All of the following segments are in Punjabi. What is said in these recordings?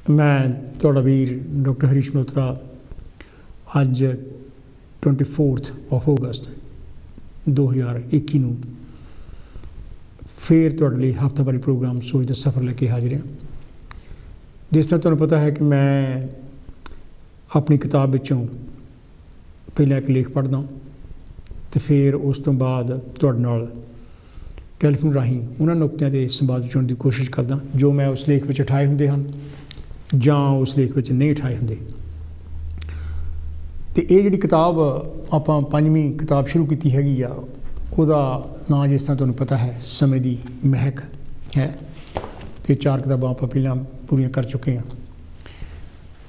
मैं तुहाड़ा वीर डॉक्टर हरीश मल्होत्रा अज 24 अगस्त 2021 ਨੂੰ फिर तुहाडे लई हफ्तावारी प्रोग्राम सोच दा सफ़र लैके हाजिर हाँ। जिस तरह तुहानूं पता है कि मैं अपनी किताब विचों पहला एक लेख पढ़दा तो फिर उस तो बाद तुहाडे नाल टैलीफोन राहीं उन्हां नुकतिਆਂ ते संवाद चुणन की कोशिश करदा जो मैं उस लेख विच उठाए हुंदे हन जां उस लेख विच नहीं उठाए हुंदे। तो ये जिहड़ी किताब आपां पंजवीं किताब शुरू की हैगी आ ਉਹਦਾ ਨਾਂ जिस तरह तुहानूं पता है समय की महक है। तो 4 किताबां आपां पहलां पूरीआं कर चुके हैं।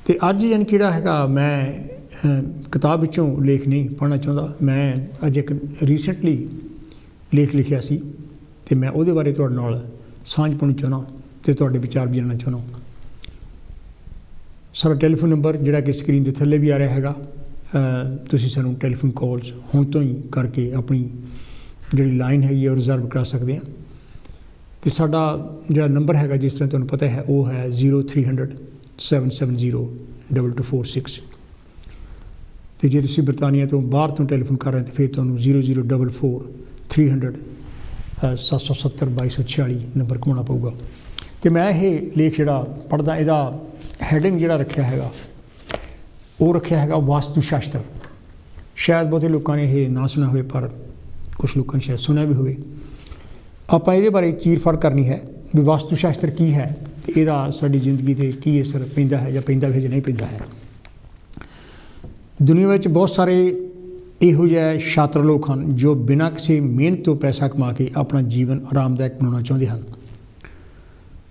तो अज यानी कि जिहड़ा हैगा मैं किताब विचों लेख नहीं पढ़ना चाहुंदा। मैं अज एक रीसेंटली लेख लिखिया सी ते मैं उहदे बारे तुहाडे नाल सांझ पाउणी चाहुंदा ते तुहाडे विचार भी जानना चाहुंदा। साडा टैलीफोन नंबर जिहड़ा कि स्क्रीन के थल्ले भी आ रहा हैगा, तुसीं सानूं टैलीफोन कॉल्स हुण तो ही करके अपनी जिहड़ी लाइन हैगी वो रिजर्व करा सकते हैं। तो साडा जिहड़ा नंबर हैगा जिस तरह तुहानूं पता है वो है 0300 770 2246। तो जे तुसीं बरतानिया तो बाहर तो टैलीफोन कर रहे हैं तो फिर तुहानूं 0044 300 770 2246 नंबर घुमाना पऊगा। तो मैं ये लेख जिहड़ा पढ़दा इहदा हैडिंग जिहड़ा रखिया हैगा वो रखिया हैगा वास्तु शास्त्र। शायद बहुते लोगों ने यह ना सुना हो पर कुछ लोगों ने शायद सुना भी होवे। आपां इहदे बारे चीर फाड़ करनी है भी वास्तु शास्त्र की है तो इहदा साडी जिंदगी ते की असर पैंदा है या पैंदा है या नहीं पैंदा है। दुनिया में बहुत सारे इहो जिहे छात्र लोग हैं जो बिना किसी मेहनत तो पैसा कमा के अपना जीवन आरामदायक बनाना चाहते हैं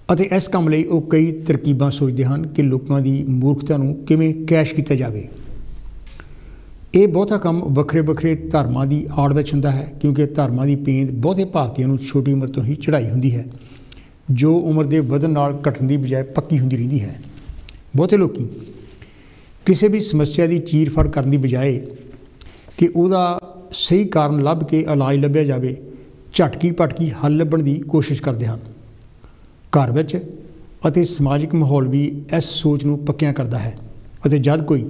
ਅਤੇ इस काम ਲਈ ਉਹ कई तरकीबां सोचते हैं कि लोगों की मूर्खता ਨੂੰ ਕਿਵੇਂ ਕੈਸ਼ ਕੀਤਾ ਜਾਵੇ। ਇਹ ਬਹੁਤਾ ਕੰਮ ਵੱਖਰੇ ਵੱਖਰੇ ਧਰਮਾਂ ਦੀ ਆੜ ਵਿੱਚ ਹੁੰਦਾ ਹੈ ਕਿਉਂਕਿ ਧਰਮਾਂ ਦੀ ਪੇਂਦ ਬਹੁਤੇ ਭਾਰਤੀਆਂ ਨੂੰ ਛੋਟੀ ਉਮਰ ਤੋਂ ਹੀ ਚੜ੍ਹਾਈ ਹੁੰਦੀ ਹੈ ਜੋ ਉਮਰ ਦੇ ਵਧਣ ਨਾਲ ਘਟਣ ਦੀ ਬਜਾਏ ਪੱਕੀ ਹੁੰਦੀ ਰਹਿੰਦੀ ਹੈ। ਬਹੁਤੇ ਲੋਕੀ ਕਿਸੇ ਵੀ ਸਮੱਸਿਆ ਦੀ ਚੀਰ ਫੜ ਕਰਨ ਦੀ ਬਜਾਏ ਕਿ ਉਹਦਾ ਸਹੀ ਕਾਰਨ ਲੱਭ ਕੇ ਇਲਾਜ ਲੱਭਿਆ ਜਾਵੇ ਝਟਕੀ ਭਟਕੀ ਹੱਲ ਲੱਭਣ ਦੀ ਕੋਸ਼ਿਸ਼ ਕਰਦੇ ਹਨ। घर विच अते समाजिक माहौल भी इस सोच नूं पक्कियां करता है अते जद कोई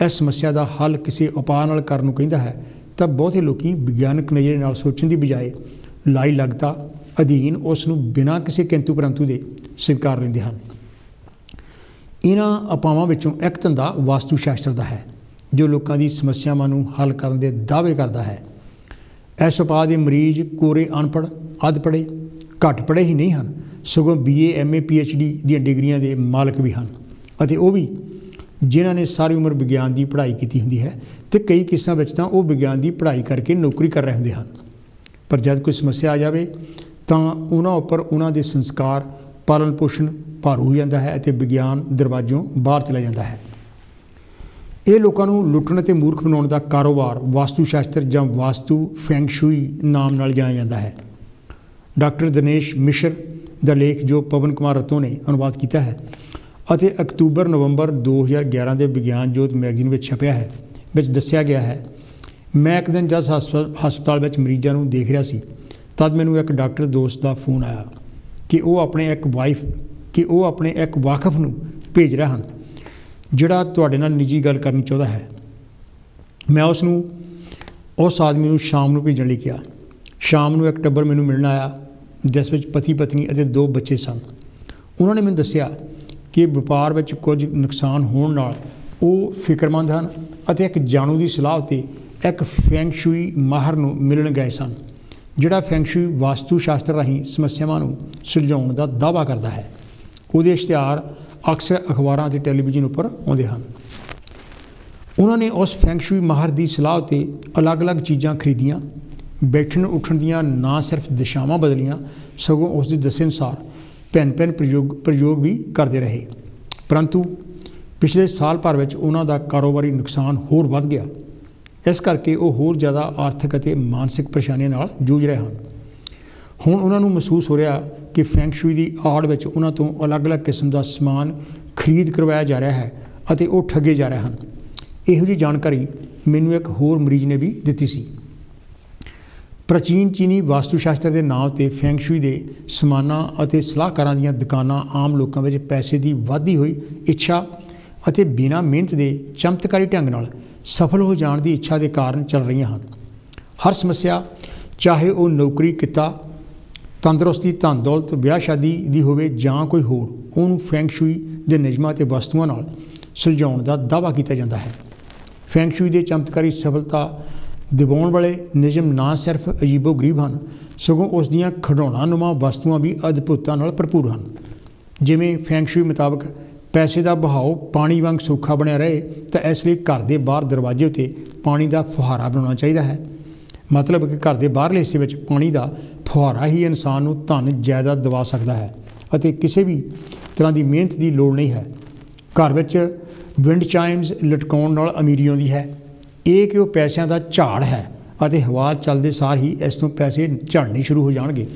इस समस्या का हल किसी उपाय नाल करन नूं कहिंदा है तो बहुते लोकी विग्यानक नज़रिए नाल सोचण की बजाय लाई लगता अधीन उस नूं बिना किसी किंतु परंतु दे स्वीकार लैंदे हन। इन्हां उपावां विचों एक धंधा वास्तु शास्त्र का है जो लोगों की समस्यावां नूं हल करन दे दावे करता है। इस उपाय के मरीज कोरे अनपढ़ अध पढ़े घट पढ़े ही नहीं हैं सगों BA MA PhD ਦੀਆਂ ਡਿਗਰੀਆਂ ਦੇ ਮਾਲਕ ਵੀ ਹਨ ਅਤੇ ਉਹ ਵੀ ਜਿਨ੍ਹਾਂ ਨੇ ਸਾਰੀ ਉਮਰ ਵਿਗਿਆਨ ਦੀ ਪੜ੍ਹਾਈ ਕੀਤੀ ਹੁੰਦੀ ਹੈ ਤੇ ਕਈ ਕਿੱਸਿਆਂ ਵਿੱਚ ਤਾਂ ਉਹ ਵਿਗਿਆਨ ਦੀ ਪੜ੍ਹਾਈ ਕਰਕੇ ਨੌਕਰੀ ਕਰ ਰਹੇ ਹੁੰਦੇ ਹਨ। ਪਰ ਜਦ ਕੋਈ ਸਮੱਸਿਆ ਆ ਜਾਵੇ ਤਾਂ ਉਹਨਾਂ ਉੱਪਰ ਉਹਨਾਂ ਦੇ ਸੰਸਕਾਰ ਪਾਲਣ ਪੋਸ਼ਣ ਭਾਰੂ ਹੋ ਜਾਂਦਾ ਹੈ ਅਤੇ ਵਿਗਿਆਨ ਦਰਵਾਜ਼ੋਂ ਬਾਹਰ ਚਲਾ ਜਾਂਦਾ ਹੈ। ਇਹ ਲੋਕਾਂ ਨੂੰ ਲੁੱਟਣ ਅਤੇ ਮੂਰਖ ਬਣਾਉਣ ਦਾ ਕਾਰੋਬਾਰ ਵਾਸਤੂ ਸ਼ਾਸਤਰ ਜਾਂ ਵਾਸਤੂ ਫੈਂਗ ਸ਼ੂਈ ਨਾਮ ਨਾਲ ਜਾਣਿਆ ਜਾਂਦਾ ਹੈ। डॉक्टर दिनेश मिश्र का लेख जो पवन कुमार रतों ने अनुवाद किया है ਅਤੇ अक्तूबर नवंबर 2011 के विज्ञान जोत मैगजीन में छपया है ਵਿੱਚ दस्या गया है। मैं एक दिन जब हस्पताल में मरीजों को देख रहा सी तद मैनू एक डॉक्टर दोस्त का फोन आया कि वो अपने एक वाकफ नूं भेज रहे हैं जिहड़ा तुहाडे नाल निजी गल करनी चाहुंदा है। मैं उस आदमी नूं शाम नूं भेजण लई कहा। शाम नूं एक टब्बर मैनू मिलण आया जिस विच पति पत्नी और 2 बच्चे सन। उन्होंने मैनूं दस्सिया कि व्यापार में कुछ नुकसान होने नाल वो फिक्रमंद हैं और एक जाणू की सलाह ते एक फैंग शूई माहर नूं मिलण गए सन जिहड़ा फैंग शूई वास्तु शास्त्र राहीं समस्यावां नूं सुलझाउण दा दावा करता है। उहदे इश्तिहार अक्सर अखबारां ते टैलीविजन उपर आउंदे हन। उन्होंने उस फैंग शूई माहर की सलाह ते अलग अलग चीज़ां खरीदियां बैठण उठण दियां ना सिर्फ दिशावां बदलियां सगों उसके दसे अनुसार भिन्न प्रयोग भी करते रहे। परंतु पिछले साल भर में उन्हों का कारोबारी नुकसान होर वध गया। इस करके वो होर ज़्यादा आर्थिक और मानसिक परेशानियों नाल जूझ रहे हैं। हुण उन्होंने महसूस हो रहा कि फैंग शूई की आड़ में उन्हों तो अलग अलग किस्म का समान खरीद करवाया जा रहा है और वो ठगे जा रहे हैं। इहो जी जानकारी मैनू एक होर मरीज ने भी दी सी। ਪ੍ਰਾਚੀਨ ਚੀਨੀ ਵਾਸਤੂ ਸ਼ਾਸਤਰ ਦੇ ਨਾਮ 'ਤੇ ਫੈਂਗ ਸ਼ੂਈ ਦੇ ਸਮਾਨਾਂ ਅਤੇ ਸਲਾਹਕਾਰਾਂ ਦੀਆਂ ਦੁਕਾਨਾਂ ਆਮ ਲੋਕਾਂ ਵਿੱਚ ਪੈਸੇ ਦੀ ਵਧਦੀ ਹੋਈ ਇੱਛਾ ਅਤੇ ਬਿਨਾਂ ਮਿਹਨਤ ਦੇ ਚਮਤਕਾਰੀ ਢੰਗ ਨਾਲ ਸਫਲ ਹੋ ਜਾਣ ਦੀ ਇੱਛਾ ਦੇ ਕਾਰਨ ਚੱਲ ਰਹੀਆਂ ਹਨ। ਹਰ ਸਮੱਸਿਆ, ਚਾਹੇ ਉਹ ਨੌਕਰੀ, ਕਿੱਤਾ, ਤੰਦਰੁਸਤੀ, ਧਨ ਦੌਲਤ, ਵਿਆਹ ਸ਼ਾਦੀ ਦੀ ਹੋਵੇ ਜਾਂ ਕੋਈ ਹੋਰ, ਉਹਨੂੰ ਫੈਂਗ ਸ਼ੂਈ ਦੇ ਨਿਯਮਾਂ ਅਤੇ ਵਸਤੂਆਂ ਨਾਲ ਸੁਲਝਾਉਣ ਦਾ ਦਾਅਵਾ ਕੀਤਾ ਜਾਂਦਾ ਹੈ। ਫੈਂਗ ਸ਼ੂਈ ਦੇ ਚਮਤਕਾਰੀ ਸਫਲਤਾ ਦਿਵਾਉਣ ਵਾਲੇ ਨਿਯਮ ਨਾ ਸਿਰਫ ਅਜੀਬੋ-ਗਰੀਬ ਹਨ, ਸਗੋਂ ਉਸ ਦੀਆਂ ਖਿਡੌਣਾਂ-ਨੁਮਾ ਵਸਤੂਆਂ ਵੀ ਅਦਭੁਤਤਾ ਨਾਲ ਭਰਪੂਰ ਹਨ। ਜਿਵੇਂ ਫੈਂਗ ਸ਼ੂਈ ਮੁਤਾਬਕ ਪੈਸੇ ਦਾ ਬਹਾਓ ਪਾਣੀ ਵਾਂਗ ਸੌਖਾ ਬਣਿਆ ਰਹੇ, ਤਾਂ ਇਸ ਲਈ ਘਰ ਦੇ ਬਾਹਰ ਦਰਵਾਜ਼ੇ ਉੱਤੇ ਪਾਣੀ ਦਾ ਫੁਹਾਰਾ ਬਣਾਉਣਾ ਚਾਹੀਦਾ ਹੈ। ਮਤਲਬ ਕਿ ਘਰ ਦੇ ਬਾਹਰਲੇ ਹਿੱਸੇ ਵਿੱਚ ਪਾਣੀ ਦਾ ਫੁਹਾਰਾ ਹੀ ਇਨਸਾਨ ਨੂੰ ਧਨ ਜਾਇਦਾਦ ਦਿਵਾ ਸਕਦਾ ਹੈ ਅਤੇ ਕਿਸੇ ਵੀ ਤਰ੍ਹਾਂ ਦੀ ਮਿਹਨਤ ਦੀ ਲੋੜ ਨਹੀਂ ਹੈ। ਘਰ ਵਿੱਚ ਵਿੰਡ ਚਾਈਮਸ ਲਟਕਾਉਣ ਨਾਲ ਅਮੀਰੀ ਆਉਂਦੀ ਹੈ। ਇਹ ਕਿ ਉਹ ਪੈਸਿਆਂ ਦਾ ਝਾੜ ਹੈ ਅਤੇ ਹਵਾ ਚੱਲਦੇ ਸਾਰ ਹੀ ਇਸ ਤੋਂ ਪੈਸੇ ਝੜਨੇ ਸ਼ੁਰੂ ਹੋ ਜਾਣਗੇ।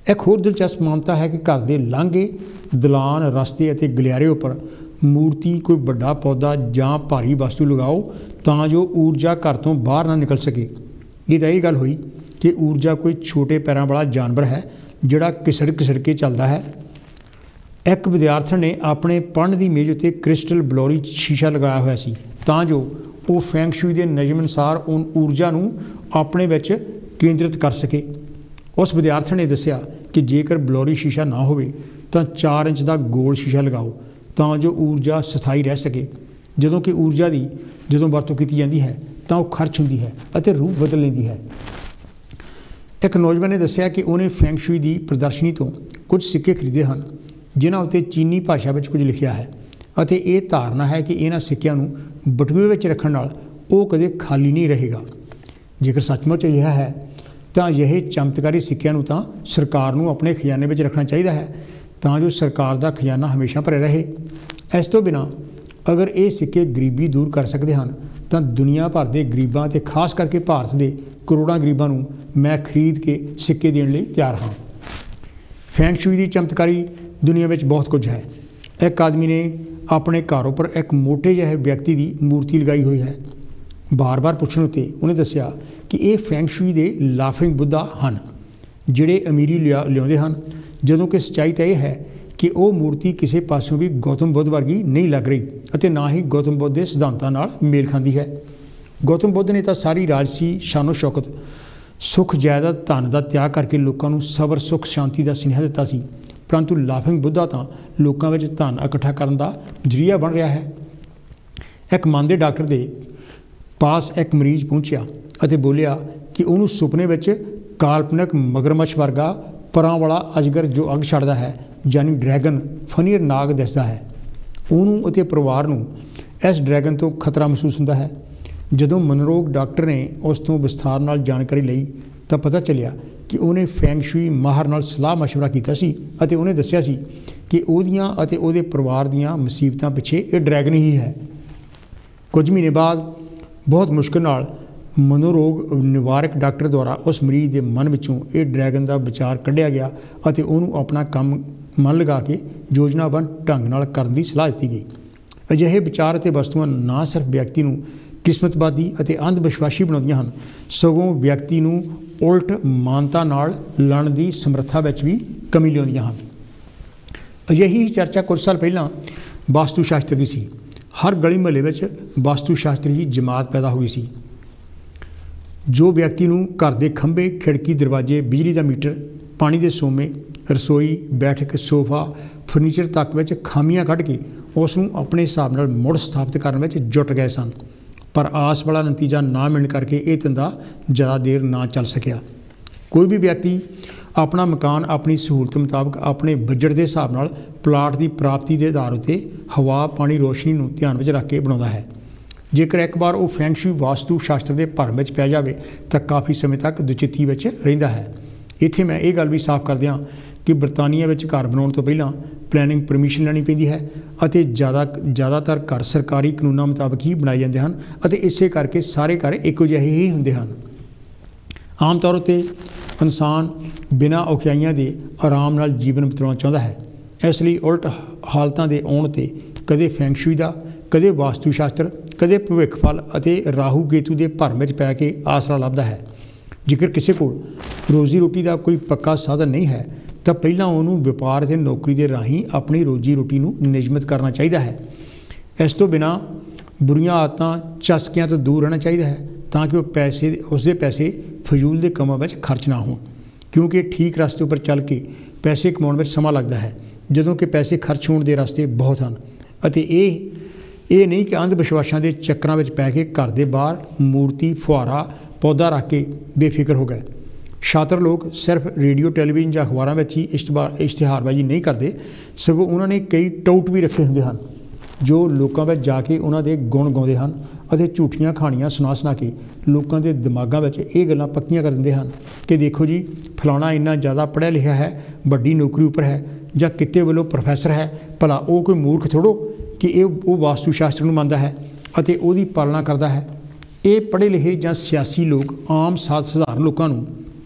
ਇੱਕ ਹੋਰ ਦਿਲਚਸਪ ਮਾਨਤਾ ਹੈ ਕਿ ਘਰ ਦੇ ਲਾਂਘੇ, ਦਲਾਨ, ਰਸਤੇ ਅਤੇ ਗਲਿਆਰੇ ਉੱਪਰ ਮੂਰਤੀ, ਕੋਈ ਵੱਡਾ ਪੌਦਾ ਜਾਂ ਭਾਰੀ ਵਸਤੂ ਲਗਾਓ ਤਾਂ ਜੋ ਊਰਜਾ ਘਰ ਤੋਂ ਬਾਹਰ ਨਾ ਨਿਕਲ ਸਕੇ। ਇਹ ਤਾਂ ਇਹ ਗੱਲ ਹੋਈ ਕਿ ਊਰਜਾ ਕੋਈ ਛੋਟੇ ਪੈਰਾਂ ਵਾਲਾ ਜਾਨਵਰ ਹੈ ਜਿਹੜਾ ਘਿਸੜ ਕੇ ਚੱਲਦਾ ਹੈ। ਇੱਕ ਵਿਦਿਆਰਥਣ ਨੇ ਆਪਣੇ ਪੜ੍ਹਨ ਦੀ ਮੇਜ਼ ਉੱਤੇ ਕ੍ਰਿਸਟਲ ਬਲੌਰੀ ਸ਼ੀਸ਼ਾ ਲਗਾਇਆ ਹੋਇਆ ਸੀ ਤਾਂ ਜੋ ਉਹ ਫੈਂਗ ਸ਼ੂਈ ਦੇ ਨਿਯਮ ਅਨੁਸਾਰ ਊਰਜਾ ਨੂੰ ਆਪਣੇ ਵਿੱਚ ਕੇਂਦਰਿਤ ਕਰ ਸਕੇ। ਉਸ ਵਿਦਿਆਰਥਣ ਨੇ ਦੱਸਿਆ ਕਿ ਜੇਕਰ ਬਲੌਰੀ ਸ਼ੀਸ਼ਾ ਨਾ ਹੋਵੇ ਤਾਂ 4 ਇੰਚ ਦਾ ਗੋਲ ਸ਼ੀਸ਼ਾ ਲਗਾਓ ਤਾਂ ਜੋ ਊਰਜਾ ਸਥਾਈ ਰਹਿ ਸਕੇ। ਜਦੋਂ ਕਿ ਊਰਜਾ ਦੀ ਜਦੋਂ ਵਰਤੋਂ ਕੀਤੀ ਜਾਂਦੀ ਹੈ ਤਾਂ ਉਹ ਖਰਚ ਹੁੰਦੀ ਹੈ ਅਤੇ ਰੂਪ ਬਦਲ ਲੈਂਦੀ ਹੈ। ਇੱਕ ਨੌਜਵਾਨ ਨੇ ਦੱਸਿਆ ਕਿ ਉਹਨੇ ਫੈਂਗ ਸ਼ੂਈ ਦੀ ਪ੍ਰਦਰਸ਼ਨੀ ਤੋਂ ਕੁਝ ਸਿੱਕੇ ਖਰੀਦੇ ਹਨ ਜਿਨ੍ਹਾਂ ਉੱਤੇ ਚੀਨੀ ਭਾਸ਼ਾ ਵਿੱਚ ਕੁਝ ਲਿਖਿਆ ਹੈ ਅਤੇ ਇਹ ਧਾਰਨਾ ਹੈ ਕਿ ਇਹਨਾਂ ਸਿੱਕਿਆਂ ਨੂੰ ਬਟੂਏ ਵਿੱਚ ਰੱਖਣ ਨਾਲ ਉਹ ਕਦੇ ਖਾਲੀ ਨਹੀਂ ਰਹੇਗਾ। ਜੇਕਰ ਸੱਚਮੁੱਚ ਅਜਿਹਾ ਹੈ ਤਾਂ ਅਜਿਹੇ ਚਮਤਕਾਰੀ ਸਿੱਕਿਆਂ ਨੂੰ ਤਾਂ ਸਰਕਾਰ ਨੂੰ ਆਪਣੇ ਖਜ਼ਾਨੇ ਵਿੱਚ ਰੱਖਣਾ ਚਾਹੀਦਾ ਹੈ ਤਾਂ ਜੋ ਸਰਕਾਰ ਦਾ ਖਜ਼ਾਨਾ ਹਮੇਸ਼ਾ ਭਰਿਆ ਰਹੇ। ਇਸ ਤੋਂ ਬਿਨਾਂ ਅਗਰ ਇਹ ਸਿੱਕੇ ਗਰੀਬੀ ਦੂਰ ਕਰ ਸਕਦੇ ਹਨ ਤਾਂ ਦੁਨੀਆ ਭਰ ਦੇ ਗਰੀਬਾਂ ਅਤੇ ਖਾਸ ਕਰਕੇ ਭਾਰਤ ਦੇ ਕਰੋੜਾਂ ਗਰੀਬਾਂ ਨੂੰ ਮੈਂ ਖਰੀਦ ਕੇ ਸਿੱਕੇ ਦੇਣ ਲਈ ਤਿਆਰ ਹਾਂ। ਫੈਂਗ ਸ਼ੂਈ ਦੀ ਚਮਤਕਾਰੀ ਦੁਨੀਆ ਵਿੱਚ ਬਹੁਤ ਕੁਝ ਹੈ। ਇੱਕ ਆਦਮੀ ਨੇ ਆਪਣੇ ਘਰ ਉੱਪਰ ਇੱਕ ਮੋਟੇ ਜਿਹੇ ਵਿਅਕਤੀ ਦੀ ਮੂਰਤੀ ਲਗਾਈ ਹੋਈ ਹੈ। ਬਾਰ-ਬਾਰ ਪੁੱਛਣ ਉੱਤੇ ਉਹਨੇ ਦੱਸਿਆ ਕਿ ਇਹ ਫੈਂਗ ਸ਼ੂਈ ਦੇ ਲਾਫਿੰਗ ਬੁੱਧਾ ਹਨ ਜਿਹੜੇ ਅਮੀਰੀ ਲਿਆਉਂਦੇ ਹਨ, ਜਦੋਂ ਕਿ ਸੱਚਾਈ ਤਾਂ ਇਹ ਹੈ ਕਿ ਉਹ ਮੂਰਤੀ ਕਿਸੇ ਪਾਸਿਓਂ ਵੀ ਗੌਤਮ ਬੁੱਧ ਵਰਗੀ ਨਹੀਂ ਲੱਗ ਰਹੀ ਅਤੇ ਨਾ ਹੀ ਗੌਤਮ ਬੁੱਧ ਦੇ ਸਿਧਾਂਤਾਂ ਨਾਲ ਮੇਲ ਖਾਂਦੀ ਹੈ। ਗੌਤਮ ਬੁੱਧ ਨੇ ਤਾਂ ਸਾਰੀ ਰਾਜਸੀ ਸ਼ਾਨੋ ਸ਼ੌਕਤ, ਸੁੱਖ, ਜਾਇਦਾਦ, ਧਨ ਦਾ ਤਿਆਗ ਕਰਕੇ ਲੋਕਾਂ ਨੂੰ ਸਬਰ, ਸੁੱਖ, ਸ਼ਾਂਤੀ ਦਾ ਸੁਨੇਹਾ ਦਿੱਤਾ ਸੀ, ਪਰੰਤੂ ਲਾਫਿੰਗ ਬੁੱਧਾ ਤਾਂ ਲੋਕਾਂ ਵਿੱਚ ਧਨ ਇਕੱਠਾ ਕਰਨ ਦਾ ਜ਼ਰੀਆ ਬਣ ਰਿਹਾ ਹੈ। ਇੱਕ ਮਨ ਦੇ ਡਾਕਟਰ ਦੇ ਪਾਸ ਇੱਕ ਮਰੀਜ਼ ਪਹੁੰਚਿਆ ਅਤੇ ਬੋਲਿਆ ਕਿ ਉਹਨੂੰ ਸੁਪਨੇ ਵਿੱਚ ਕਾਲਪਨਿਕ ਮਗਰਮੱਛ ਵਰਗਾ ਪਰਾਂ ਵਾਲਾ ਅਜਗਰ ਜੋ ਅੱਗ ਛੱਡਦਾ ਹੈ, ਯਾਨੀ ਡਰੈਗਨ, ਫਨੀਅਰ ਨਾਗ ਦਿਸਦਾ ਹੈ। ਉਹਨੂੰ ਅਤੇ ਪਰਿਵਾਰ ਨੂੰ ਇਸ ਡਰੈਗਨ ਤੋਂ ਖਤਰਾ ਮਹਿਸੂਸ ਹੁੰਦਾ ਹੈ। ਜਦੋਂ ਮਨੋਰੋਗ ਡਾਕਟਰ ਨੇ ਉਸ ਤੋਂ ਵਿਸਥਾਰ ਨਾਲ ਜਾਣਕਾਰੀ ਲਈ ਤਾਂ ਪਤਾ ਚੱਲਿਆ ਕਿ ਉਹਨੇ ਫੈਂਗ ਸ਼ੂਈ ਮਾਹਰ ਨਾਲ ਸਲਾਹ ਮਸ਼ਵਰਾ ਕੀਤਾ ਸੀ ਅਤੇ ਉਹਨੇ ਦੱਸਿਆ ਸੀ ਕਿ ਉਹਦੀਆਂ ਅਤੇ ਉਹਦੇ ਪਰਿਵਾਰ ਦੀਆਂ ਮੁਸੀਬਤਾਂ ਪਿੱਛੇ ਇਹ ਡਰੈਗਨ ਹੀ ਹੈ। ਕੁਝ ਮਹੀਨੇ ਬਾਅਦ ਬਹੁਤ ਮੁਸ਼ਕਿਲ ਨਾਲ ਮਨੋਰੋਗ ਨਿਵਾਰਕ ਡਾਕਟਰ ਦੁਆਰਾ ਉਸ ਮਰੀਜ਼ ਦੇ ਮਨ ਵਿੱਚੋਂ ਇਹ ਡਰੈਗਨ ਦਾ ਵਿਚਾਰ ਕੱਢਿਆ ਗਿਆ ਅਤੇ ਉਹਨੂੰ ਆਪਣਾ ਕੰਮ ਮਨ ਲਗਾ ਕੇ ਯੋਜਨਾਬੱਧ ਢੰਗ ਨਾਲ ਕਰਨ ਦੀ ਸਲਾਹ ਦਿੱਤੀ ਗਈ। ਅਜਿਹੇ ਵਿਚਾਰ ਅਤੇ ਵਸਤੂਆਂ ਨਾ ਸਿਰਫ ਵਿਅਕਤੀ ਨੂੰ ਕਿਸਮਤਵਾਦੀ ਅਤੇ ਅੰਧ ਵਿਸ਼ਵਾਸੀ ਬਣਾਉਂਦੀਆਂ ਹਨ, ਸਗੋਂ ਵਿਅਕਤੀ ਨੂੰ ਉਲਟ ਮਾਨਤਾ ਨਾਲ ਲੜਨ ਦੀ ਸਮਰੱਥਾ ਵਿੱਚ ਵੀ ਕਮੀ ਲਿਆਉਂਦੀਆਂ ਹਨ। ਅਜਿਹੀ ਚਰਚਾ ਕੁਝ ਸਾਲ ਪਹਿਲਾਂ ਵਾਸਤੂ ਸ਼ਾਸਤਰ ਦੀ ਸੀ। ਹਰ ਗਲੀ ਮੁਹੱਲੇ ਵਿੱਚ ਵਾਸਤੂ ਸ਼ਾਸਤਰੀ ਦੀ ਜਮਾਤ ਪੈਦਾ ਹੋਈ ਸੀ ਜੋ ਵਿਅਕਤੀ ਨੂੰ ਘਰ ਦੇ ਖੰਭੇ, ਖਿੜਕੀ, ਦਰਵਾਜ਼ੇ, ਬਿਜਲੀ ਦਾ ਮੀਟਰ, ਪਾਣੀ ਦੇ ਸੋਮੇ, ਰਸੋਈ, ਬੈਠਕ, ਸੋਫਾ, ਫਰਨੀਚਰ ਤੱਕ ਵਿੱਚ ਖਾਮੀਆਂ ਕੱਢ ਕੇ ਉਸ ਨੂੰ ਆਪਣੇ ਹਿਸਾਬ ਨਾਲ ਮੁੜ ਸਥਾਪਿਤ ਕਰਨ ਵਿੱਚ ਜੁਟ ਗਏ ਸਨ। ਪਰ ਆਸ ਵਾਲਾ ਨਤੀਜਾ ਨਾ ਮਿਲਣ ਕਰਕੇ ਇਹ ਧੰਦਾ ਜ਼ਿਆਦਾ ਦੇਰ ਨਾ ਚੱਲ ਸਕਿਆ। ਕੋਈ ਵੀ ਵਿਅਕਤੀ ਆਪਣਾ ਮਕਾਨ ਆਪਣੀ ਸਹੂਲਤ ਮੁਤਾਬਕ ਆਪਣੇ ਬਜਟ ਦੇ ਹਿਸਾਬ ਨਾਲ ਪਲਾਟ ਦੀ ਪ੍ਰਾਪਤੀ ਦੇ ਆਧਾਰ ਉੱਤੇ ਹਵਾ, ਪਾਣੀ, ਰੋਸ਼ਨੀ ਨੂੰ ਧਿਆਨ ਵਿੱਚ ਰੱਖ ਕੇ ਬਣਾਉਂਦਾ ਹੈ। ਜੇਕਰ ਇੱਕ ਵਾਰ ਉਹ ਫੈਂਗ ਸ਼ੂਈ ਵਾਸਤੂ ਸ਼ਾਸਤਰ ਦੇ ਭਰਮ ਵਿੱਚ ਪੈ ਜਾਵੇ ਤਾਂ ਕਾਫੀ ਸਮੇਂ ਤੱਕ ਦੁਚਿੱਤੀ ਵਿੱਚ ਰਹਿੰਦਾ ਹੈ। ਇੱਥੇ ਮੈਂ ਇਹ ਗੱਲ ਵੀ ਸਾਫ਼ ਕਰ ਦਿਆਂ ਕਿ ਬਰਤਾਨੀਆ ਵਿੱਚ ਘਰ ਬਣਾਉਣ ਤੋਂ ਪਹਿਲਾਂ ਪਲੈਨਿੰਗ ਪਰਮਿਸ਼ਨ ਲੈਣੀ ਪੈਂਦੀ ਹੈ ਅਤੇ ਜ਼ਿਆਦਾਤਰ ਘਰ ਸਰਕਾਰੀ ਕਾਨੂੰਨਾਂ ਮੁਤਾਬਕ ਹੀ ਬਣਾਏ ਜਾਂਦੇ ਹਨ ਅਤੇ ਇਸੇ ਕਰਕੇ ਸਾਰੇ ਘਰ ਇੱਕੋ ਜਿਹੇ ਹੀ ਹੁੰਦੇ ਹਨ। ਆਮ ਤੌਰ ਉੱਤੇ ਇਨਸਾਨ ਬਿਨਾਂ ਔਖਿਆਈਆਂ ਦੇ ਆਰਾਮ ਨਾਲ ਜੀਵਨ ਬਿਤਾਉਣਾ ਚਾਹੁੰਦਾ ਹੈ। ਇਸ ਲਈ ਉਲਟ ਹਾਲਤਾਂ ਦੇ ਆਉਣ 'ਤੇ ਕਦੇ ਫੈਂਗ ਸ਼ੂਈ ਦਾ, ਕਦੇ ਵਾਸਤੂ ਸ਼ਾਸਤਰ, ਕਦੇ ਭਵਿੱਖ ਫਲ ਅਤੇ ਰਾਹੂ ਕੇਤੂ ਦੇ ਭਰਮ ਵਿੱਚ ਪੈ ਕੇ ਆਸਰਾ ਲੱਭਦਾ ਹੈ। ਜੇਕਰ ਕਿਸੇ ਕੋਲ ਰੋਜ਼ੀ ਰੋਟੀ ਦਾ ਕੋਈ ਪੱਕਾ ਸਾਧਨ ਨਹੀਂ ਹੈ ਤਾਂ ਪਹਿਲਾਂ ਉਹਨੂੰ ਵਪਾਰ ਅਤੇ ਨੌਕਰੀ ਦੇ ਰਾਹੀਂ ਆਪਣੀ ਰੋਜੀ ਰੋਟੀ ਨੂੰ ਨਿਯਮਿਤ ਕਰਨਾ ਚਾਹੀਦਾ ਹੈ। ਇਸ ਤੋਂ ਬਿਨਾਂ ਬੁਰੀਆਂ ਆਦਤਾਂ ਚਸਕਿਆਂ ਤੋਂ ਦੂਰ ਰਹਿਣਾ ਚਾਹੀਦਾ ਹੈ ਤਾਂ ਕਿ ਉਸਦੇ ਪੈਸੇ ਫਜ਼ੂਲ ਦੇ ਕੰਮਾਂ ਵਿੱਚ ਖਰਚ ਨਾ ਹੋਣ, ਕਿਉਂਕਿ ਠੀਕ ਰਸਤੇ ਉੱਪਰ ਚੱਲ ਕੇ ਪੈਸੇ ਕਮਾਉਣ ਵਿੱਚ ਸਮਾਂ ਲੱਗਦਾ ਹੈ, ਜਦੋਂ ਕਿ ਪੈਸੇ ਖਰਚ ਹੋਣ ਦੇ ਰਸਤੇ ਬਹੁਤ ਹਨ। ਅਤੇ ਇਹ ਨਹੀਂ ਕਿ ਅੰਧ ਵਿਸ਼ਵਾਸਾਂ ਦੇ ਚੱਕਰਾਂ ਵਿੱਚ ਪੈ ਕੇ ਘਰ ਦੇ ਬਾਹਰ ਮੂਰਤੀ, ਫੁਹਾਰਾ, ਪੌਦਾ ਰੱਖ ਕੇ ਬੇਫਿਕਰ ਹੋ ਗਏ। ਸ਼ਾਤਰ ਲੋਕ ਸਿਰਫ ਰੇਡੀਓ, ਟੈਲੀਵਿਜ਼ਨ ਜਾਂ ਅਖਬਾਰਾਂ ਵਿੱਚ ਹੀ ਇਸ਼ਤਿਹਾਰਬਾਜ਼ੀ ਨਹੀਂ ਕਰਦੇ, ਸਗੋਂ ਉਹਨਾਂ ਨੇ ਕਈ ਟਾਊਟ ਵੀ ਰੱਖੇ ਹੁੰਦੇ ਹਨ ਜੋ ਲੋਕਾਂ ਵਿੱਚ ਜਾ ਕੇ ਉਹਨਾਂ ਦੇ ਗੁਣ ਗਾਉਂਦੇ ਹਨ ਅਤੇ ਝੂਠੀਆਂ ਕਹਾਣੀਆਂ ਸੁਣਾ ਕੇ ਲੋਕਾਂ ਦੇ ਦਿਮਾਗਾਂ ਵਿੱਚ ਇਹ ਗੱਲਾਂ ਪੱਕੀਆਂ ਕਰ ਦਿੰਦੇ ਹਨ ਕਿ ਦੇਖੋ ਜੀ ਫਲਾਣਾ ਇੰਨਾ ਜ਼ਿਆਦਾ ਪੜ੍ਹਿਆ ਲਿਖਿਆ ਹੈ, ਵੱਡੀ ਨੌਕਰੀ ਉੱਪਰ ਹੈ ਜਾਂ ਕਿਤੇ ਵੱਲੋਂ ਪ੍ਰੋਫੈਸਰ ਹੈ, ਭਲਾ ਉਹ ਕੋਈ ਮੂਰਖ ਥੋੜ੍ਹੋ ਕਿ ਉਹ ਵਾਸਤੂ ਸ਼ਾਸਤਰ ਨੂੰ ਮੰਨਦਾ ਹੈ ਅਤੇ ਉਹਦੀ ਪਾਲਣਾ ਕਰਦਾ ਹੈ। ਇਹ ਪੜ੍ਹੇ ਲਿਖੇ ਜਾਂ ਸਿਆਸੀ ਲੋਕ ਆਮ ਸਧਾਰਨ ਲੋਕਾਂ ਨੂੰ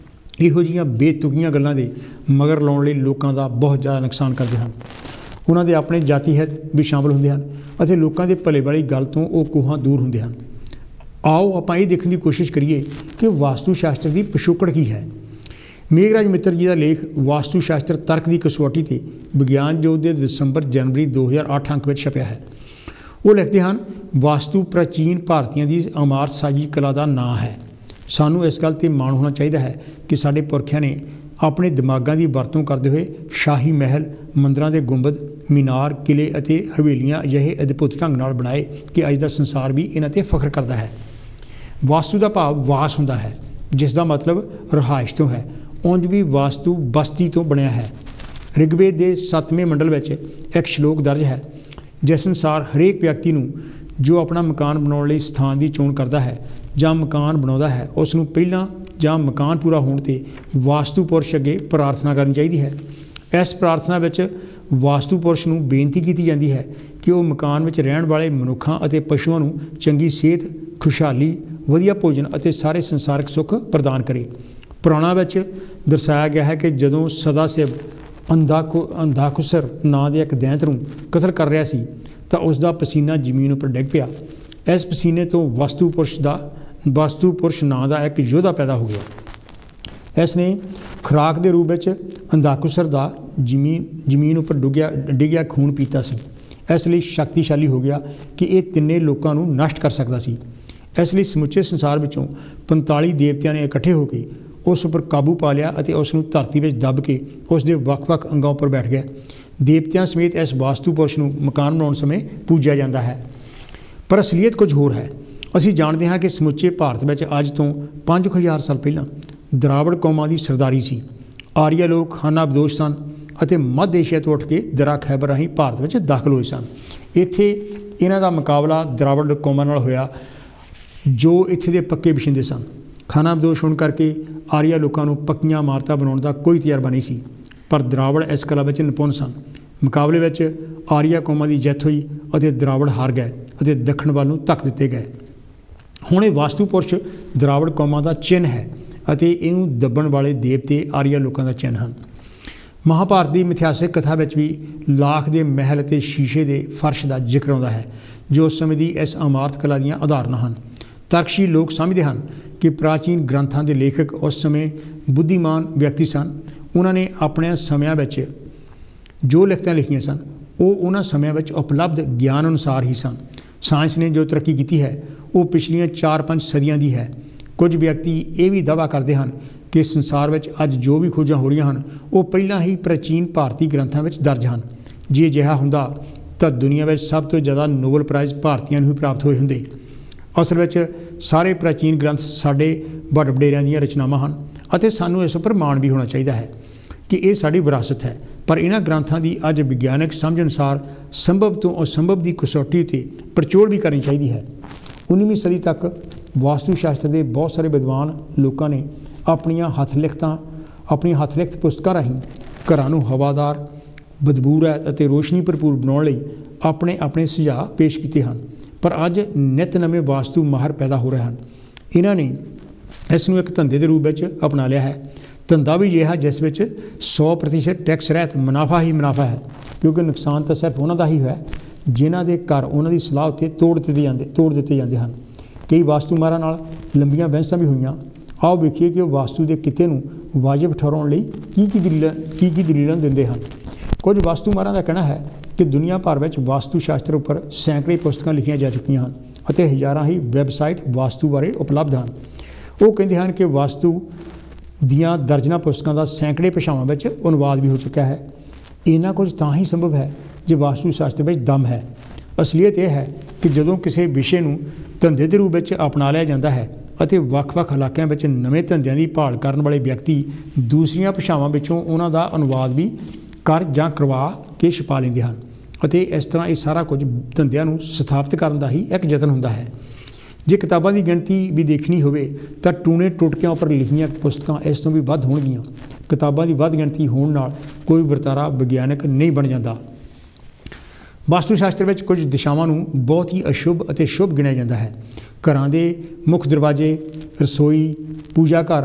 ਇਹੋ ਜਿਹੀਆਂ ਬੇਤੁਕੀਆਂ ਗੱਲਾਂ ਦੇ ਮਗਰ ਲਾਉਣ ਲਈ ਲੋਕਾਂ ਦਾ ਬਹੁਤ ਜ਼ਿਆਦਾ ਨੁਕਸਾਨ ਕਰਦੇ ਹਨ। ਉਹਨਾਂ ਦੇ ਆਪਣੇ ਜਾਤੀ ਹਿੱਤ ਵੀ ਸ਼ਾਮਲ ਹੁੰਦੇ ਹਨ ਅਤੇ ਲੋਕਾਂ ਦੇ ਭਲੇ ਵਾਲੀ ਗੱਲ ਤੋਂ ਉਹ ਕੋਹਾਂ ਦੂਰ ਹੁੰਦੇ ਹਨ। ਆਓ ਆਪਾਂ ਇਹ ਦੇਖਣ ਦੀ ਕੋਸ਼ਿਸ਼ ਕਰੀਏ ਕਿ ਵਾਸਤੂ ਸ਼ਾਸਤਰ ਦੀ ਪਿਛੋਕੜ ਕੀ ਹੈ। ਮੇਘਰਾਜ ਮਿੱਤਰ ਜੀ ਦਾ ਲੇਖ ਵਾਸਤੂ ਸ਼ਾਸਤਰ ਤਰਕ ਦੀ ਕਸੌਟੀ 'ਤੇ ਵਿਗਿਆਨ ਜੋਤ ਦੇ ਦਸੰਬਰ-ਜਨਵਰੀ 2008 ਅੰਕ ਵਿੱਚ ਛਪਿਆ ਹੈ। ਉਹ ਲਿਖਦੇ ਹਨ, ਵਾਸਤੂ ਪ੍ਰਾਚੀਨ ਭਾਰਤੀਆਂ ਦੀ ਇਮਾਰਤ ਸਾਜੀ ਕਲਾ ਦਾ ਨਾਂ ਹੈ। ਸਾਨੂੰ ਇਸ ਗੱਲ 'ਤੇ ਮਾਣ ਹੋਣਾ ਚਾਹੀਦਾ ਹੈ ਕਿ ਸਾਡੇ ਪੁਰਖਿਆਂ ਨੇ ਆਪਣੇ ਦਿਮਾਗਾਂ ਦੀ ਵਰਤੋਂ ਕਰਦੇ ਹੋਏ ਸ਼ਾਹੀ ਮਹਿਲ, ਮੰਦਰਾਂ ਦੇ ਗੁੰਬਦ, ਮੀਨਾਰ, ਕਿਲੇ ਅਤੇ ਹਵੇਲੀਆਂ ਅਜਿਹੇ ਅਦਭੁਤ ਢੰਗ ਨਾਲ ਬਣਾਏ ਕਿ ਅੱਜ ਦਾ ਸੰਸਾਰ ਵੀ ਇਹਨਾਂ 'ਤੇ ਫਖਰ ਕਰਦਾ ਹੈ। ਵਾਸਤੂ ਦਾ ਭਾਵ ਵਾਸ ਹੁੰਦਾ ਹੈ, ਜਿਸ ਦਾ ਮਤਲਬ ਰਿਹਾਇਸ਼ ਤੋਂ ਹੈ। ਉਂਝ ਵੀ ਵਾਸਤੂ ਬਸਤੀ ਤੋਂ ਬਣਿਆ ਹੈ। ਰਿਗਵੇਦ ਦੇ 7ਵੇਂ ਮੰਡਲ ਵਿੱਚ ਇੱਕ ਸ਼ਲੋਕ ਦਰਜ ਹੈ, ਜਿਸ ਅਨੁਸਾਰ ਹਰੇਕ ਵਿਅਕਤੀ ਨੂੰ ਜੋ ਆਪਣਾ ਮਕਾਨ ਬਣਾਉਣ ਲਈ ਸਥਾਨ ਦੀ ਚੋਣ ਕਰਦਾ ਹੈ ਜਾਂ ਮਕਾਨ ਬਣਾਉਂਦਾ ਹੈ, ਉਸ ਨੂੰ ਪਹਿਲਾਂ ਜਾਂ ਮਕਾਨ ਪੂਰਾ ਹੋਣ 'ਤੇ ਵਾਸਤੂ ਪੁਰਸ਼ ਅੱਗੇ ਪ੍ਰਾਰਥਨਾ ਕਰਨੀ ਚਾਹੀਦੀ ਹੈ। ਇਸ ਪ੍ਰਾਰਥਨਾ ਵਿੱਚ ਵਾਸਤੂ ਪੁਰਸ਼ ਨੂੰ ਬੇਨਤੀ ਕੀਤੀ ਜਾਂਦੀ ਹੈ ਕਿ ਉਹ ਮਕਾਨ ਵਿੱਚ ਰਹਿਣ ਵਾਲੇ ਮਨੁੱਖਾਂ ਅਤੇ ਪਸ਼ੂਆਂ ਨੂੰ ਚੰਗੀ ਸਿਹਤ, ਖੁਸ਼ਹਾਲੀ, ਵਧੀਆ ਭੋਜਨ ਅਤੇ ਸਾਰੇ ਸੰਸਾਰਿਕ ਸੁੱਖ ਪ੍ਰਦਾਨ ਕਰੇ। ਪੁਰਾਣਾਂ ਵਿੱਚ ਦਰਸਾਇਆ ਗਿਆ ਹੈ ਕਿ ਜਦੋਂ ਸਦਾ ਸਿਵ ਅੰਧਾਕੁਸਰ ਨਾਂ ਦੇ ਇੱਕ ਦੈਂਤ ਨੂੰ ਕਤਲ ਕਰ ਰਿਹਾ ਸੀ ਤਾਂ ਉਸ ਦਾ ਪਸੀਨਾ ਜ਼ਮੀਨ ਉੱਪਰ ਡਿੱਗ ਪਿਆ। ਇਸ ਪਸੀਨੇ ਤੋਂ ਵਾਸਤੂ ਪੁਰਸ਼ ਨਾਂ ਦਾ ਇੱਕ ਯੋਧਾ ਪੈਦਾ ਹੋ ਗਿਆ। ਇਸ ਨੇ ਖੁਰਾਕ ਦੇ ਰੂਪ ਵਿੱਚ ਅੰਧਾਕੁਸਰ ਦਾ ਜ਼ਮੀਨ ਉੱਪਰ ਡਿੱਗਿਆ ਖੂਨ ਪੀਤਾ ਸੀ। ਇਸ ਲਈ ਸ਼ਕਤੀਸ਼ਾਲੀ ਹੋ ਗਿਆ ਕਿ ਇਹ ਤਿੰਨੇ ਲੋਕਾਂ ਨੂੰ ਨਸ਼ਟ ਕਰ ਸਕਦਾ ਸੀ। ਇਸ ਲਈ ਸਮੁੱਚੇ ਸੰਸਾਰ ਵਿੱਚੋਂ 45 ਦੇਵਤਿਆਂ ਨੇ ਇਕੱਠੇ ਹੋ ਕੇ ਉਸ ਉੱਪਰ ਕਾਬੂ ਪਾ ਲਿਆ ਅਤੇ ਉਸ ਨੂੰ ਧਰਤੀ ਵਿੱਚ ਦੱਬ ਕੇ ਉਸ ਦੇ ਵੱਖ-ਵੱਖ ਅੰਗਾਂ ਉੱਪਰ ਬੈਠ ਗਏ। ਦੇਵਤਿਆਂ ਸਮੇਤ ਇਸ ਵਾਸਤੂ ਪੁਰਸ਼ ਨੂੰ ਮਕਾਨ ਬਣਾਉਣ ਸਮੇਂ ਪੂਜਿਆ ਜਾਂਦਾ ਹੈ। ਪਰ ਅਸਲੀਅਤ ਕੁਝ ਹੋਰ ਹੈ। ਅਸੀਂ ਜਾਣਦੇ ਹਾਂ ਕਿ ਸਮੁੱਚੇ ਭਾਰਤ ਵਿੱਚ ਅੱਜ ਤੋਂ 5000 ਸਾਲ ਪਹਿਲਾਂ ਦਰਾਵੜ ਕੌਮਾਂ ਦੀ ਸਰਦਾਰੀ ਸੀ। ਆਰੀਆ ਲੋਕ ਖਾਨਾਬਦੋਸ਼ ਸਨ ਅਤੇ ਮੱਧ ਏਸ਼ੀਆ ਤੋਂ ਉੱਠ ਕੇ ਦਰਾ ਖੈਬਰ ਰਾਹੀਂ ਭਾਰਤ ਵਿੱਚ ਦਾਖਲ ਹੋਏ ਸਨ। ਇੱਥੇ ਇਹਨਾਂ ਦਾ ਮੁਕਾਬਲਾ ਦਰਾਵੜ ਕੌਮਾਂ ਨਾਲ ਹੋਇਆ ਜੋ ਇੱਥੇ ਦੇ ਪੱਕੇ ਵਸਿੰਦੇ ਸਨ। ਖਾਨਾਬਦੋਸ਼ ਹੋਣ ਕਰਕੇ ਆਰੀਆ ਲੋਕਾਂ ਨੂੰ ਪੱਕੀਆਂ ਇਮਾਰਤਾਂ ਬਣਾਉਣ ਦਾ ਕੋਈ ਤਜਰਬਾ ਨਹੀਂ ਸੀ, ਪਰ ਦਰਾਵੜ ਇਸ ਕਲਾ ਵਿੱਚ ਨਿਪੁੰਨ ਸਨ। ਮੁਕਾਬਲੇ ਵਿੱਚ ਆਰੀਆ ਕੌਮਾਂ ਦੀ ਜਿੱਤ ਹੋਈ ਅਤੇ ਦਰਾਵੜ ਹਾਰ ਗਏ ਅਤੇ ਦੱਖਣ ਵੱਲ ਨੂੰ ਧੱਕ ਦਿੱਤੇ ਗਏ। ਹੁਣ ਇਹ ਵਾਸਤੂ ਪੁਰਸ਼ ਦਰਾਵੜ ਕੌਮਾਂ ਦਾ ਚਿੰਨ੍ਹ ਹੈ ਅਤੇ ਇਹਨੂੰ ਦੱਬਣ ਵਾਲੇ ਦੇਵਤੇ ਆਰੀਆ ਲੋਕਾਂ ਦਾ ਚਿੰਨ੍ਹ ਹਨ। ਮਹਾਭਾਰਤ ਦੀ ਮਿਥਿਹਾਸਿਕ ਕਥਾ ਵਿੱਚ ਵੀ ਲਾਖ ਦੇ ਮਹਿਲ ਅਤੇ ਸ਼ੀਸ਼ੇ ਦੇ ਫਰਸ਼ ਦਾ ਜ਼ਿਕਰ ਆਉਂਦਾ ਹੈ, ਜੋ ਉਸ ਸਮੇਂ ਦੀ ਇਸ ਇਮਾਰਤ ਕਲਾ ਦੀਆਂ ਉਦਾਹਰਨਾਂ ਹਨ। ਤਰਕਸ਼ੀਲ ਲੋਕ ਸਮਝਦੇ ਹਨ ਕਿ ਪ੍ਰਾਚੀਨ ਗ੍ਰੰਥਾਂ ਦੇ ਲੇਖਕ ਉਸ ਸਮੇਂ ਬੁੱਧੀਮਾਨ ਵਿਅਕਤੀ ਸਨ। ਉਹਨਾਂ ਨੇ ਆਪਣੇ ਸਮਿਆਂ ਵਿੱਚ ਜੋ ਲਿਖਤਾਂ ਲਿਖੀਆਂ ਸਨ ਉਹ ਉਹਨਾਂ ਸਮਿਆਂ ਵਿੱਚ ਉਪਲਬਧ ਗਿਆਨ ਅਨੁਸਾਰ ਹੀ ਸਨ। ਸਾਇੰਸ ਨੇ ਜੋ ਤਰੱਕੀ ਕੀਤੀ ਹੈ ਉਹ ਪਿਛਲੀਆਂ 4-5 ਸਦੀਆਂ ਦੀ ਹੈ। ਕੁਝ ਵਿਅਕਤੀ ਇਹ ਵੀ ਦਾਅਵਾ ਕਰਦੇ ਹਨ ਕਿ ਸੰਸਾਰ ਵਿੱਚ ਅੱਜ ਜੋ ਵੀ ਖੋਜਾਂ ਹੋ ਰਹੀਆਂ ਹਨ ਉਹ ਪਹਿਲਾਂ ਹੀ ਪ੍ਰਾਚੀਨ ਭਾਰਤੀ ਗ੍ਰੰਥਾਂ ਵਿੱਚ ਦਰਜ ਹਨ। ਜੇ ਅਜਿਹਾ ਹੁੰਦਾ ਤਾਂ ਦੁਨੀਆ ਵਿੱਚ ਸਭ ਤੋਂ ਜ਼ਿਆਦਾ ਨੋਬਲ ਪ੍ਰਾਈਜ਼ ਭਾਰਤੀਆਂ ਨੂੰ ਹੀ ਪ੍ਰਾਪਤ ਹੋਏ ਹੁੰਦੇ। ਅਸਲ ਵਿੱਚ ਸਾਰੇ ਪ੍ਰਾਚੀਨ ਗ੍ਰੰਥ ਸਾਡੇ ਵੱਡ ਵਡੇਰਿਆਂ ਦੀਆਂ ਰਚਨਾਵਾਂ ਹਨ ਅਤੇ ਸਾਨੂੰ ਇਸ ਉੱਪਰ ਮਾਣ ਵੀ ਹੋਣਾ ਚਾਹੀਦਾ ਹੈ ਕਿ ਇਹ ਸਾਡੀ ਵਿਰਾਸਤ ਹੈ। ਪਰ ਇਹਨਾਂ ਗ੍ਰੰਥਾਂ ਦੀ ਅੱਜ ਵਿਗਿਆਨਕ ਸਮਝ ਅਨੁਸਾਰ ਸੰਭਵ ਤੋਂ ਅਸੰਭਵ ਦੀ ਕਸੌਟੀ ਉੱਤੇ ਪੜਚੋਲ ਵੀ ਕਰਨੀ ਚਾਹੀਦੀ ਹੈ। 19ਵੀਂ ਸਦੀ ਤੱਕ ਵਾਸਤੂ ਸ਼ਾਸਤਰ ਦੇ ਬਹੁਤ ਸਾਰੇ ਵਿਦਵਾਨ ਲੋਕਾਂ ਨੇ ਆਪਣੀਆਂ ਹੱਥ ਲਿਖਤ ਪੁਸਤਕਾਂ ਰਾਹੀਂ ਘਰਾਂ ਨੂੰ ਹਵਾਦਾਰ, ਬਦਬੂ ਰਹਿਤ ਅਤੇ ਰੋਸ਼ਨੀ ਭਰਪੂਰ ਬਣਾਉਣ ਲਈ ਆਪਣੇ ਸੁਝਾਅ ਪੇਸ਼ ਕੀਤੇ ਹਨ। ਪਰ ਅੱਜ ਨਿੱਤ ਨਵੇਂ ਵਾਸਤੂ ਮਾਹਰ ਪੈਦਾ ਹੋ ਰਹੇ ਹਨ। ਇਹਨਾਂ ਨੇ ਇਸ ਨੂੰ ਇੱਕ ਧੰਦੇ ਦੇ ਰੂਪ ਵਿੱਚ ਅਪਣਾ ਲਿਆ ਹੈ। ਧੰਦਾ ਵੀ ਅਜਿਹਾ ਜਿਸ ਵਿੱਚ 100% ਟੈਕਸ ਰਹਿਤ ਮੁਨਾਫਾ ਹੀ ਮੁਨਾਫਾ ਹੈ, ਕਿਉਂਕਿ ਨੁਕਸਾਨ ਤਾਂ ਸਿਰਫ ਉਹਨਾਂ ਦਾ ਹੀ ਹੈ ਜਿਨ੍ਹਾਂ ਦੇ ਘਰ ਉਹਨਾਂ ਦੀ ਸਲਾਹ ਉੱਤੇ ਤੋੜ ਦਿੱਤੇ ਜਾਂਦੇ ਹਨ। ਕਈ ਵਾਸਤੂ ਮਾਹਰਾਂ ਨਾਲ ਲੰਬੀਆਂ ਬਹਿਸਾਂ ਵੀ ਹੋਈਆਂ आओ वेखीए कि वास्तु के किते नूं वाजिब ठहराउण लई की दलीलां दिंदे हन। कुछ वास्तु माहरां दा कहना है कि दुनिया भर में वास्तु शास्त्र उपर सैकड़े पुस्तकां लिखियां जा चुकियां हन अते हज़ारां ही वैबसाइट वास्तु बारे उपलब्ध हैं। वो कहते हैं कि वास्तु दियां दर्जनां पुस्तकां दा सैकड़े भाषावां में अनुवाद भी हो चुका है। इन्ना कुछ तां ही संभव है जो वास्तु शास्त्र में दम है। असलीयत यह है कि जदों किसी विषय नूं धंधे के रूप में अपना लिया जाता है ਅਤੇ ਵੱਖ-ਵੱਖ ਇਲਾਕਿਆਂ ਵਿੱਚ ਨਵੇਂ ਧੰਦਿਆਂ ਦੀ ਭਾਲ ਕਰਨ ਵਾਲੇ ਵਿਅਕਤੀ ਦੂਸਰੀਆਂ ਭਾਸ਼ਾਵਾਂ ਵਿੱਚੋਂ ਉਹਨਾਂ ਦਾ ਅਨੁਵਾਦ ਵੀ ਕਰ ਜਾਂ ਕਰਵਾ ਕੇ ਛਪਾ ਲੈਂਦੇ ਹਨ ਅਤੇ ਇਸ ਤਰ੍ਹਾਂ ਇਹ ਸਾਰਾ ਕੁਝ ਧੰਦਿਆਂ ਨੂੰ ਸਥਾਪਿਤ ਕਰਨ ਦਾ ਹੀ ਇੱਕ ਯਤਨ ਹੁੰਦਾ ਹੈ। ਜੇ ਕਿਤਾਬਾਂ ਦੀ ਗਿਣਤੀ ਵੀ ਦੇਖਣੀ ਹੋਵੇ ਤਾਂ ਟੂਣੇ ਟੁਟਕਿਆਂ ਉੱਪਰ ਲਿਖੀਆਂ ਪੁਸਤਕਾਂ ਇਸ ਤੋਂ ਵੀ ਵੱਧ ਹੋਣਗੀਆਂ। ਕਿਤਾਬਾਂ ਦੀ ਵੱਧ ਗਿਣਤੀ ਹੋਣ ਨਾਲ ਕੋਈ ਵਰਤਾਰਾ ਵਿਗਿਆਨਕ ਨਹੀਂ ਬਣ ਜਾਂਦਾ। वास्तु शास्त्र में कुछ दिशावां नूं बहुत ही अशुभ और शुभ गिणिया जाता है। घरां दे मुख दरवाजे, रसोई, पूजा घर,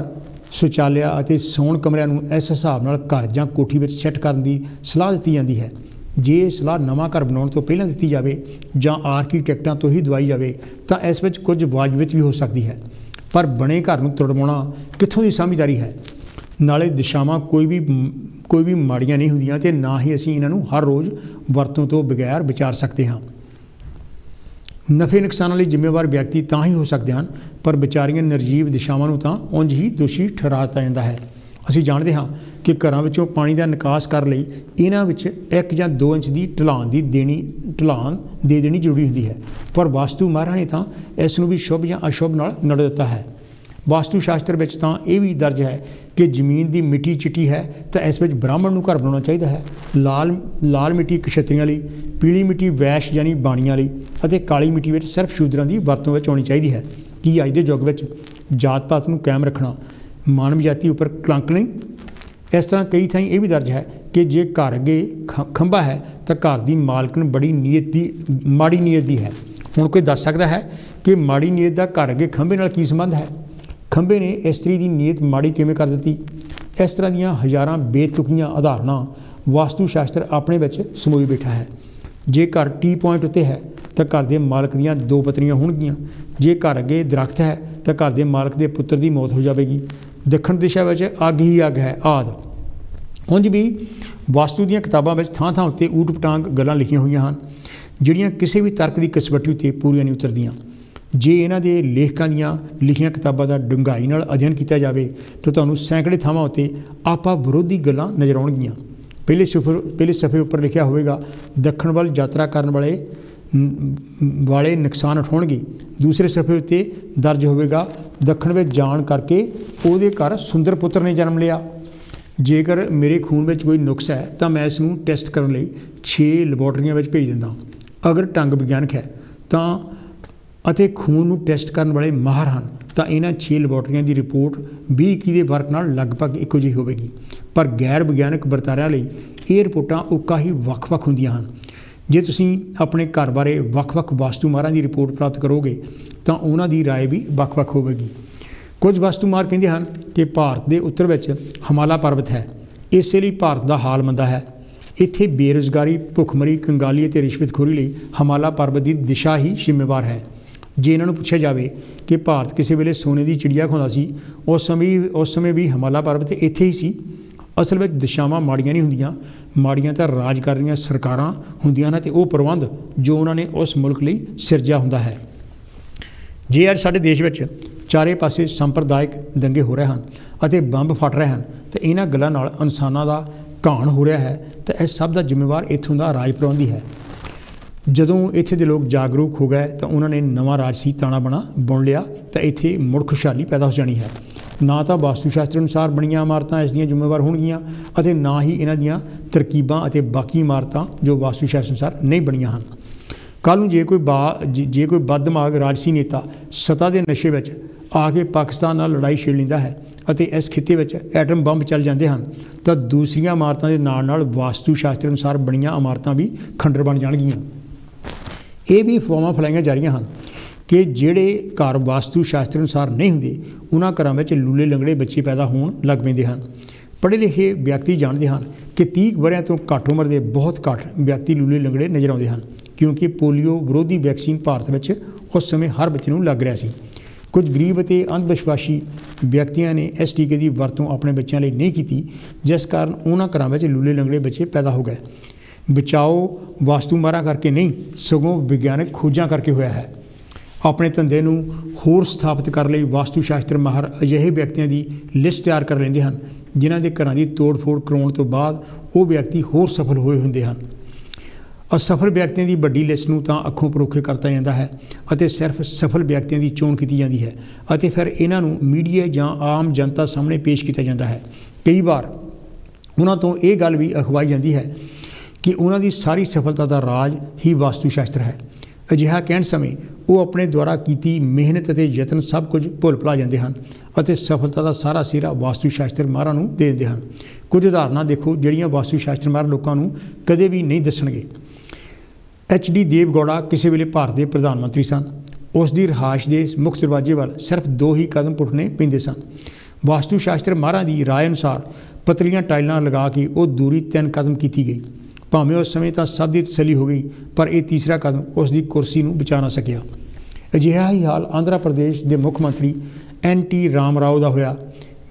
शौचालय और सौण कमरिਆਂ नूं इस हिसाब नाल घर जां कोठी विच सैट करन दी सलाह दित्ती जाती है। जे सलाह नवां घर बनाउण तो पहलां दित्ती जावे जां आर्कीटैक्टां तो ही दवाई जावे तां इस विच कुछ वाजिबत भी हो सकती है, पर बने घर नूं तुड़वाउणा कित्थों दी समझदारी है। नाले दिशावां कोई भी माड़ियां नहीं होंदियां ते ना ही असीं इन्हां नूं हर रोज़ वरतों तो बगैर विचार सकते हाँ। नफ़े नुकसानां लई जिम्मेवार व्यक्ति तां ही हो सकते हैं, पर विचारियां निर्जीव दिशावां नूं तां उंज ही दोषी ठहरा दित्ता जांदा है। असीं जाणदे हाँ कि घरां विचों पानी दा निकास करन लई इन्हां विच 1 ਜਾਂ 2 इंच की ढलान दे देनी जरूरी हुंदी है, पर वास्तु माहरां ने तां इस नूं भी शुभ या अशुभ नाल नड़ दित्ता है। वास्तु शास्त्र में तो यह भी दर्ज है कि जमीन की मिट्टी चिट्टी है तो इस विच ब्राह्मण नूं घर बनाना चाहिए है। लाल मिट्टी क्षत्रियां लई, पीली मिट्टी वैश्य यानी बाणियां लई अते काली मिट्टी विच सिर्फ शूद्रां की वरतों विच आउणी चाहिए है। कि अज के युग विच जात पात नूं कायम रखना मानव जाति उपर कलंक नहीं। इस तरह कई थाई ये भी दर्ज है कि जे घर अगे खंभा है तो घर की मालकन बड़ी माड़ी नीयत की है। हुण कोई दस सकता है कि माड़ी नीयत का घर अगे खंभे नाल की संबंध है। खंभे ने इस्त्री की नीयत माड़ी किवें कर दी। इस तरह दीयां हज़ारां बेतुकियां उदाहरणां वास्तु शास्त्र अपने विच समोई बैठा है। जे घर टी पॉइंट उत्ते है तो घर के मालक दीयां 2 पत्नियां होणगीਆਂ। जे घर अगे दरख्त है तो घर के मालक के पुत्र की मौत हो जाएगी। दक्षिण दिशा में अग ही अग है आदि। उंज भी वास्तु दीयां किताबां विच थां थां उत्ते ऊट पटांग गल्लां लिखियां होईयां हन जिहड़ियां किसी भी तर्क की कसवट्टी उत्ते पूरीआं नहीं उतरदियां। जे इन्हां दे लेखकां दीयां लिखियां किताबां दा डूंघाई नाल अध्ययन किया जाए तो तुहानूं सैकड़े थावां उत्ते आपा विरोधी गल्लां नज़र आउणगीਆਂ। पहले सफ़े उपर लिखिया होवेगा दक्षिण वल यात्रा करन वाले नुकसान उठाउणगे। दूसरे सफ़े उत्ते दर्ज होवेगा दक्षिण विच जाण करके उहदे घर सुंदर पुत्र ने जन्म लिया। जेकर मेरे खून में कोई नुक्स है तो मैं इसनूं टैसट करने लई 6 लैबोरेटरियां विच भेज दिंदा। अगर ढंग विग्यानक है तो ਅਤੇ खून ਨੂੰ ਟੈਸਟ ਕਰਨ ਵਾਲੇ ਮਾਹਰ ਹਨ ਤਾਂ ਇਹਨਾਂ 6 ਲੈਬੋਰਟਰੀਆਂ ਦੀ ਰਿਪੋਰਟ 20-21 ਦੇ ਫਰਕ ਨਾਲ ਲਗਭਗ ਇੱਕੋ ਜਿਹੀ ਹੋਵੇਗੀ। ਪਰ ਗੈਰ ਵਿਗਿਆਨਕ ਵਰਤਾਰਿਆਂ ਲਈ ਇਹ ਰਿਪੋਰਟਾਂ ਉੱਕਾ ਹੀ ਵੱਖ-ਵੱਖ ਹੁੰਦੀਆਂ ਹਨ। ਜੇ ਤੁਸੀਂ ਆਪਣੇ ਘਰ ਬਾਰੇ ਵੱਖ-ਵੱਖ ਵਾਸਤੂ ਮਾਹਰਾਂ ਦੀ ਰਿਪੋਰਟ ਪ੍ਰਾਪਤ ਕਰੋਗੇ ਤਾਂ ਉਹਨਾਂ ਦੀ ਰਾਏ ਵੀ ਵੱਖ-ਵੱਖ ਹੋਵੇਗੀ। ਕੁਝ ਵਾਸਤੂ ਮਾਹਰ ਕਹਿੰਦੇ ਹਨ ਕਿ ਭਾਰਤ ਦੇ ਉੱਤਰ ਵਿੱਚ ਹਿਮਾਲਾ ਪਰਬਤ ਹੈ, ਇਸੇ ਲਈ ਭਾਰਤ ਦਾ ਹਾਲ ਮੰਦਾ ਹੈ। ਇੱਥੇ ਬੇਰੁਜ਼ਗਾਰੀ, ਭੁੱਖਮਰੀ, ਕੰਗਾਲੀ ਅਤੇ ਰਿਸ਼ਵਤਖੋਰੀ ਲਈ ਹਿਮਾਲਾ ਪਰਬਤ ਦੀ ਦਿਸ਼ਾ ਹੀ ਜ਼ਿੰਮੇਵਾਰ ਹੈ। ਜੇ ਇਹਨਾਂ ਨੂੰ ਪੁੱਛਿਆ ਜਾਵੇ ਕਿ ਭਾਰਤ ਕਿਸੇ ਵੇਲੇ ਸੋਨੇ ਦੀ ਚਿੜੀਆ ਖਾਂਦਾ ਸੀ ਉਸ ਸਮੇਂ ਵੀ ਹਿਮਾਲਾ ਪਰਬਤ ਇੱਥੇ ਹੀ ਸੀ। ਅਸਲ ਵਿੱਚ ਦਿਸ਼ਾਵਾਂ ਮਾੜੀਆਂ ਨਹੀਂ ਹੁੰਦੀਆਂ, ਮਾੜੀਆਂ ਤਾਂ ਰਾਜ ਕਰ ਰਹੀਆਂ ਸਰਕਾਰਾਂ ਹੁੰਦੀਆਂ ਨੇ ਅਤੇ ਉਹ ਪ੍ਰਬੰਧ ਜੋ ਉਹਨਾਂ ਨੇ ਉਸ ਮੁਲਕ ਲਈ ਸਿਰਜਿਆ ਹੁੰਦਾ ਹੈ। ਜੇ ਅੱਜ ਸਾਡੇ ਦੇਸ਼ ਵਿੱਚ ਚਾਰੇ ਪਾਸੇ ਸੰਪਰਦਾਇਕ ਦੰਗੇ ਹੋ ਰਹੇ ਹਨ ਅਤੇ ਬੰਬ ਫਟ ਰਹੇ ਹਨ ਤਾਂ ਇਹਨਾਂ ਗੱਲਾਂ ਨਾਲ ਇਨਸਾਨਾਂ ਦਾ ਘਾਣ ਹੋ ਰਿਹਾ ਹੈ ਤਾਂ ਇਸ ਸਭ ਦਾ ਜ਼ਿੰਮੇਵਾਰ ਇੱਥੋਂ ਦਾ ਰਾਜ ਪ੍ਰਬੰਧੀ ਹੈ। ਜਦੋਂ ਇੱਥੇ ਦੇ ਲੋਕ ਜਾਗਰੂਕ ਹੋ ਗਏ ਤਾਂ ਉਹਨਾਂ ਨੇ ਨਵਾਂ ਰਾਜਸੀ ਤਾਣਾ ਬਣਾ ਬੁਣ ਲਿਆ ਤਾਂ ਇੱਥੇ ਮੁੜ ਖੁਸ਼ਹਾਲੀ ਪੈਦਾ ਹੋ ਜਾਣੀ ਹੈ। ਨਾ ਤਾਂ ਵਾਸਤੂ ਸ਼ਾਸਤਰ ਅਨੁਸਾਰ ਬਣੀਆਂ ਇਮਾਰਤਾਂ ਇਸ ਦੀਆਂ ਜ਼ਿੰਮੇਵਾਰ ਹੋਣਗੀਆਂ ਅਤੇ ਨਾ ਹੀ ਇਹਨਾਂ ਦੀਆਂ ਤਰਕੀਬਾਂ ਅਤੇ ਬਾਕੀ ਇਮਾਰਤਾਂ ਜੋ ਵਾਸਤੂ ਸ਼ਾਸਤਰ ਅਨੁਸਾਰ ਨਹੀਂ ਬਣੀਆਂ ਹਨ। ਕੱਲ੍ਹ ਨੂੰ ਜੇ ਕੋਈ ਬਦਦਿਮਾਗ ਰਾਜਸੀ ਨੇਤਾ ਸੱਤਾ ਦੇ ਨਸ਼ੇ ਵਿੱਚ ਆ ਕੇ ਪਾਕਿਸਤਾਨ ਨਾਲ ਲੜਾਈ ਛੇੜ ਲੈਂਦਾ ਹੈ ਅਤੇ ਇਸ ਖਿੱਤੇ ਵਿੱਚ ਐਟਮ ਬੰਬ ਚੱਲ ਜਾਂਦੇ ਹਨ ਤਾਂ ਦੂਸਰੀਆਂ ਇਮਾਰਤਾਂ ਦੇ ਨਾਲ ਵਾਸਤੂ ਸ਼ਾਸਤਰ ਅਨੁਸਾਰ ਬਣੀਆਂ ਇਮਾਰਤਾਂ ਵੀ ਖੰਡਰ ਬਣ ਜਾਣਗੀਆਂ। ਇਹ ਵੀ ਅਫਵਾਹਾਂ ਫੈਲਾਈਆਂ ਜਾ ਰਹੀਆਂ ਹਨ ਕਿ ਜਿਹੜੇ ਘਰ ਵਾਸਤੂ ਸ਼ਾਸਤਰ ਅਨੁਸਾਰ ਨਹੀਂ ਹੁੰਦੇ ਉਹਨਾਂ ਘਰਾਂ ਵਿੱਚ ਲੂਲੇ ਲੰਗੜੇ ਬੱਚੇ ਪੈਦਾ ਹੋਣ ਲੱਗ ਪੈਂਦੇ ਹਨ। ਪੜ੍ਹੇ ਲਿਖੇ ਵਿਅਕਤੀ ਜਾਣਦੇ ਹਨ ਕਿ 30 ਵਰ੍ਹਿਆਂ ਤੋਂ ਘੱਟ ਉਮਰ ਦੇ ਬਹੁਤ ਘੱਟ ਵਿਅਕਤੀ ਲੂਲੇ ਲੰਗੜੇ ਨਜ਼ਰ ਆਉਂਦੇ ਹਨ ਕਿਉਂਕਿ ਪੋਲੀਓ ਵਿਰੋਧੀ ਵੈਕਸੀਨ ਭਾਰਤ ਵਿੱਚ ਉਸ ਸਮੇਂ ਹਰ ਬੱਚੇ ਨੂੰ ਲੱਗ ਰਿਹਾ ਸੀ। ਕੁਝ ਗਰੀਬ ਅਤੇ ਅੰਧ-ਵਿਸ਼ਵਾਸੀ ਵਿਅਕਤੀਆਂ ਨੇ ਇਸ ਟੀਕੇ ਦੀ ਵਰਤੋਂ ਆਪਣੇ ਬੱਚਿਆਂ ਲਈ ਨਹੀਂ ਕੀਤੀ, ਜਿਸ ਕਾਰਨ ਉਹਨਾਂ ਘਰਾਂ ਵਿੱਚ ਲੂਲੇ ਲੰਗੜੇ ਬੱਚੇ ਪੈਦਾ ਹੋ ਗਏ। ਬਚਾਓ ਵਾਸਤੂ ਮਾਹਰਾਂ ਕਰਕੇ ਨਹੀਂ, ਸਗੋਂ ਵਿਗਿਆਨਕ ਖੋਜਾਂ ਕਰਕੇ ਹੋਇਆ ਹੈ। ਆਪਣੇ ਧੰਦੇ ਨੂੰ ਹੋਰ ਸਥਾਪਿਤ ਕਰਨ ਲਈ ਵਾਸਤੂ ਸ਼ਾਸਤਰ ਮਾਹਰ ਅਜਿਹੇ ਵਿਅਕਤੀਆਂ ਦੀ ਲਿਸਟ ਤਿਆਰ ਕਰ ਲੈਂਦੇ ਹਨ ਜਿਨ੍ਹਾਂ ਦੇ ਘਰਾਂ ਦੀ ਤੋੜ-ਫੋੜ ਕਰਵਾਉਣ ਤੋਂ ਬਾਅਦ ਉਹ ਵਿਅਕਤੀ ਹੋਰ ਸਫਲ ਹੋਏ ਹੁੰਦੇ ਹਨ। ਅਸਫਲ ਵਿਅਕਤੀਆਂ ਦੀ ਵੱਡੀ ਲਿਸਟ ਨੂੰ ਤਾਂ ਅੱਖੋਂ ਪਰੋਖੇ ਕਰਤਾ ਜਾਂਦਾ ਹੈ ਅਤੇ ਸਿਰਫ ਸਫਲ ਵਿਅਕਤੀਆਂ ਦੀ ਚੋਣ ਕੀਤੀ ਜਾਂਦੀ ਹੈ ਅਤੇ ਫਿਰ ਇਹਨਾਂ ਨੂੰ ਮੀਡੀਆ ਜਾਂ ਆਮ ਜਨਤਾ ਸਾਹਮਣੇ ਪੇਸ਼ ਕੀਤਾ ਜਾਂਦਾ ਹੈ। ਕਈ ਵਾਰ ਉਹਨਾਂ ਤੋਂ ਇਹ ਗੱਲ ਵੀ ਅਖਵਾਈ ਜਾਂਦੀ ਹੈ ਕਿ ਉਹਨਾਂ ਦੀ ਸਾਰੀ ਸਫਲਤਾ ਦਾ ਰਾਜ ਹੀ ਵਾਸਤੂ ਸ਼ਾਸਤਰ ਹੈ। ਅਜਿਹਾ ਕਹਿਣ ਸਮੇਂ ਉਹ ਆਪਣੇ ਦੁਆਰਾ ਕੀਤੀ ਮਿਹਨਤ ਅਤੇ ਯਤਨ ਸਭ ਕੁਝ ਭੁੱਲ ਭੁਲਾ ਜਾਂਦੇ ਹਨ ਅਤੇ ਸਫਲਤਾ ਦਾ ਸਾਰਾ ਸਿਹਰਾ ਵਾਸਤੂ ਸ਼ਾਸਤਰ ਮਾਹਰਾਂ ਨੂੰ ਦੇ ਦਿੰਦੇ ਹਨ। ਕੁਝ ਉਦਾਹਰਨਾਂ ਦੇਖੋ ਜਿਹੜੀਆਂ ਵਾਸਤੂ ਸ਼ਾਸਤਰ ਮਾਹਰ ਲੋਕਾਂ ਨੂੰ ਕਦੇ ਵੀ ਨਹੀਂ ਦੱਸਣਗੇ। HD ਦੇਵਗੌੜਾ ਕਿਸੇ ਵੇਲੇ ਭਾਰਤ ਦੇ ਪ੍ਰਧਾਨ ਮੰਤਰੀ ਸਨ। ਉਸ ਦੀ ਰਿਹਾਇਸ਼ ਦੇ ਮੁੱਖ ਦਰਵਾਜ਼ੇ ਵੱਲ ਸਿਰਫ 2 ਹੀ ਕਦਮ ਪੁੱਟਣੇ ਪੈਂਦੇ ਸਨ। ਵਾਸਤੂ ਸ਼ਾਸਤਰ ਮਾਹਰਾਂ ਦੀ ਰਾਏ ਅਨੁਸਾਰ ਪਤਲੀਆਂ ਟਾਈਲਾਂ ਲਗਾ ਕੇ ਉਹ ਦੂਰੀ 3 ਕਦਮ ਕੀਤੀ ਗਈ। ਭਾਵੇਂ ਉਸ ਸਮੇਂ ਤਾਂ ਸਭ ਦੀ ਤਸੱਲੀ ਹੋ ਗਈ, ਪਰ ਇਹ ਤੀਸਰਾ ਕਦਮ ਉਸ ਦੀ ਕੁਰਸੀ ਨੂੰ ਬਚਾ ਨਾ ਸਕਿਆ। ਅਜਿਹਾ ਹੀ ਹਾਲ ਆਂਧਰਾ ਪ੍ਰਦੇਸ਼ ਦੇ ਮੁੱਖ ਮੰਤਰੀ NT ਰਾਮਾਰਾਓ ਦਾ ਹੋਇਆ।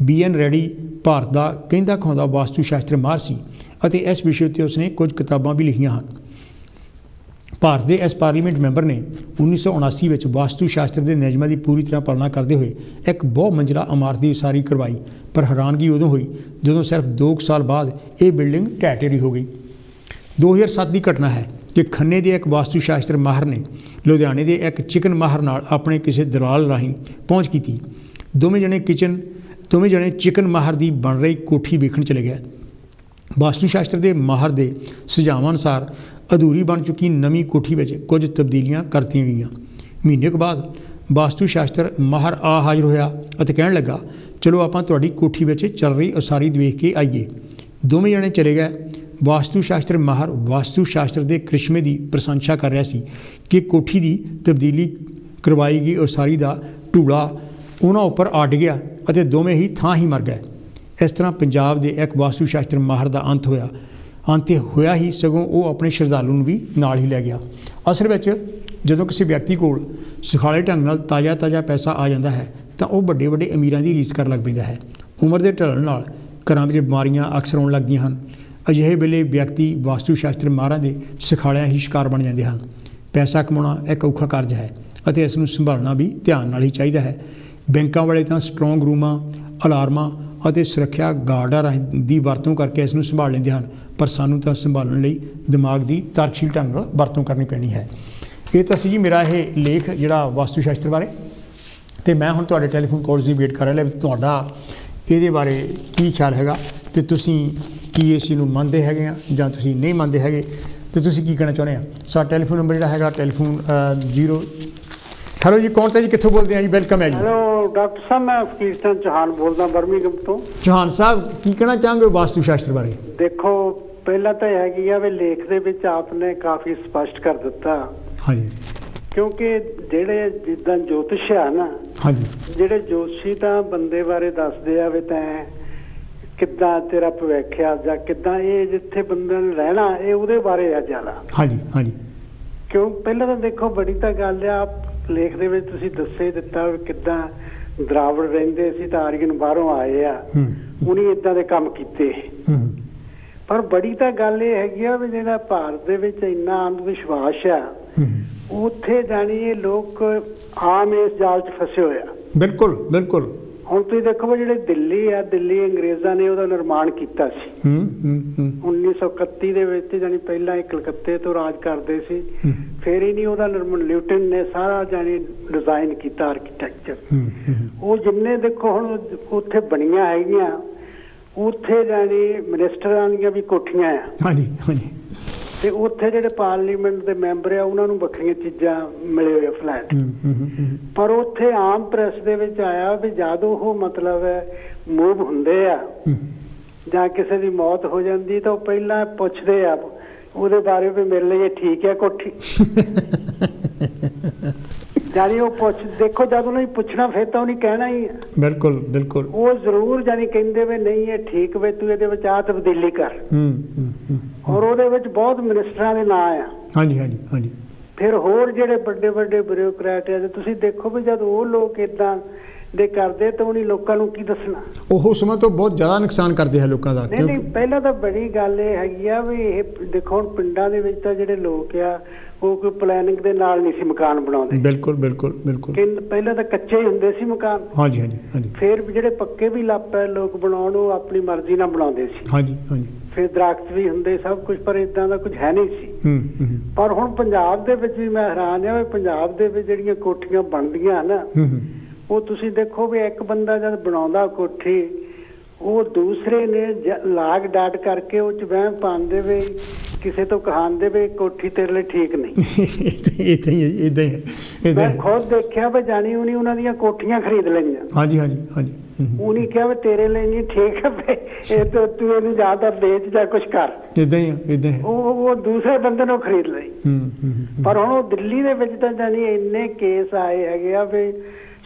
BN ਰੈਡੀ ਭਾਰਤ ਦਾ ਕਹਿੰਦਾ ਖਾਉਂਦਾ ਵਾਸਤੂ ਸ਼ਾਸਤਰ ਮਾਹਰ ਸੀ ਅਤੇ ਇਸ ਵਿਸ਼ੇ ਉੱਤੇ ਉਸਨੇ ਕੁਝ ਕਿਤਾਬਾਂ ਵੀ ਲਿਖੀਆਂ ਹਨ। ਭਾਰਤ ਦੇ ਇਸ ਪਾਰਲੀਮੈਂਟ ਮੈਂਬਰ ਨੇ 1979 ਵਿੱਚ ਵਾਸਤੂ ਸ਼ਾਸਤਰ ਦੇ ਨਿਯਮਾਂ ਦੀ ਪੂਰੀ ਤਰ੍ਹਾਂ ਪਾਲਣਾ ਕਰਦੇ ਹੋਏ ਇੱਕ ਬਹੁ ਮੰਜ਼ਿਲਾ ਇਮਾਰਤ ਦੀ ਉਸਾਰੀ ਕਰਵਾਈ, ਪਰ ਹੈਰਾਨਗੀ ਉਦੋਂ ਹੋਈ ਜਦੋਂ ਸਿਰਫ 2 ਸਾਲ ਬਾਅਦ ਇਹ ਬਿਲਡਿੰਗ ਢਹਿ ਢੇਰੀ ਹੋ ਗਈ। 2007 ਦੀ ਘਟਨਾ ਹੈ ਕਿ ਖੰਨੇ ਦੇ ਇੱਕ ਵਾਸਤੂ ਸ਼ਾਸਤਰ ਮਾਹਰ ਨੇ ਲੁਧਿਆਣੇ ਦੇ ਇੱਕ ਚਿਕਨ ਮਾਹਰ ਨਾਲ ਆਪਣੇ ਕਿਸੇ ਦਲਾਲ ਰਾਹੀਂ ਪਹੁੰਚ ਕੀਤੀ। ਦੋਵੇਂ ਜਣੇ ਚਿਕਨ ਮਾਹਰ ਦੀ ਬਣ ਰਹੀ ਕੋਠੀ ਵੇਖਣ ਚਲੇ ਗਏ। ਵਾਸਤੂ ਸ਼ਾਸਤਰ ਦੇ ਮਾਹਰ ਦੇ ਸੁਝਾਵਾਂ ਅਨੁਸਾਰ ਅਧੂਰੀ ਬਣ ਚੁੱਕੀ ਨਵੀਂ ਕੋਠੀ ਵਿੱਚ ਕੁਝ ਤਬਦੀਲੀਆਂ ਕਰਤੀਆਂ ਗਈਆਂ। ਮਹੀਨੇ ਕੁ ਬਾਅਦ ਵਾਸਤੂ ਸ਼ਾਸਤਰ ਮਾਹਰ ਆ ਹਾਜ਼ਰ ਹੋਇਆ ਅਤੇ ਕਹਿਣ ਲੱਗਾ, ਚਲੋ ਆਪਾਂ ਤੁਹਾਡੀ ਕੋਠੀ ਵਿੱਚ ਚੱਲ ਰਹੀ ਉਸਾਰੀ ਵੇਖ ਕੇ ਆਈਏ। ਦੋਵੇਂ ਜਣੇ ਚਲੇ ਗਏ। ਵਾਸਤੂ ਸ਼ਾਸਤਰ ਮਾਹਰ ਵਾਸਤੂ ਸ਼ਾਸਤਰ ਦੇ ਕ੍ਰਿਸ਼ਮੇ ਦੀ ਪ੍ਰਸ਼ੰਸਾ ਕਰ ਰਿਹਾ ਸੀ ਕਿ ਕੋਠੀ ਦੀ ਤਬਦੀਲੀ ਕਰਵਾਈ ਗਈ ਉਸਾਰੀ ਦਾ ਢੂਲਾ ਉਹਨਾਂ ਉੱਪਰ ਅੱਡ ਗਿਆ ਅਤੇ ਦੋਵੇਂ ਹੀ ਥਾਂ ਹੀ ਮਰ ਗਏ। ਇਸ ਤਰ੍ਹਾਂ ਪੰਜਾਬ ਦੇ ਇੱਕ ਵਾਸਤੂ ਸ਼ਾਸਤਰ ਮਾਹਰ ਦਾ ਅੰਤ ਹੋਇਆ ਹੀ, ਸਗੋਂ ਉਹ ਆਪਣੇ ਸ਼ਰਧਾਲੂ ਨੂੰ ਵੀ ਨਾਲ ਹੀ ਲੈ ਗਿਆ। ਅਸਲ ਵਿੱਚ ਜਦੋਂ ਕਿਸੇ ਵਿਅਕਤੀ ਕੋਲ ਸੁਖਾਲੇ ਢੰਗ ਨਾਲ ਤਾਜ਼ਾ ਪੈਸਾ ਆ ਜਾਂਦਾ ਹੈ ਤਾਂ ਉਹ ਵੱਡੇ ਅਮੀਰਾਂ ਦੀ ਰੀਸ ਕਰਨ ਲੱਗ ਪੈਂਦਾ ਹੈ। ਉਮਰ ਦੇ ਢਲਣ ਨਾਲ ਘਰਾਂ ਵਿੱਚ ਬਿਮਾਰੀਆਂ ਅਕਸਰ ਆਉਣ ਲੱਗਦੀਆਂ ਹਨ। ਅਜਿਹੇ ਵੇਲੇ ਵਿਅਕਤੀ ਵਾਸਤੂ ਸ਼ਾਸਤਰ ਮਾਹਰਾਂ ਦੇ ਸਿਖਾਲਿਆਂ ਹੀ ਸ਼ਿਕਾਰ ਬਣ ਜਾਂਦੇ ਹਨ। ਪੈਸਾ ਕਮਾਉਣਾ ਇੱਕ ਔਖਾ ਕਾਰਜ ਹੈ ਅਤੇ ਇਸ ਨੂੰ ਸੰਭਾਲਣਾ ਵੀ ਧਿਆਨ ਨਾਲ ਹੀ ਚਾਹੀਦਾ ਹੈ। ਬੈਂਕਾਂ ਵਾਲੇ ਤਾਂ ਸਟਰੋਂਗ ਰੂਮਾਂ, ਅਲਾਰਮਾਂ ਅਤੇ ਸੁਰੱਖਿਆ ਗਾਰਡਾਂ ਦੀ ਵਰਤੋਂ ਕਰਕੇ ਇਸ ਨੂੰ ਸੰਭਾਲ ਲੈਂਦੇ ਹਨ, ਪਰ ਸਾਨੂੰ ਤਾਂ ਸੰਭਾਲਣ ਲਈ ਦਿਮਾਗ ਦੀ ਤਰਕਸ਼ੀਲ ਢੰਗ ਨਾਲ ਵਰਤੋਂ ਕਰਨੀ ਪੈਣੀ ਹੈ। ਇਹ ਤਾਂ ਸੀ ਜੀ ਮੇਰਾ ਇਹ ਲੇਖ ਜਿਹੜਾ ਵਾਸਤੂ ਸ਼ਾਸਤਰ ਬਾਰੇ, ਅਤੇ ਮੈਂ ਹੁਣ ਤੁਹਾਡੇ ਟੈਲੀਫੋਨ ਕਾਲਸ ਦੀ ਵੇਟ ਕਰ ਰਿਹਾ ਵੀ ਤੁਹਾਡਾ ਇਹਦੇ ਬਾਰੇ ਕੀ ਖਿਆਲ ਹੈਗਾ ਅਤੇ ਤੁਸੀਂ ਕੀ ਇਸ ਨੂੰ ਮੰਨਦੇ ਹੈਗੇ ਆ ਜਾਂ ਤੁਸੀਂ ਨਹੀਂ ਮੰਨਦੇ ਹੈਗੇ ਅਤੇ ਤੁਸੀਂ ਕੀ ਕਹਿਣਾ ਚਾਹੁੰਦੇ ਆ। ਸਾਡਾ ਟੈਲੀਫੋਨ ਨੰਬਰ ਜਿਹੜਾ ਹੈਗਾ ਟੈਲੀਫੋਨ 0 ਹੈਲੋ ਜੀ, ਕੌਣ ਤਾਂ ਜੀ, ਕਿੱਥੋਂ ਬੋਲਦੇ ਆ ਜੀ? ਵੈਲਕਮ ਹੈ ਜੀ। ਹੈਲੋ ਡਾਕਟਰ ਸਾਹਿਬ, ਮੈਂ ਫਕੀਰ ਸਿੰਘ ਚੌਹਾਨ ਬੋਲਦਾ ਬਰਮਿੰਘਮ ਤੋਂ। ਚੌਹਾਨ ਸਾਹਿਬ, ਕੀ ਕਹਿਣਾ ਚਾਹਾਂਗੇ ਵਾਸਤੂ ਸ਼ਾਸਤਰ ਬਾਰੇ? ਦੇਖੋ, ਪਹਿਲਾਂ ਤਾਂ ਇਹ ਹੈਗੀ ਆ ਵੀ ਲੇਖ ਦੇ ਵਿੱਚ ਆਪ ਨੇ ਕਾਫੀ ਸਪਸ਼ਟ ਕਰ ਦਿੱਤਾ। ਹਾਂਜੀ। ਕਿਉਂਕਿ ਜਿਹੜੇ ਜਿੱਦਾਂ ਜੋਤਿਸ਼ ਆ ਨਾ, ਹਾਂਜੀ, ਜਿਹੜੇ ਜੋਤਸ਼ੀ ਤਾਂ ਬੰਦੇ ਬਾਰੇ ਦੱਸਦੇ ਆ ਵੀ ਤੈਂ ਕਿੱਦਾਂ ਤੇਰਾ ਭਵਿੱਖ ਆ ਜਾਂ ਕਿੱਦਾਂ ਇਹ ਜਿੱਥੇ ਬੰਦੇ ਨੇ ਰਹਿਣਾ, ਇਹ ਉਹਦੇ ਬਾਰੇ ਆ ਜ਼ਿਆਦਾ। ਹਾਂਜੀ। ਕਿਉਂ ਪਹਿਲਾਂ ਤਾਂ ਦੇਖੋ ਬੜੀ ਤਾਂ ਗੱਲ ਆ, ਲੇਖ ਦੇ ਵਿੱਚ ਤੁਸੀਂ ਦੱਸੇ ਦਿੱਤਾ ਵੀ ਕਿੱਦਾਂ ਦਰਾਵੜ ਰਹਿੰਦੇ ਸੀ ਤਾਂ ਆਰੀਅਨ ਬਾਹਰੋਂ ਆਏ ਆ, ਉਹਨੇ ਇਦਾਂ ਦੇ ਕੰਮ ਕੀਤੇ। ਪਰ ਬੜੀ ਤਾਂ ਗੱਲ ਇਹ ਹੈਗੀ ਆ ਵੀ ਜਿਹੜਾ ਭਾਰਤ ਦੇ ਵਿੱਚ ਇੰਨਾ ਅੰਧ ਵਿਸ਼ਵਾਸ ਆ, ਉੱਥੇ ਜਾਣੀ ਇਹ ਲੋਕ ਆਮ ਇਸ ਜਾਲ 'ਚ ਫਸੇ ਹੋਏ ਆ। ਬਿਲਕੁਲ। ਹੁਣ ਤੁਸੀਂ ਦੇਖੋ ਜਿਹੜੇ ਦਿੱਲੀ ਅੰਗਰੇਜ਼ਾਂ ਨੇ ਉਹਦਾ ਨਿਰਮਾਣ ਕੀਤਾ ਸੀ 1931 ਦੇ ਵਿੱਚ, ਜਾਨੀ ਪਹਿਲਾਂ ਇਹ ਕਲਕੱਤੇ ਤੋਂ ਰਾਜ ਕਰਦੇ ਸੀ, ਫਿਰ ਹੀ ਨਹੀਂ ਉਹਦਾ ਨਿਊਟਨ ਨੇ ਸਾਰਾ ਜਾਨੀ ਡਿਜ਼ਾਈਨ ਕੀਤਾ ਆਰਕੀਟੈਕਚਰ। ਉਹ ਜਿੰਨੇ ਦੇਖੋ ਹੁਣ ਉੱਥੇ ਬਣੀਆਂ ਹੈਗੀਆਂ, ਉੱਥੇ ਜਾਨੀ ਮਿਨਿਸਟਰਾਂ ਦੀਆਂ ਵੀ ਕੋਠੀਆਂ ਆ। ਹਾਂਜੀ। ਤੇ ਉੱਥੇ ਜਿਹੜੇ ਪਾਰਲੀਮੈਂਟ ਦੇ ਮੈਂਬਰ ਆ ਉਹਨਾਂ ਨੂੰ ਵੱਖਰੀਆਂ ਚੀਜ਼ਾਂ ਮਿਲੇ ਹੋਏ ਫਲੈਟ। ਪਰ ਉੱਥੇ ਆਮ ਪ੍ਰੈਸ ਦੇ ਵਿੱਚ ਆਇਆ ਵੀ ਜਦ ਉਹ ਮਤਲਬ ਮੂਵ ਹੁੰਦੇ ਆ ਜਾਂ ਕਿਸੇ ਦੀ ਮੌਤ ਹੋ ਜਾਂਦੀ ਤਾਂ ਉਹ ਪਹਿਲਾਂ ਪੁੱਛਦੇ ਆ ਉਹਦੇ ਬਾਰੇ ਵੀ ਮੇਰੇ ਲਈ ਇਹ ਠੀਕ ਹੈ ਕੋਠੀ। ਜਾਨੀ ਉਹ ਦੇਖੋ ਜਦ ਉਹਨੇ ਪੁੱਛਣਾ ਫਿਰ ਤਾਂ ਉਹਨੇ ਕਹਿਣਾ ਹੀ ਹੈ। ਬਿਲਕੁਲ। ਉਹ ਜ਼ਰੂਰ ਜਾਨੀ ਕਹਿੰਦੇ ਵੀ ਨਹੀਂ ਇਹ ਠੀਕ ਵੇ, ਤੂੰ ਇਹਦੇ ਵਿੱਚ ਆ ਤਬਦੀਲੀ ਕਰ। ਔਰ ਉਹਦੇ ਵਿੱਚ ਬਹੁਤ ਮਿਨਿਸਟਰਾਂ ਦੇ ਨਾਂ ਆ। ਹਾਂਜੀ। ਫਿਰ ਹੋਰ ਜਿਹੜੇ ਵੱਡੇ ਵੱਡੇ ਬਿਊਰੋਕਰੈਟ ਆ, ਤੁਸੀਂ ਦੇਖੋ ਵੀ ਜਦ ਉਹ ਲੋਕ ਇਦਾਂ ਦੇ ਕਰਦੇ ਤਾਂ ਉਹਨੀ ਲੋਕਾਂ ਨੂੰ ਕੀ ਦੱਸਣਾ। ਉਹ ਸਮਾਂ ਤੋਂ ਬਹੁਤ ਜ਼ਿਆਦਾ ਨੁਕਸਾਨ ਕਰਦੇ ਹੈ ਲੋਕਾਂ ਦਾ। ਨਹੀਂ ਪਹਿਲਾਂ ਤਾਂ ਬੜੀ ਗੱਲ ਇਹ ਹੈਗੀ ਆ ਵੀ ਇਹ ਦੇਖੋ ਹੁਣ ਪਿੰਡਾਂ ਦੇ ਵਿੱਚ ਤਾਂ ਜਿਹੜੇ ਲੋਕ ਆ ਉਹ ਕੋਈ ਪਲੈਨਿੰਗ ਦੇ ਨਾਲ ਨਹੀਂ ਸੀ ਮਕਾਨ ਬਣਾਉਂਦੇ। ਬਿਲਕੁਲ ਬਿਲਕੁਲ ਬਿਲਕੁਲ। ਪਹਿਲਾਂ ਤਾਂ ਕੱਚੇ ਹੀ ਹੁੰਦੇ ਸੀ ਮਕਾਨ। ਹਾਂਜੀ ਹਾਂਜੀ ਹਾਂਜੀ। ਫਿਰ ਜਿਹੜੇ ਪੱਕੇ ਵੀ ਲੱਗ ਪਏ ਲੋਕ ਬਣਾਉਣ, ਉਹ ਆਪਣੀ ਮਰਜ਼ੀ ਨਾਲ ਬਣਾਉਂਦੇ ਸੀ। ਹਾਂਜੀ ਹਾਂਜੀ। ਫਿਰ ਦਰਖਤ ਵੀ ਹੁੰਦੇ ਸਭ ਕੁਝ, ਪਰ ਇਦਾਂ ਦਾ ਕੁਝ ਹੈ ਨਹੀਂ ਸੀ। ਪਰ ਹੁਣ ਪੰਜਾਬ ਦੇ ਵਿੱਚ ਵੀ ਮੈਂ ਹੈਰਾਨ ਆ ਵੀ ਪੰਜਾਬ ਦੇ ਵਿੱਚ ਜਿਹੜੀਆਂ ਕੋਠੀਆਂ ਬਣਦੀਆਂ ਨਾ, ਉਹ ਤੁਸੀਂ ਦੇਖੋ ਵੀ ਇੱਕ ਬੰਦਾ ਜਦ ਬਣਾਉਂਦਾ ਕੋਠੀ, ਉਹ ਦੂਸਰੇ ਨੇ ਲਾਗ ਡਾਟ ਕਰਕੇ ਉਹ ਚ ਵਹਿਮ ਪਾਉਂਦੇ ਵੀ ਕਿਸੇ ਤੋਂ ਕਹਾਉਂਦੇ ਵੀ ਕੋਠੀ ਤੇਰੇ ਲਈ ਠੀਕ ਨਹੀਂ। ਮੈਂ ਖੁਦ ਦੇਖਿਆ ਵੀ ਜਾਣੀ ਉਹਨੇ ਉਹਨਾਂ ਦੀਆਂ ਕੋਠੀਆਂ ਖਰੀਦ ਲਈਆਂ। ਹਾਂਜੀ ਹਾਂਜੀ ਹਾਂਜੀ। ਉਹਨੇ ਕਿਹਾ ਵੀ ਤੇਰੇ ਲਈ ਨਹੀਂ ਠੀਕ ਹੈ, ਇਹ ਤਾਂ ਤੂੰ ਇਹਨੂੰ ਜ਼ਿਆਦਾ ਵੇਚ ਜਾਂ ਕੁਛ ਕਰ। ਇਦਾਂ ਹੀ ਇਦਾਂ ਉਹ ਦੂਸਰੇ ਬੰਦੇ ਨੂੰ ਖਰੀਦ ਲਈ। ਪਰ ਹੁਣ ਉਹ ਦਿੱਲੀ ਦੇ ਵਿੱਚ ਤਾਂ ਜਾਣੀ ਇੰਨੇ ਕੇਸ ਆਏ ਹੈਗੇ ਆ ਵੀ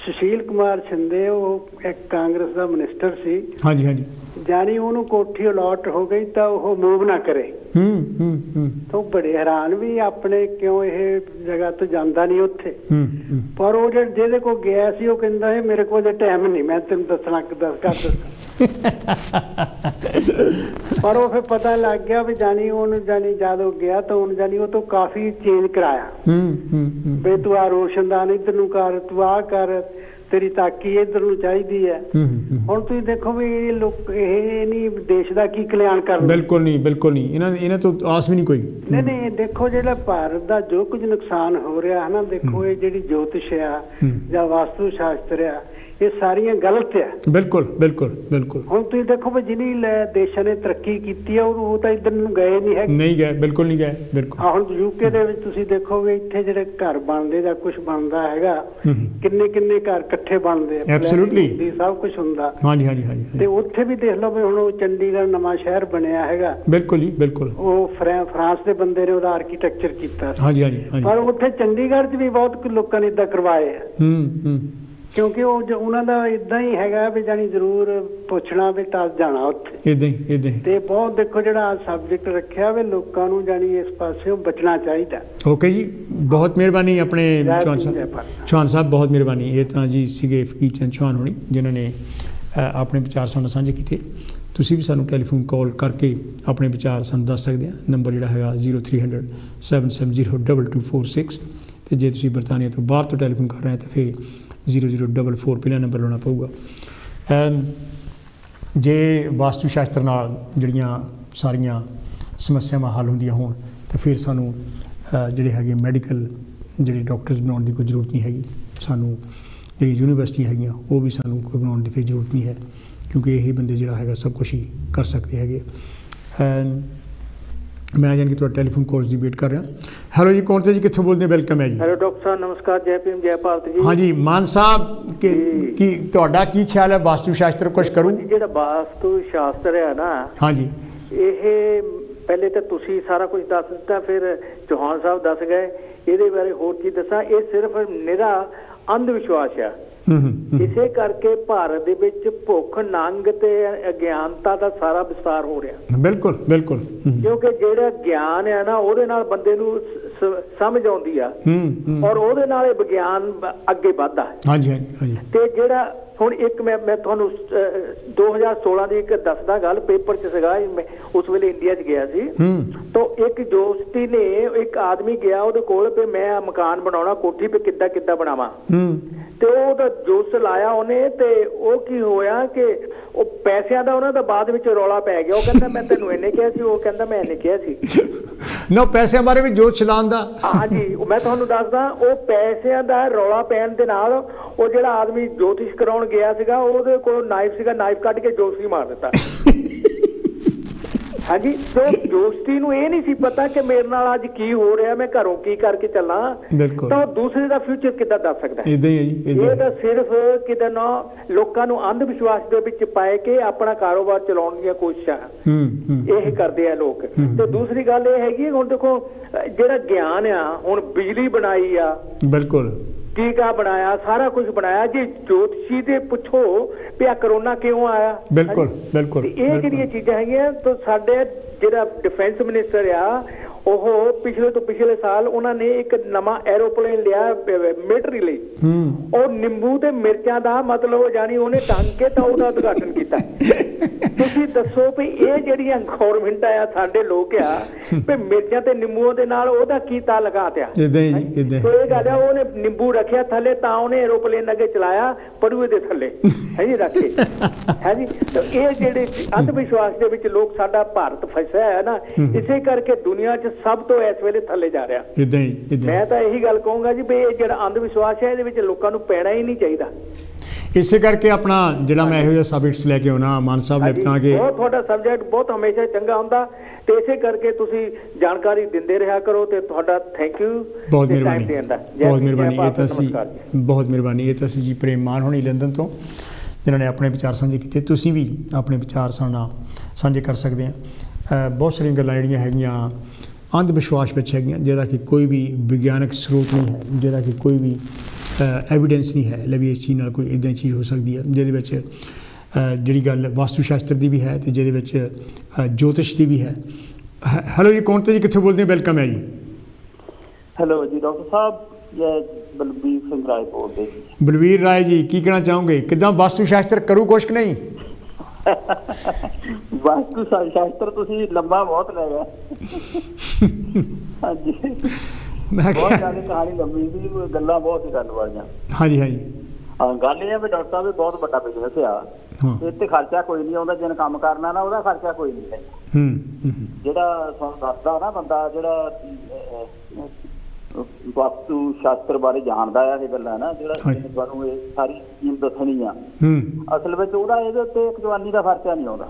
ਸੁਸ਼ੀਲ ਕੁਮਾਰ ਸ਼ਿੰਦੇ, ਉਹ ਇੱਕ ਕਾਂਗਰਸ ਦਾ ਮਿਨਿਸਟਰ ਸੀ। ਹਾਂਜੀ ਹਾਂਜੀ। ਜਾਨੀ ਉਹਨੂੰ ਕੋਠੀ ਅਲਾਟ ਹੋ ਗਈ ਤਾਂ ਉਹ ਮੂਵ ਨਾ ਕਰੇ। ਤਾਂ ਬੜੇ ਹੈਰਾਨ ਵੀ ਆਪਣੇ ਕਿਉਂ ਇਹ ਜਗ੍ਹਾ ਤੋਂ ਜਾਂਦਾ ਨਹੀਂ ਉੱਥੇ। ਪਰ ਉਹ ਜਿਹਦੇ ਕੋਲ ਗਿਆ ਸੀ ਉਹ ਕਹਿੰਦਾ ਹੈ ਮੇਰੇ ਕੋਲ ਟਾਈਮ ਨਹੀਂ, ਮੈਂ ਤੈਨੂੰ ਦੱਸਣਾ ਪਰ ਉਹ ਫਿਰ ਪਤਾ ਲੱਗ ਗਿਆ ਵੀ ਜਾਨੀ ਉਹਨੂੰ ਜਾਨੀ ਜਦ ਉਹ ਗਿਆ ਤਾਂ ਉਹਨੂੰ ਜਾਨੀ ਉਹ ਤੋਂ ਕਾਫੀ ਚੇਂਜ ਕਰਾਇਆ ਵੀ ਤੂੰ ਆ ਰੋਸ਼ਨਦਾਨ ਇੱਧਰ ਨੂੰ ਕਰ, ਤੂੰ ਆ ਕਰ, ਤੇਰੀ ਤਾਕੀ ਇੱਧਰ ਨੂੰ ਚਾਹੀਦੀ ਹੈ। ਹੁਣ ਤੁਸੀਂ ਦੇਖੋ ਵੀ ਇਹ ਲੋਕ ਇਹ ਨਹੀਂ ਦੇਸ਼ ਦਾ ਕੀ ਕਲਿਆਣ ਕਰਨ। ਬਿਲਕੁਲ ਨਹੀਂ ਬਿਲਕੁਲ ਨਹੀਂ, ਇਹਨਾਂ ਤੋਂ ਆਸ ਵੀ ਨਹੀਂ ਕੋਈ। ਨਹੀਂ ਦੇਖੋ ਜਿਹੜਾ ਭਾਰਤ ਦਾ ਜੋ ਕੁਝ ਨੁਕਸਾਨ ਹੋ ਰਿਹਾ ਹੈ ਨਾ, ਦੇਖੋ ਇਹ ਜਿਹੜੀ ਜੋਤਿਸ਼ ਆ ਜਾਂ ਵਾਸਤੂ ਸ਼ਾਸਤਰ ਆ, ਇਹ ਸਾਰੀਆਂ ਗਲਤ ਆ। ਬਿਲਕੁਲ ਬਿਲਕੁਲ ਬਿਲਕੁਲ। ਹੁਣ ਤੁਸੀਂ ਦੇਖੋ ਵੀ ਜਿਹਨੀ ਦੇਸ਼ਾਂ ਨੇ ਤਰੱਕੀ ਕੀਤੀ ਆ ਉਹ ਤਾਂ ਇੱਧਰ ਨੂੰ ਗਏ ਨਹੀਂ ਹੈਗੇ। ਨਹੀਂ ਗਏ, ਬਿਲਕੁਲ ਨਹੀਂ ਗਏ। ਬਿਲਕੁਲ। ਹੁਣ ਯੂਕੇ ਦੇ ਵਿੱਚ ਤੁਸੀਂ ਦੇਖੋਗੇ ਇੱਥੇ ਜਿਹੜੇ ਘਰ ਬਣਦੇ ਜਾਂ ਕੁਝ ਬਣਦਾ ਹੈਗਾ, ਕਿੰਨੇ ਕਿੰਨੇ ਘਰ ਇਕੱਠੇ ਬਣਦੇ ਆ। ਐਬਸੋਲੂਟਲੀ ਸਭ ਕੁਝ ਹੁੰਦਾ। ਹਾਂਜੀ ਹਾਂਜੀ ਹਾਂਜੀ। ਤੇ ਉੱਥੇ ਵੀ ਦੇਖ ਲਓ ਵੀ ਹੁਣ ਉਹ ਚੰਡੀਗੜ੍ਹ ਨਵਾਂ ਸ਼ਹਿਰ ਬਣਿਆ ਹੈਗਾ। ਬਿਲਕੁਲ ਜੀ ਬਿਲਕੁਲ। ਉਹ ਫਰਾਂਸ ਦੇ ਬੰਦੇ ਨੇ ਉਹਦਾ ਆਰਕੀਟੈਕਚਰ ਕੀਤਾ। ਹਾਂਜੀ ਹਾਂਜੀ। ਪਰ ਉੱਥੇ ਚੰਡੀਗੜ੍ਹ 'ਚ ਵੀ ਬਹੁਤ ਲੋਕਾਂ ਨੇ ਏਦਾਂ ਕਰਵਾਏ ਆ। ਕਿਉਂਕਿ ਉਹ ਉਹਨਾਂ ਦਾ ਇਦਾਂ ਹੀ ਹੈਗਾ ਵੀ ਜਾਨੀ ਜ਼ਰੂਰ ਪੁੱਛਣਾ ਵੀ ਤਾਂ ਜਾਣਾ ਉੱਥੇ ਇਦਾਂ ਹੀ। ਤੇ ਬਹੁਤ ਦੇਖੋ ਜਿਹੜਾ ਸਬਜੈਕਟ ਰੱਖਿਆ ਵੇ ਲੋਕਾਂ ਨੂੰ ਜਾਨੀ ਇਸ ਪਾਸਿਓਂ ਬਚਣਾ ਚਾਹੀਦਾ। ਓਕੇ ਜੀ, ਬਹੁਤ ਮਿਹਰਬਾਨੀ ਆਪਣੇ ਚੌਹਾਨ ਸਾਹਿਬ, ਬਹੁਤ ਮਿਹਰਬਾਨੀ। ਇਹ ਤਾਂ ਜੀ ਸੀਗੇ ਫਕੀਰ ਚੰਦ ਚੌਹਾਨ ਹੋਣੀ ਜਿਨ੍ਹਾਂ ਨੇ ਆਪਣੇ ਵਿਚਾਰ ਸਾਨੂੰ ਸਾਂਝੇ ਕੀਤੇ। ਤੁਸੀਂ ਵੀ ਸਾਨੂੰ ਟੈਲੀਫੋਨ ਕਾਲ ਕਰਕੇ ਆਪਣੇ ਵਿਚਾਰ ਸਾਨੂੰ ਦੱਸ ਸਕਦੇ ਆ। ਨੰਬਰ ਜਿਹੜਾ ਹੈਗਾ 0300 770 2246। ਅਤੇ ਜੇ ਤੁਸੀਂ ਬਰਤਾਨੀਆ ਤੋਂ ਬਾਹਰ ਤੋਂ ਟੈਲੀਫੋਨ ਕਰ ਰਹੇ ਤਾਂ ਫਿਰ 0044 ਪਹਿਲਾ ਨੰਬਰ ਲਾਉਣਾ ਪਊਗਾ। ਜੇ ਵਾਸਤੂ ਸ਼ਾਸਤਰ ਨਾਲ ਜਿਹੜੀਆਂ ਸਾਰੀਆਂ ਸਮੱਸਿਆਵਾਂ ਹੱਲ ਹੁੰਦੀਆਂ ਹੋਣ ਤਾਂ ਫਿਰ ਸਾਨੂੰ ਜਿਹੜੇ ਹੈਗੇ ਮੈਡੀਕਲ ਜਿਹੜੇ ਡਾਕਟਰਸ ਬਣਾਉਣ ਦੀ ਕੋਈ ਜ਼ਰੂਰਤ ਨਹੀਂ ਹੈਗੀ। ਸਾਨੂੰ ਜਿਹੜੀਆਂ ਯੂਨੀਵਰਸਿਟੀਆਂ ਹੈਗੀਆਂ ਉਹ ਵੀ ਸਾਨੂੰ ਕੋਈ ਬਣਾਉਣ ਦੀ ਫਿਰ ਜ਼ਰੂਰਤ ਨਹੀਂ ਹੈ, ਕਿਉਂਕਿ ਇਹ ਬੰਦੇ ਜਿਹੜਾ ਹੈਗਾ ਸਭ ਕੁਛ ਹੀ ਕਰ ਸਕਦੇ ਹੈਗੇ। ਮੈਂ ਜਾਨ ਕਿ ਤੁਹਾਡਾ ਟੈਲੀਫੋਨ ਕਾਲਸ ਦੀ ਵੇਟ ਕਰ ਰਿਹਾ। ਹੈਲੋ ਜੀ, ਕੌਣ ਤੇ ਜੀ, ਕਿੱਥੋਂ ਬੋਲਦੇ? ਵੈਲਕਮ ਹੈ ਜੀ। ਹੈਲੋ ਡਾਕਟਰ ਸਾਹਿਬ, ਨਮਸਕਾਰ। ਜੈ ਭੀਮ, ਜੈ ਭਾਰਤ ਜੀ। ਹਾਂਜੀ ਮਾਨ ਸਾਹਿਬ, ਕੀ ਤੁਹਾਡਾ ਕੀ ਖਿਆਲ ਹੈ ਵਾਸਤੂ ਸ਼ਾਸਤਰ ਕੁਛ ਕਰੂ? ਜਿਹੜਾ ਵਾਸਤੂ ਸ਼ਾਸਤਰ ਹੈ ਨਾ, ਹਾਂਜੀ, ਇਹ ਪਹਿਲੇ ਤਾਂ ਤੁਸੀਂ ਸਾਰਾ ਕੁਝ ਦੱਸ ਦਿੱਤਾ, ਫਿਰ ਚੌਹਾਨ ਸਾਹਿਬ ਦੱਸ ਗਏ। ਇਹਦੇ ਬਾਰੇ ਹੋਰ ਕੀ ਦੱਸਾਂ? ਇਹ ਸਿਰਫ ਨਿਰਾ ਅੰਧ ਵਿਸ਼ਵਾਸ ਆ। ਇਸੇ ਕਰਕੇ ਭਾਰਤ ਦੇ ਵਿੱਚ ਭੁੱਖ, ਨੰਗ ਤੇ ਅਗਿਆਨਤਾ ਦਾ ਸਾਰਾ ਵਿਸਤਾਰ ਹੋ ਰਿਹਾ। ਬਿਲਕੁਲ ਬਿਲਕੁਲ। ਕਿਉਂਕਿ ਜਿਹੜਾ ਗਿਆਨ ਹੈ ਨਾ, ਉਹਦੇ ਨਾਲ ਬੰਦੇ ਨੂੰ ਸਮਝ ਆਉਂਦੀ ਆ ਔਰ ਉਹਦੇ ਨਾਲ ਇਹ ਵਿਗਿਆਨ ਅੱਗੇ ਵੱਧਦਾ। ਹਾਂਜੀ ਹਾਂਜੀ। ਤੇ ਜਿਹੜਾ ਹੁਣ ਇੱਕ ਮੈਂ ਤੁਹਾਨੂੰ 2016 ਦੀ ਇੱਕ ਦੱਸਦਾ ਗੱਲ, ਪੇਪਰ 'ਚ ਸੀਗਾ, ਉਸ ਵੇਲੇ ਇੰਡੀਆ 'ਚ ਗਿਆ ਸੀ। ਤਾਂ ਇੱਕ ਜੋਸ਼ਤੀ ਨੇ, ਇੱਕ ਆਦਮੀ ਗਿਆ ਉਹਦੇ ਕੋਲ ਵੀ ਮੈਂ ਮਕਾਨ ਬਣਾਉਣਾ, ਕੋਠੀ ਪੇ ਕਿੱਦਾਂ ਕਿੱਦਾਂ ਬਣਾਵਾਂ। ਤੇ ਉਹਦਾ ਜੋਸ਼ ਲਾਇਆ ਉਹਨੇ, ਤੇ ਉਹ ਕੀ ਹੋਇਆ ਕਿ ਉਹ ਪੈਸਿਆਂ ਦਾ ਉਹਨਾਂ ਦਾ ਬਾਅਦ ਵਿੱਚ ਰੌਲਾ ਪੈ ਗਿਆ। ਉਹ ਕਹਿੰਦਾ ਮੈਂ ਤੈਨੂੰ ਇਹਨੇ ਕਿਹਾ ਸੀ, ਉਹ ਕਹਿੰਦਾ ਮੈਂ ਇਹਨੇ ਕਿਹਾ ਸੀ ਨਾ ਪੈਸਿਆਂ ਬਾਰੇ ਵੀ ਜੋਸ਼ ਚਲਾਉਣ ਦਾ। ਹਾਂਜੀ, ਮੈਂ ਤੁਹਾਨੂੰ ਦੱਸਦਾ, ਉਹ ਪੈਸਿਆਂ ਦਾ ਰੌਲਾ ਪੈਣ ਦੇ ਨਾਲ ਉਹ ਜਿਹੜਾ ਆਦਮੀ ਜੋਤਿਸ਼ ਕਰਾਉਣ ਗਿਆ ਸੀਗਾ, ਉਹਦੇ ਕੋਲ ਨਾਈਫ ਸੀਗਾ, ਨਾਈਫ ਕੱਢ ਕੇ ਜੋਸ਼ੀ ਮਾਰ ਦਿੱਤਾ। ਹਾਂਜੀ, ਤੇ ਜੋਸ਼ੀ ਨੂੰ ਇਹ ਨਹੀਂ ਸੀ ਪਤਾ ਕਿ ਮੇਰੇ ਨਾਲ ਅੱਜ ਕੀ ਹੋ ਰਿਹਾ, ਮੈਂ ਘਰੋਂ ਕੀ ਕਰਕੇ ਚੱਲਾਂ। ਤਾਂ ਉਹ ਦੂਸਰੇ ਦਾ ਫਿਊਚਰ ਕਿੱਦਾਂ ਦੱਸ ਸਕਦਾ? ਇਹ ਤਾਂ ਸਿਰਫ ਕਿਤੇ ਨਾ ਲੋਕਾਂ ਨੂੰ ਅੰਧ ਵਿਸ਼ਵਾਸ ਦੇ ਵਿੱਚ ਪਾਏ ਕੇ ਆਪਣਾ ਕਾਰੋਬਾਰ ਚਲਾਉਣ ਦੀਆਂ ਕੋਸ਼ਿਸ਼ਾਂ ਇਹ ਕਰਦੇ ਆ ਲੋਕ। ਤੇ ਦੂਸਰੀ ਗੱਲ ਇਹ ਹੈਗੀ, ਹੁਣ ਦੇਖੋ ਜਿਹੜਾ ਗਿਆਨ ਆ, ਹੁਣ ਬਿਜਲੀ ਬਣਾਈ ਆ, ਬਿਲਕੁਲ ਟੀਕਾ ਬਣਾਇਆ, ਸਾਰਾ ਕੁਝ ਬਣਾਇਆ। ਜੇ ਜੋਤਸ਼ੀ ਦੇ ਪੁੱਛੋ ਵੀ ਆ ਕਰੋਨਾ ਕਿਉਂ ਆਇਆ, ਬਿਲਕੁਲ ਬਿਲਕੁਲ, ਇਹ ਜਿਹੜੀਆਂ ਚੀਜ਼ਾਂ ਹੈਗੀਆਂ। ਤਾਂ ਸਾਡੇ ਜਿਹੜਾ ਡਿਫੈਂਸ ਮਿਨਿਸਟਰ ਆ, ਉਹ ਪਿਛਲੇ ਤੋਂ ਪਿਛਲੇ ਸਾਲ ਉਹਨਾਂ ਨੇ ਇੱਕ ਨਵਾਂ ਐਰੋਪਲੇਨ ਲਿਆ ਮਿਲਟਰੀ ਲਈ, ਉਹ ਨਿੰਬੂ ਤੇ ਮਿਰਚਾਂ ਦਾ ਮਤਲਬ ਜਾਨੀ ਉਹਨੇ ਟੰਗ ਕੇ ਤਾਂ ਉਹਦਾ ਉਦਘਾਟਨ ਕੀਤਾ। ਤੁਸੀਂ ਦੱਸੋ ਵੀ ਇਹ ਜਿਹੜੀਆਂ ਗੌਰਮੈਂਟ ਆ ਸਾਡੇ ਲੋਕ ਆ ਵੀ ਮਿਰਚਾਂ ਤੇ ਨਿੰਬੂਆਂ ਦੇ ਨਾਲ ਉਹਦਾ ਕੀ ਤਾਲੁਕਾ ਆ? ਇਹ ਗੱਲ ਆ, ਉਹਨੇ ਨਿੰਬੂ ਰੱਖਿਆ ਥੱਲੇ ਤਾਂ ਉਹਨੇ ਐਰੋਪਲੇਨ ਅੱਗੇ ਚਲਾਇਆ ਪੜੂਏ ਦੇ ਥੱਲੇ ਹੈ ਜੀ ਰੱਖੇ ਹੈ ਜੀ। ਇਹ ਜਿਹੜੇ ਅੰਧ ਵਿਸ਼ਵਾਸ ਦੇ ਵਿੱਚ ਲੋਕ ਸਾਡਾ ਭਾਰਤ ਫਸਿਆ ਹੈ ਨਾ, ਇਸੇ ਕਰਕੇ ਦੁਨੀਆ 'ਚ ਸਭ ਤੋਂ ਇਸ ਵੇਲੇ ਥੱਲੇ ਜਾ ਰਿਹਾ। ਮੈਂ ਤਾਂ ਇਹੀ ਗੱਲ ਕਹੂੰਗਾ ਜੀ ਵੀ ਇਹ ਜਿਹੜਾ ਅੰਧ ਵਿਸ਼ਵਾਸ ਹੈ ਇਹਦੇ ਵਿੱਚ ਲੋਕਾਂ ਨੂੰ ਪੈਣਾ ਹੀ ਨਹੀਂ ਚਾਹੀਦਾ। ਇਸੇ ਕਰਕੇ ਆਪਣਾ ਜਿਹੜਾ ਮੈਂ ਇਹੋ ਜਿਹਾ ਸਬਜੈਕਟਸ ਲੈ ਕੇ ਆਉਣਾ ਮਾਨ ਸਾਹਿਬ ਨੇ ਤਾਂ ਕਿ ਬਹੁਤ ਤੁਹਾਡਾ ਸਬਜੈਕਟ ਬਹੁਤ ਹਮੇਸ਼ਾ ਚੰਗਾ ਹੁੰਦਾ ਤੇ ਇਸੇ ਕਰਕੇ ਤੁਸੀਂ ਜਾਣਕਾਰੀ ਦਿੰਦੇ ਰਿਹਾ ਕਰੋ ਤੇ ਤੁਹਾਡਾ ਥੈਂਕ ਯੂ, ਬਹੁਤ ਮਿਹਰਬਾਨੀ, ਬਹੁਤ ਮਿਹਰਬਾਨੀ। ਇਹ ਤਾਂ ਅਸੀਂ ਬਹੁਤ ਮਿਹਰਬਾਨੀ, ਇਹ ਤਾਂ ਅਸੀਂ ਜੀ ਪ੍ਰੇਮ ਮਾਨ ਹੋਣੀ ਲੰਡਨ ਤੋਂ ਜਿਨ੍ਹਾਂ ਨੇ ਆਪਣੇ ਵਿਚਾਰ ਸਾਂਝੇ ਕੀਤੇ। ਤੁਸੀਂ ਵੀ ਆਪਣੇ ਵਿਚਾਰ ਸਾਡੇ ਨਾਲ ਸਾਂਝੇ ਕਰ ਸਕਦੇ ਆ। ਬਹੁਤ ਸਾਰੀਆਂ ਗੱਲਾਂ ਜਿਹੜੀਆਂ ਹੈਗੀਆਂ ਅੰਧ ਵਿਸ਼ਵਾਸ ਵਿੱਚ ਹੈਗੀਆਂ ਜਿਹਦਾ ਕਿ ਕੋਈ ਵੀ ਵਿਗਿਆਨਕ ਸਰੋਤ ਨਹੀਂ ਹੈ, ਜਿਹਦਾ ਕਿ ਕੋਈ ਵੀ ਐਵੀਡੈਂਸ ਨਹੀਂ ਹੈ ਵੀ ਇਸ ਚੀਜ਼ ਨਾਲ ਕੋਈ ਇੱਦਾਂ ਚੀਜ਼ ਹੋ ਸਕਦੀ ਹੈ, ਜਿਹਦੇ ਵਿੱਚ ਜਿਹੜੀ ਗੱਲ ਵਾਸਤੂ ਸ਼ਾਸਤਰ ਦੀ ਵੀ ਹੈ ਅਤੇ ਜਿਹਦੇ ਵਿੱਚ ਜੋਤਿਸ਼ ਦੀ ਵੀ ਹੈ। ਹੈਲੋ ਜੀ, ਕੌਣ ਤੇ ਜੀ, ਕਿੱਥੋਂ ਬੋਲਦੇ ਹੋ? ਵੈਲਕਮ ਹੈ ਜੀ। ਹੈਲੋ ਜੀ ਡਾਕਟਰ ਸਾਹਿਬ, ਬਲਬੀਰ ਸਿੰਘ ਰਾਏ ਬੋਲਦੇ ਜੀ। ਬਲਬੀਰ ਰਾਏ ਜੀ, ਕੀ ਕਹਿਣਾ ਚਾਹੋਗੇ? ਕਿੱਦਾਂ ਵਾਸਤੂ ਸ਼ਾਸਤਰ ਕਰੂ ਕੁਛ ਕਿ ਨਹੀਂ? ਵਾਸਤੂ ਸ਼ਾਸਤਰ ਤੁਸੀਂ ਲੰਬਾ ਬਹੁਤ ਲੈ ਗਏ। ਹਾਂਜੀ, ਬਹੁਤ ਜ਼ਿਆਦਾ ਕਹਾਣੀ ਲੰਬੀ ਸੀ, ਗੱਲਾਂ ਬਹੁਤ ਹੀ ਕਰਨ ਵਾਲੀਆਂ। ਹਾਂਜੀ ਹਾਂਜੀ, ਗੱਲ ਇਹ ਹੈ ਵੀ ਡਾਕਟਰ ਸਾਹਿਬ ਬਹੁਤ ਵੱਡਾ ਬਿਜ਼ਨਸ ਆ, ਇੱਥੇ ਖਰਚਾ ਕੋਈ ਨਹੀਂ ਆਉਂਦਾ। ਜਿਹਨੇ ਕੰਮ ਕਰਨਾ ਨਾ ਉਹਦਾ ਖਰਚਾ ਕੋਈ ਨਹੀਂ ਹੈ। ਜਿਹੜਾ ਤੁਹਾਨੂੰ ਦੱਸਦਾ ਨਾ ਬੰਦਾ ਜਿਹੜਾ ਵਾਸਤੂ ਸ਼ਾਸਤਰ ਬਾਰੇ ਜਾਣਦਾ ਆ ਇਹ ਗੱਲਾਂ ਨਾ, ਜਿਹੜਾ ਤੁਹਾਨੂੰ ਇਹ ਸਾਰੀ ਸਕੀਮ ਦੱਸਣੀ ਆ, ਅਸਲ ਵਿੱਚ ਉਹਦਾ ਇਹਦੇ ਉੱਤੇ ਇੱਕ ਜਵਾਨੀ ਦਾ ਖਰਚਾ ਨਹੀਂ ਆਉਂਦਾ।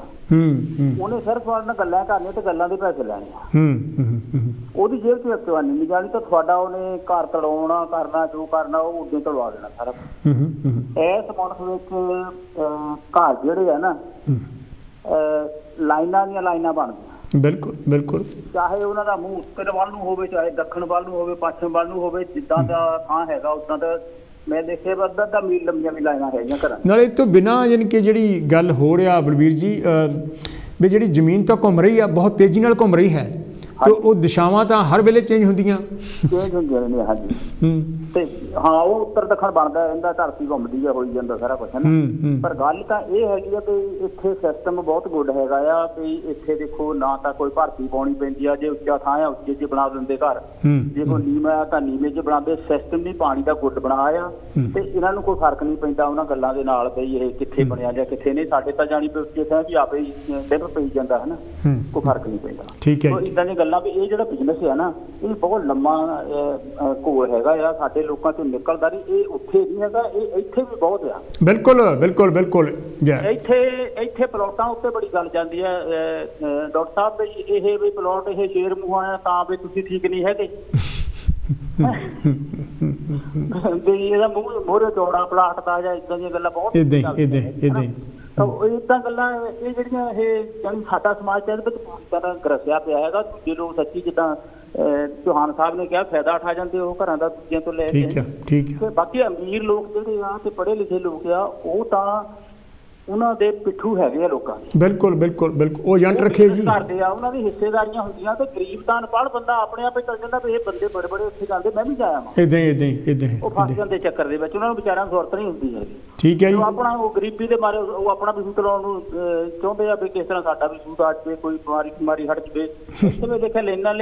ਉਹਨੇ ਸਿਰਫ ਤੁਹਾਡੇ ਨਾਲ ਗੱਲਾਂ ਕਰਨੀਆਂ ਤੇ ਗੱਲਾਂ ਦੇ ਪੈਸੇ ਲੈਣੇ ਆ। ਉਹਦੀ ਜੇਬ 'ਚ ਇੱਕ ਜਵਾਨੀ ਨਹੀਂ ਜਾਣੀ ਤਾਂ ਤੁਹਾਡਾ ਉਹਨੇ ਘਰ ਤੜਾਉਣਾ ਕਰਨਾ ਜੋ ਕਰਨਾ ਉਹ ਉਦੋਂ ਤੜਵਾ ਦੇਣਾ ਸਾਰਾ। ਇਸ ਮੁਲਕ ਵਿੱਚ ਘਰ ਜਿਹੜੇ ਆ ਨਾ ਲਾਈਨਾਂ ਦੀਆਂ ਲਾਈਨਾਂ ਬਣਦੀਆਂ। ਬਿਲਕੁਲ ਬਿਲਕੁਲ, ਚਾਹੇ ਉਹਨਾਂ ਦਾ ਮੂੰਹ ਉੱਤਰ ਵੱਲ ਨੂੰ ਹੋਵੇ, ਚਾਹੇ ਦੱਖਣ ਵੱਲ ਨੂੰ ਹੋਵੇ, ਪੱਛਮ ਵੱਲ ਨੂੰ ਹੋਵੇ, ਜਿੱਦਾਂ ਦਾ ਥਾਂ ਹੈਗਾ ਉੱਦਾਂ ਦਾ ਮੈਂ ਦੇਖਿਆ ਅੱਧਾ ਮੀਲ ਲੰਬੀਆਂ ਵੀ ਲਾਈਨਾਂ ਹੈਗੀਆਂ ਘਰਾਂ ਨਾਲੇ। ਇਹ ਤੋਂ ਬਿਨਾਂ ਯਾਨੀ ਕਿ ਜਿਹੜੀ ਗੱਲ ਹੋ ਰਿਹਾ ਬਲਬੀਰ ਜੀ ਵੀ ਜਿਹੜੀ ਜ਼ਮੀਨ ਤਾਂ ਘੁੰਮ ਰਹੀ ਆ, ਬਹੁਤ ਤੇਜ਼ੀ ਨਾਲ ਘੁੰਮ ਰਹੀ ਹੈ ਤੇ ਉਹ ਦਿਸ਼ਾਵਾਂ ਤਾਂ ਹਰ ਵੇਲੇ ਚੇਂਜ ਹੁੰਦੀਆਂ ਨੇ। ਹਾਂਜੀ, ਤੇ ਹਾਂ ਉਹ ਉੱਤਰ ਦੱਖਣ ਬਣਦਾ ਰਹਿੰਦਾ, ਧਰਤੀ ਘੁੰਮਦੀ ਆ, ਹੋਈ ਜਾਂਦਾ ਸਾਰਾ ਕੁਛ ਹੈ ਨਾ। ਪਰ ਗੱਲ ਤਾਂ ਇਹ ਹੈਗੀ ਆ ਵੀ ਇੱਥੇ ਸਿਸਟਮ ਬਹੁਤ ਗੁੱਡ ਹੈਗਾ ਆ ਵੀ ਇੱਥੇ ਦੇਖੋ ਨਾ ਤਾਂ ਕੋਈ ਭਰਤੀ ਪਾਉਣੀ ਪੈਂਦੀ ਆ, ਜੇ ਉੱਚਾ ਥਾਂ ਆ ਉੱਚੇ 'ਚ ਬਣਾ ਦਿੰਦੇ ਘਰ, ਜੇ ਕੋਈ ਨੀਵਾਂ ਆ ਤਾਂ ਨੀਵੇਂ 'ਚ ਬਣਾਉਂਦੇ। ਸਿਸਟਮ ਨਹੀਂ ਪਾਣੀ ਦਾ ਗੁੱਡ ਬਣਾਇਆ ਆ ਤੇ ਇਹਨਾਂ ਨੂੰ ਕੋਈ ਫਰਕ ਨਹੀਂ ਪੈਂਦਾ ਉਹਨਾਂ ਗੱਲਾਂ ਦੇ ਨਾਲ ਵੀ ਇਹ ਕਿੱਥੇ ਬਣਿਆ ਜਾਂ ਕਿੱਥੇ ਨਹੀਂ। ਸਾਡੇ ਤਾਂ ਜਾਣੀ ਵੀ ਆਪੇ ਹੀ ਡਿੱਗ ਪਈ ਜਾਂਦਾ ਹੈ ਨਾ, ਕੋਈ ਫਰਕ ਨਹੀਂ ਪੈਂਦਾ। ਠੀਕ ਹੈ, ਇੱਦਾਂ ਦੀਆਂ ਗੱਲਾਂ ਵੀ ਇਹ ਜਿਹੜਾ ਬਿਜ਼ਨਸ ਹੈ ਨਾ ਇਹ ਬਹੁਤ ਲੰਮਾ ਘੋਲ ਹੈਗਾ ਆ, ਸਾਡੇ ਲੋਕਾਂ ਤੋਂ ਨਿਕਲਦਾ ਨਹੀਂ। ਇਹ ਉੱਥੇ ਨਹੀਂ ਹੈਗਾ, ਇਹ ਇੱਥੇ ਵੀ ਬਹੁਤ ਆ। ਬਿਲਕੁਲ ਬਿਲਕੁਲ ਬਿਲਕੁਲ, ਇੱਥੇ ਪਲਾਟਾਂ ਉੱਤੇ ਬੜੀ ਗੱਲ ਜਾਂਦੀ ਹੈ ਡਾਕਟਰ ਸਾਹਿਬ ਵੀ ਇਹ ਵੀ ਪਲਾਟ ਇਹ ਸ਼ੇਰ ਮੂੰਹਾਂ ਆ ਤਾਂ ਵੀ ਤੁਸੀਂ ਠੀਕ ਨਹੀਂ ਹੈਗੇ। ਇਹਦਾ ਮੂਹਰੇ ਚੌੜਾ ਪਲਾਟ ਦਾ ਜਾਂ ਇੱਦਾਂ ਦੀਆਂ ਗੱਲਾਂ ਬਹੁਤ ਇੱਦਾਂ ਗੱਲਾਂ ਇਹ ਜਿਹੜੀਆਂ ਇਹ ਸਾਡਾ ਸਮਾਜ ਚ ਇਹਦੇ ਵਿੱਚ ਪੂਰੀ ਤਰ੍ਹਾਂ ਗਰਸਿਆ ਪਿਆ ਹੈਗਾ। ਦੂਜੇ ਲੋਕ ਸੱਚੀ ਜਿੱਦਾਂ ਚੌਹਾਨ ਸਾਹਿਬ ਨੇ ਕਿਹਾ ਫਾਇਦਾ ਉਠਾ ਜਾਂਦੇ ਉਹ ਘਰਾਂ ਦਾ ਦੂਜਿਆਂ ਤੋਂ ਲੈ ਕੇ। ਬਾਕੀ ਅਮੀਰ ਲੋਕ ਜਿਹੜੇ ਆ ਤੇ ਪੜ੍ਹੇ ਲਿਖੇ ਲੋਕ ਆ ਉਹ ਤਾਂ ਉਹਨਾਂ ਦੇ ਪਿੱਠੂ ਹੈਗੇ ਆ ਲੋਕਾਂ ਦੇ। ਬਿਲਕੁਲ ਬਿਲਕੁਲ ਬਿਲਕੁਲ, ਉਹ ਏਜੰਟ ਰੱਖੇ ਜੀ ਕਰਦੇ ਆ, ਉਹਨਾਂ ਦੀ ਹਿੱਸੇਦਾਰੀਆਂ ਹੁੰਦੀਆਂ ਤੇ ਗਰੀਬ ਤਾਂ ਅਨਪੜ੍ਹ ਬੰਦਾ ਆਪਣੇ ਆਪੇ ਚੱਲ ਜਾਂਦਾ ਵੀ ਇਹ ਬੰਦੇ ਬੜੇ ਬੜੇ ਉੱਥੇ ਜਾਂਦੇ ਮੈਂ ਵੀ ਜਾਇਆ ਵਾਂ। ਏਦਾਂ ਉਹ ਫਸ ਜਾਂਦੇ ਚੱਕਰ ਦੇ ਵਿੱਚ, ਉਹਨਾਂ ਨੂੰ ਵਿਚਾਰਿਆਂ ਨੂੰ ਜ਼ਰੂਰਤ ਨਹੀਂ ਹੁੰਦੀ ਹੈਗੀ। ਠੀਕ ਹੈ ਜੀ, ਆਪਣਾ ਉਹ ਗਰੀਬੀ ਦੇ ਮਾਰੇ ਉਹ ਆਪਣਾ ਵੀ ਸੂਤ ਲਾਉਣ ਨੂੰ ਚਾਹੁੰਦੇ ਆ ਵੀ ਕਿਸ ਤਰ੍ਹਾਂ ਸਾਡਾ ਵੀ ਸੂਤ ਆ ਜਾਵੇ, ਕੋਈ ਬਿਮਾਰੀ ਹਟ ਜਾਵੇ। ਇੱਥੇ ਦੇਖਿਆ ਲੈਣਾ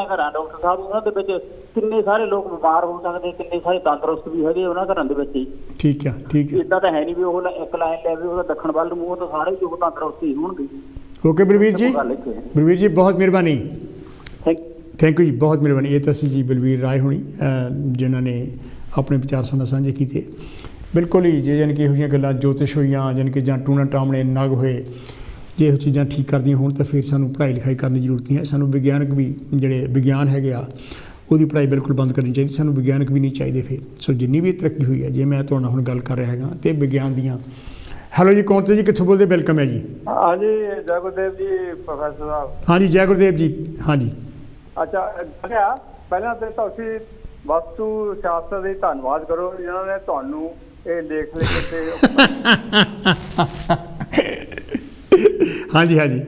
ਘਰਾਂ ਡਾਕਟਰ ਸਾਹਿਬ ਉਹਨਾਂ ਦੇ ਵਿੱਚ ਕਿੰਨੇ ਸਾਰੇ ਲੋਕ ਬਿਮਾਰ ਹੋ ਸਕਦੇ, ਕਿੰਨੇ ਸਾਰੇ ਤੰਦਰੁਸਤ ਵੀ ਹੈਗੇ ਉਹਨਾਂ ਘਰਾਂ ਦੇ ਵਿੱਚ ਹੀ। ਠੀਕ ਹੈ ਠੀਕ ਹੈ, ਇੱਦਾਂ ਤਾਂ ਹੈ ਨਹੀਂ ਵੀ ਉਹ ਇੱਕ ਲਾਈਨ ਲੈ ਵੀ ਉਹਦਾ ਦੱਖਣ ਵੱਲ ਨੂੰ ਮੂੰਹ ਤਾਂ ਸਾਰੇ ਲੋਕ ਤੰਦਰੁਸਤ ਹੀ ਹੋਣਗੇ। ਓਕੇ ਬਲਬੀਰ ਜੀ ਬਹੁਤ ਮਿਹਰਬਾਨੀ, ਥੈਂਕ ਯੂ ਜੀ, ਬਹੁਤ ਮਿਹਰਬਾਨੀ। ਇਹ ਤਾਂ ਸੀ ਜੀ ਬਲਬੀਰ ਰਾਏ ਹੋਣੀ ਜਿਨ੍ਹਾਂ ਨੇ ਆਪਣੇ ਵਿਚਾਰ ਸਾਡੇ ਨਾਲ ਸਾਂਝੇ ਕੀਤੇ। ਬਿਲਕੁਲ ਹੀ ਜੇ ਯਾਨੀ ਕਿ ਇਹੋ ਜਿਹੀਆਂ ਗੱਲਾਂ ਜੋਤਿਸ਼ ਹੋਈਆਂ ਯਾਨੀ ਕਿ ਜਾਂ ਟੂਣਾ ਟਾਮਣੇ ਨਗ ਹੋਏ, ਜੇ ਇਹੋ ਚੀਜ਼ਾਂ ਠੀਕ ਕਰਦੀਆਂ ਹੋਣ ਤਾਂ ਫਿਰ ਸਾਨੂੰ ਪੜ੍ਹਾਈ ਲਿਖਾਈ ਕਰਨ ਦੀ ਜ਼ਰੂਰਤ ਨਹੀਂ ਹੈ। ਸਾਨੂੰ ਵਿਗਿਆਨਕ ਵੀ ਜਿਹੜੇ ਵਿਗਿਆਨ ਹੈਗੇ ਆ ਉਹਦੀ ਪੜ੍ਹਾਈ ਬਿਲਕੁਲ ਬੰਦ ਕਰਨੀ ਚਾਹੀਦੀ, ਸਾਨੂੰ ਵਿਗਿਆਨਕ ਵੀ ਨਹੀਂ ਚਾਹੀਦੇ ਫਿਰ। ਸੋ ਜਿੰਨੀ ਵੀ ਤਰੱਕੀ ਹੋਈ ਹੈ, ਜੇ ਮੈਂ ਤੁਹਾਡੇ ਨਾਲ ਹੁਣ ਗੱਲ ਕਰ ਰਿਹਾ ਹੈਗਾ ਅਤੇ ਵਿਗਿਆਨ ਦੀਆਂ। ਹੈਲੋ ਜੀ, ਕੌਣ ਤੇ ਜੀ, ਕਿੱਥੋਂ ਬੋਲਦੇ? ਵੈਲਕਮ ਹੈ ਜੀ। ਹਾਂਜੀ, ਜੈ ਗੁਰਦੇਵ ਜੀ ਪ੍ਰੋਫੈਸਰ ਸਾਹਿਬ। ਹਾਂਜੀ, ਜੈ ਗੁਰਦੇਵ ਜੀ। ਹਾਂਜੀ, ਅੱਛਾ ਪਹਿਲਾਂ ਤਾਂ ਤੁਸੀਂ ਵਾਸਤੂ ਸ਼ਾਸਤਰ ਦੇ ਧੰਨਵਾਦ ਕਰੋ ਜਿਨ੍ਹਾਂ ਨੇ ਤੁਹਾਨੂੰ ਇਹ ਲੇਖ ਲਿਖ ਕੇ। ਹਾਂਜੀ ਹਾਂਜੀ,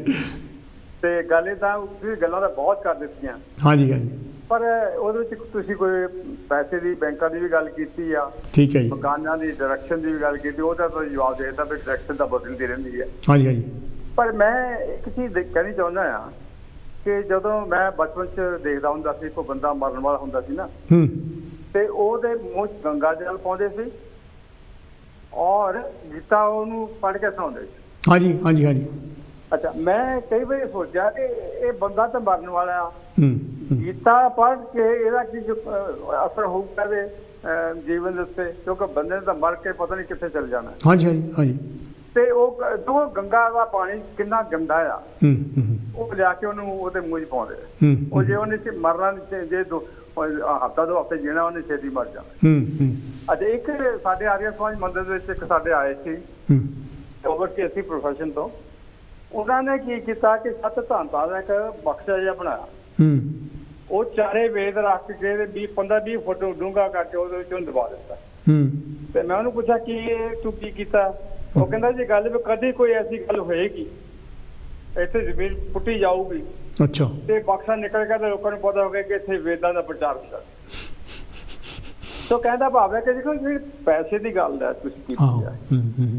ਤੇ ਗੱਲ ਇਹ ਤਾਂ ਤੁਸੀਂ ਗੱਲਾਂ ਤਾਂ ਬਹੁਤ ਕਰ ਦਿੱਤੀਆਂ। ਹਾਂਜੀ ਹਾਂਜੀ। ਪਰ ਉਹਦੇ ਵਿੱਚ ਤੁਸੀਂ ਕੋਈ ਪੈਸੇ ਦੀ, ਬੈਂਕਾਂ ਦੀ ਵੀ ਗੱਲ ਕੀਤੀ ਆ, ਠੀਕ ਹੈ ਜੀ, ਮਕਾਨਾਂ ਦੀ ਡਾਇਰੈਕਸ਼ਨ ਦੀ ਵੀ ਗੱਲ ਕੀਤੀ, ਉਹਦਾ ਤਾਂ ਜਵਾਬ ਦੇ ਦਿੱਤਾ ਵੀ ਡਾਇਰੈਕਸ਼ਨ ਤਾਂ ਬਦਲਦੀ ਰਹਿੰਦੀ ਹੈ। ਹਾਂਜੀ ਹਾਂਜੀ। ਪਰ ਮੈਂ ਇੱਕ ਚੀਜ਼ ਕਹਿਣੀ ਚਾਹੁੰਦਾ ਆ ਕਿ ਜਦੋਂ ਮੈਂ ਬਚਪਨ 'ਚ ਦੇਖਦਾ ਹੁੰਦਾ ਸੀ, ਕੋਈ ਬੰਦਾ ਮਰਨ ਵਾਲਾ ਹੁੰਦਾ ਸੀ ਨਾ, ਤੇ ਉਹਦੇ ਮੂੰਹ 'ਚ ਗੰਗਾ ਜਲ ਪਾਉਂਦੇ ਸੀ ਔਰ ਗੀਤਾ ਉਹਨੂੰ ਪੜ੍ਹ ਕੇ ਸੁਣਾਉਂਦੇ ਸੀ। ਹਾਂਜੀ ਹਾਂਜੀ ਹਾਂਜੀ। ਅੱਛਾ, ਮੈਂ ਕਈ ਵਾਰੀ ਸੋਚਿਆ ਕਿ ਇਹ ਬੰਦਾ ਤਾਂ ਮਰਨ ਵਾਲਾ ਆ, ਗੀਤਾ ਪੜ੍ਹ ਕੇ ਇਹਦਾ ਕੀ ਅਸਰ ਹੋਊਗਾ ਇਹਦੇ ਜੀਵਨ ਦੇ ਉੱਤੇ, ਕਿਉਂਕਿ ਬੰਦੇ ਨੇ ਤਾਂ ਮਰ ਕੇ ਪਤਾ ਨਹੀਂ ਕਿੱਥੇ ਚਲ ਜਾਣਾ। ਹਾਂਜੀ ਹਾਂਜੀ ਹਾਂਜੀ। ਤੇ ਉਹ ਜੋ ਗੰਗਾ ਦਾ ਪਾਣੀ ਕਿੰਨਾ ਗੰਦਾ ਆ, ਉਹ ਲਿਆ ਕੇ ਉਹਨੂੰ ਉਹਦੇ ਮੂੰਹ 'ਚ ਪਾਉਂਦੇ। ਉਹ ਜੇ ਉਹਨੇ ਮਰਨਾ, ਜੇ ਹਫ਼ਤਾ 2 ਹਫ਼ਤੇ ਜੀਣਾ, ਉਹਨੇ ਛੇਤੀ ਮਰ ਜਾਣਾ। ਅੱਛਾ, ਇੱਕ ਸਾਡੇ ਆਰੀਆ ਸਮਾਜ ਮੰਦਿਰ ਦੇ ਵਿੱਚ ਇੱਕ ਸਾਡੇ ਆਏ ਸੀ ਓਵਰਸੀਅਰ ਪ੍ਰੋਫੈਸ਼ਨ ਤੋਂ, ਉਹਨਾਂ ਨੇ ਕੀ ਕੀਤਾ ਕਿ 7 ਧਾਤਾਂ ਦਾ ਇੱਕ ਬਕਸਾ ਜਿਹਾ ਬਣਾਇਆ, ਉਹ ਚਾਰੇ ਵੇਦ ਰੱਖ ਕੇ 15-20 ਫੁੱਟ ਡੂੰਘਾ ਕਰਕੇ ਉਹਦੇ ਵਿੱਚ ਉਹਨੂੰ ਦਬਾ ਦਿੱਤਾ। ਤੇ ਮੈਂ ਉਹਨੂੰ ਪੁੱਛਿਆ ਕਿ ਇਹ ਤੂੰ ਕੀ ਕੀਤਾ? ਉਹ ਕਹਿੰਦਾ ਜੀ ਗੱਲ ਵੀ ਕਦੇ ਕੋਈ ਐਸੀ ਗੱਲ ਹੋਏਗੀ ਇੱਥੇ ਜ਼ਮੀਨ ਪੁੱਟੀ ਜਾਊਗੀ, ਅੱਛਾ, ਤੇ ਬਕਸਾ ਨਿਕਲ ਗਿਆ ਤੇ ਲੋਕਾਂ ਨੂੰ ਪਤਾ ਹੋ ਗਿਆ ਕਿ ਇੱਥੇ ਵੇਦਾਂ ਦਾ ਪ੍ਰਚਾਰ ਹੁੰਦਾ। ਸੋ ਕਹਿੰਦਾ ਭਾਵ ਹੈ ਕਿ ਦੇਖੋ ਜਿਹੜੀ ਪੈਸੇ ਦੀ ਗੱਲ ਹੈ ਤੁਸੀਂ ਕੀਤੀ ਹੈ,